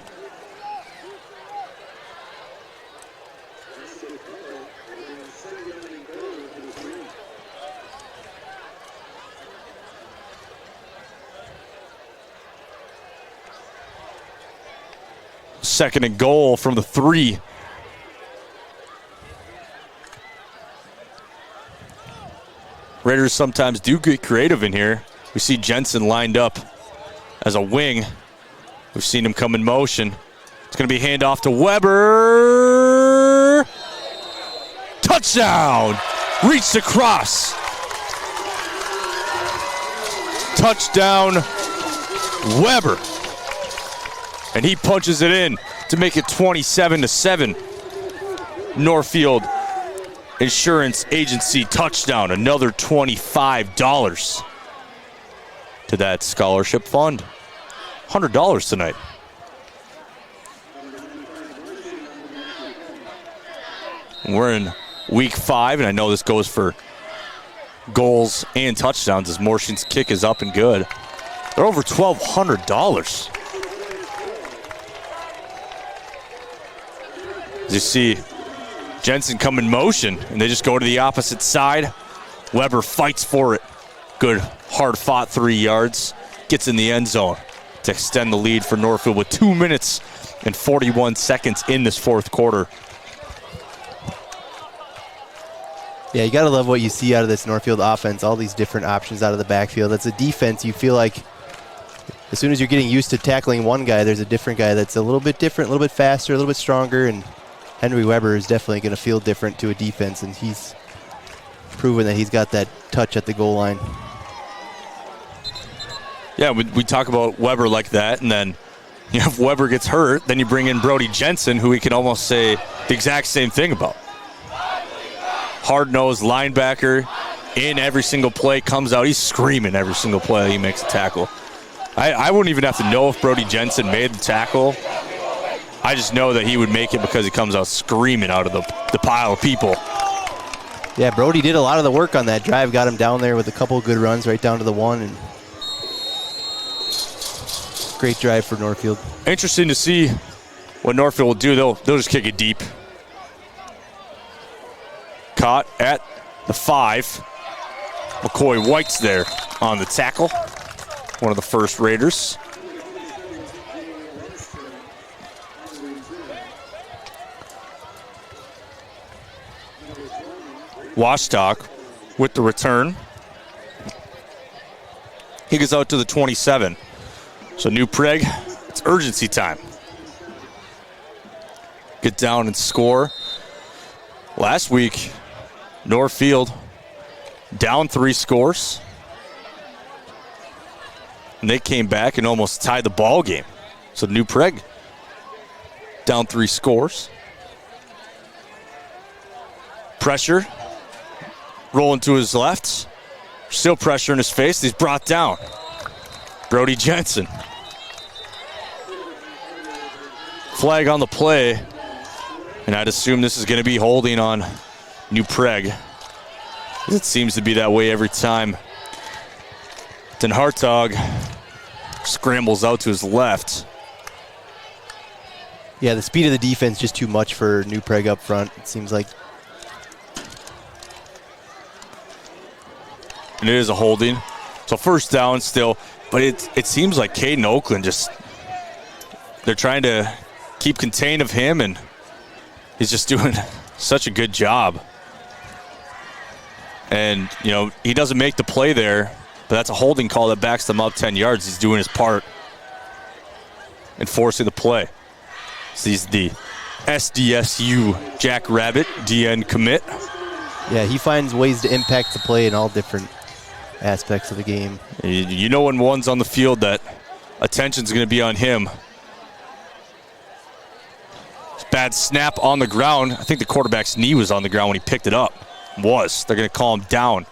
Second and goal from the 3. Raiders sometimes do get creative in here. We see Jensen lined up as a wing. We've seen him come in motion. It's going to be handoff to Weber. Touchdown! Reached across. Touchdown, Weber. And he punches it in to make it 27-7. Northfield Insurance Agency touchdown. Another $25 to that scholarship fund. $100 tonight. We're in week 5, and I know this goes for goals and touchdowns as Morshin's kick is up and good. They're over $1,200. As you see, Jensen come in motion, and they just go to the opposite side. Weber fights for it. Good, hard-fought 3 yards. Gets in the end zone to extend the lead for Northfield with 2 minutes and 41 seconds in this fourth quarter. Yeah, you got to love what you see out of this Northfield offense, all these different options out of the backfield. That's a defense you feel like as soon as you're getting used to tackling one guy, there's a different guy that's a little bit different, a little bit faster, a little bit stronger, and Henry Weber is definitely going to feel different to a defense, and he's proven that he's got that touch at the goal line. Yeah, we talk about Weber like that, and then if Weber gets hurt, then you bring in Brody Jensen, who we can almost say the exact same thing about. Hard-nosed linebacker in every single play, comes out. He's screaming every single play he makes a tackle. I wouldn't even have to know if Brody Jensen made the tackle. I just know that he would make it because he comes out screaming out of the pile of people. Yeah, Brody did a lot of the work on that drive, got him down there with a couple of good runs right down to the one, and great drive for Northfield. Interesting to see what Northfield will do. They'll just kick it deep. Caught at the 5. McCoy White's there on the tackle. One of the first Raiders. Washtalk with the return. He goes out to the 27. So New Prague, it's urgency time. Get down and score. Last week, Northfield down 3 scores. And they came back and almost tied the ball game. So New Prague down 3 scores. Pressure. Rolling to his left. Still pressure in his face. He's brought down. Brody Jensen. Flag on the play. And I'd assume this is going to be holding on New Prague. It seems to be that way every time. Den Hartog scrambles out to his left. Yeah, the speed of the defense just too much for New Prague up front, it seems like. And it is a holding. So first down still. But it seems like Caden Oakland just, they're trying to keep contained of him, and he's just doing such a good job. And, you know, he doesn't make the play there, but that's a holding call that backs them up 10 yards. He's doing his part in forcing the play. So he's the SDSU Jackrabbit DN commit. Yeah, he finds ways to impact the play in all different aspects of the game. You know when one's on the field that attention's going to be on him. Bad snap on the ground. I think the quarterback's knee was on the ground when he picked it up. They're going to call him down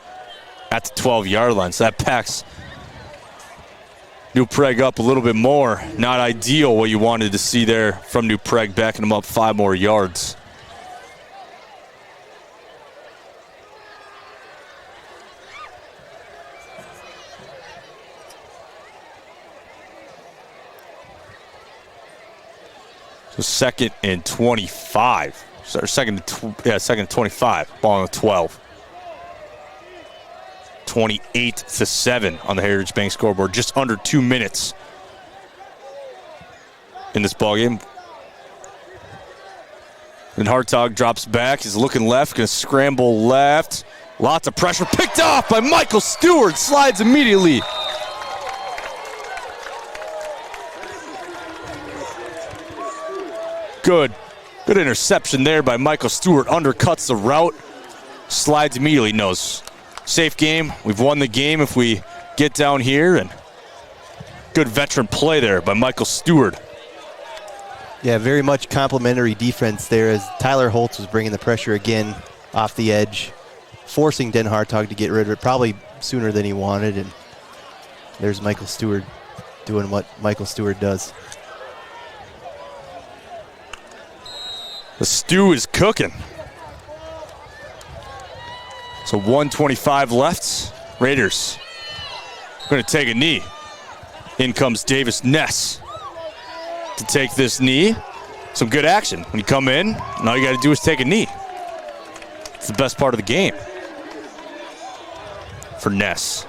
at the 12-yard line. So that packs New Prague up a little bit more. Not ideal what you wanted to see there from New Prague, backing him up 5 more yards. So second and 25. Or second and 25. Ball on the 12. 28-7 on the Heritage Bank scoreboard. Just under 2 minutes in this ball game. And Hartog drops back. He's looking left. Going to scramble left. Lots of pressure. Picked off by Michael Stewart. Slides immediately. Good interception there by Michael Stewart. Undercuts the route. Slides immediately. Knows. Safe game. We've won the game if we get down here. And good veteran play there by Michael Stewart. Yeah, very much complimentary defense there as Tyler Holtz was bringing the pressure again off the edge, forcing Den Hartog to get rid of it probably sooner than he wanted. And there's Michael Stewart doing what Michael Stewart does. The stew is cooking. So 1:25 left. Raiders going to take a knee. In comes Davis Ness to take this knee. Some good action. When you come in, and all you got to do is take a knee. It's the best part of the game for Ness.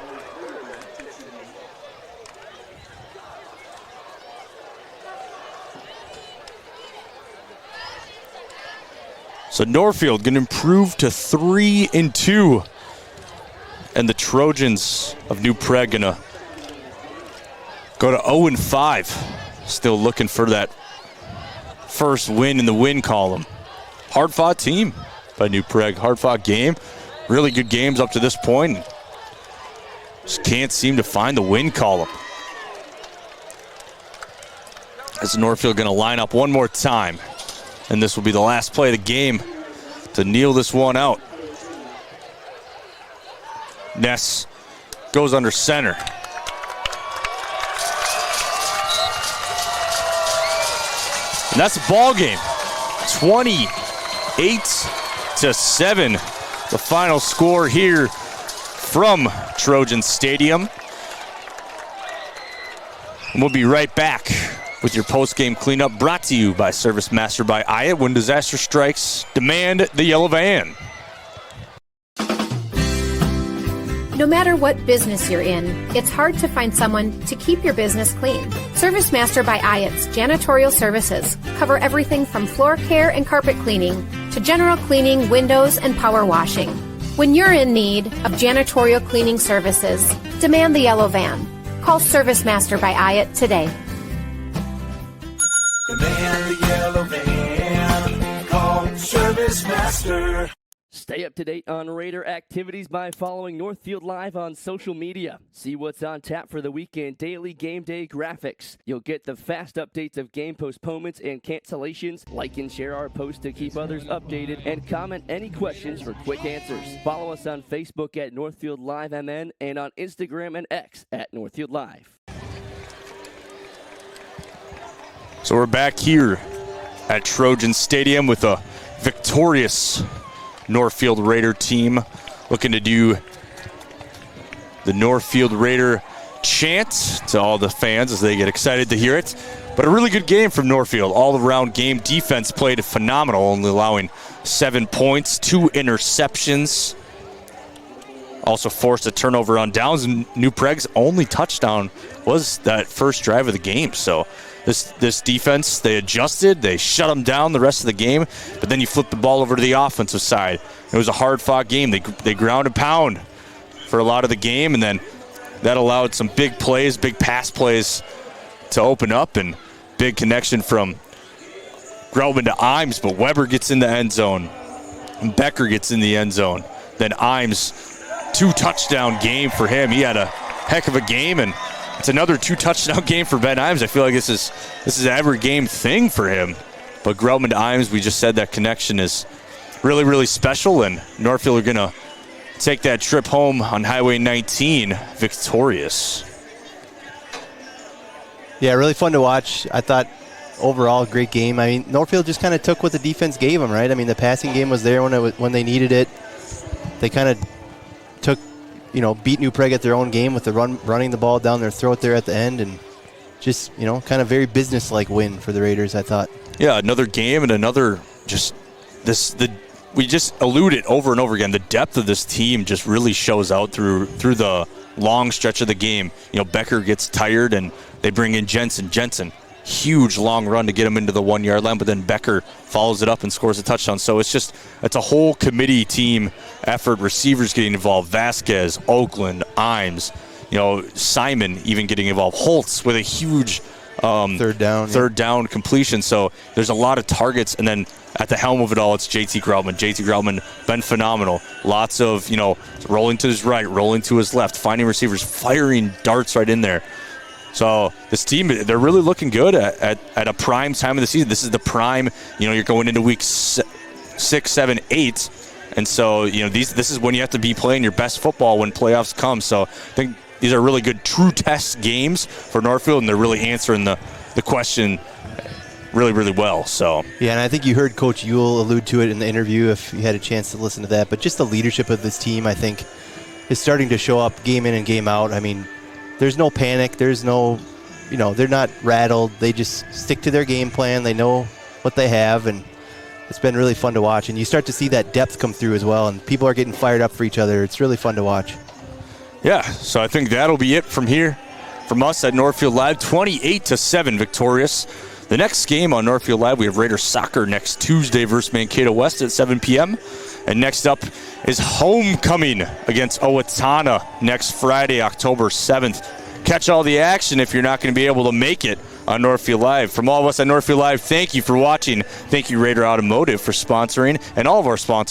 So Northfield going to improve to 3-2. And the Trojans of New Prague going to go to 0-5. Still looking for that first win in the win column. Hard-fought team by New Prague. Hard-fought game. Really good games up to this point. Just can't seem to find the win column. As Northfield going to line up one more time. And this will be the last play of the game to kneel this one out. Ness goes under center. And that's a ball game. 28-7. The final score here from Trojan Stadium. And we'll be right back with your post-game cleanup, brought to you by Service Master by Hyatt. When disaster strikes, demand the yellow van. No matter what business you're in, it's hard to find someone to keep your business clean. Service Master by Hyatt's janitorial services cover everything from floor care and carpet cleaning to general cleaning, windows, and power washing. When you're in need of janitorial cleaning services, demand the yellow van. Call Service Master by Hyatt today. Demand the yellow van. Call Service Master. Stay up to date on Raider activities by following Northfield Live on social media. See what's on tap for the weekend daily game day graphics. You'll get the fast updates of game postponements and cancellations. Like and share our posts to keep others updated, and comment any questions for quick answers. Follow us on Facebook at Northfield Live MN and on Instagram and X at Northfield Live. So we're back here at Trojan Stadium with a victorious Northfield Raider team, looking to do the Northfield Raider chant to all the fans as they get excited to hear it. But a really good game from Northfield. All-around game. Defense played phenomenal, only allowing 7 points, 2 interceptions. Also forced a turnover on downs, and New Prague's only touchdown was that first drive of the game. So this defense, they adjusted, they shut them down the rest of the game, but then you flip the ball over to the offensive side. It was a hard-fought game. They ground and pound for a lot of the game, and then that allowed some big plays, big pass plays to open up, and big connection from Grelman to Imes, but Weber gets in the end zone, and Becker gets in the end zone. Then Imes, 2-touchdown game for him. He had a heck of a game, and it's another 2-touchdown game for Ben Imes. I feel like this is an every game thing for him. But Grelman to Imes, we just said that connection is really, really special, and Northfield are going to take that trip home on Highway 19 victorious. Yeah, really fun to watch. I thought overall great game. I mean, Northfield just kind of took what the defense gave them, right? I mean, the passing game was there when they needed it. They kind of took, beat New Prague at their own game with the running the ball down their throat there at the end, and just, kind of very business-like win for the Raiders, I thought. Yeah, another game and another we just alluded over and over again. The depth of this team just really shows out through the long stretch of the game. Becker gets tired and they bring in Jensen. Huge long run to get him into the 1-yard line, but then Becker follows it up and scores a touchdown. So it's a whole committee team effort. Receivers getting involved. Vasquez, Oakland, Imes, Simon even getting involved. Holtz with a huge third down completion. So there's a lot of targets, and then at the helm of it all, it's JT Grelman. JT Grelman been phenomenal. Lots of rolling to his right, rolling to his left, finding receivers, firing darts right in there. So this team, they're really looking good at a prime time of the season. This is the prime, you're going into week 6, 7, 8. And so, this is when you have to be playing your best football when playoffs come. So I think these are really good true test games for Northfield, and they're really answering the question really, really well. So yeah, and I think you heard Coach Ewell allude to it in the interview if you had a chance to listen to that. But just the leadership of this team, I think, is starting to show up game in and game out. I mean, there's no panic. There's no, they're not rattled. They just stick to their game plan. They know what they have, and it's been really fun to watch. And you start to see that depth come through as well, and people are getting fired up for each other. It's really fun to watch. Yeah, so I think that'll be it from here, from us at Northfield Live, 28-7 victorious. The next game on Northfield Live, we have Raiders soccer next Tuesday versus Mankato West at 7 p.m. And next up is homecoming against Owatonna next Friday, October 7th. Catch all the action if you're not going to be able to make it on Northfield Live. From all of us at Northfield Live, thank you for watching. Thank you, Raider Automotive, for sponsoring, and all of our sponsors.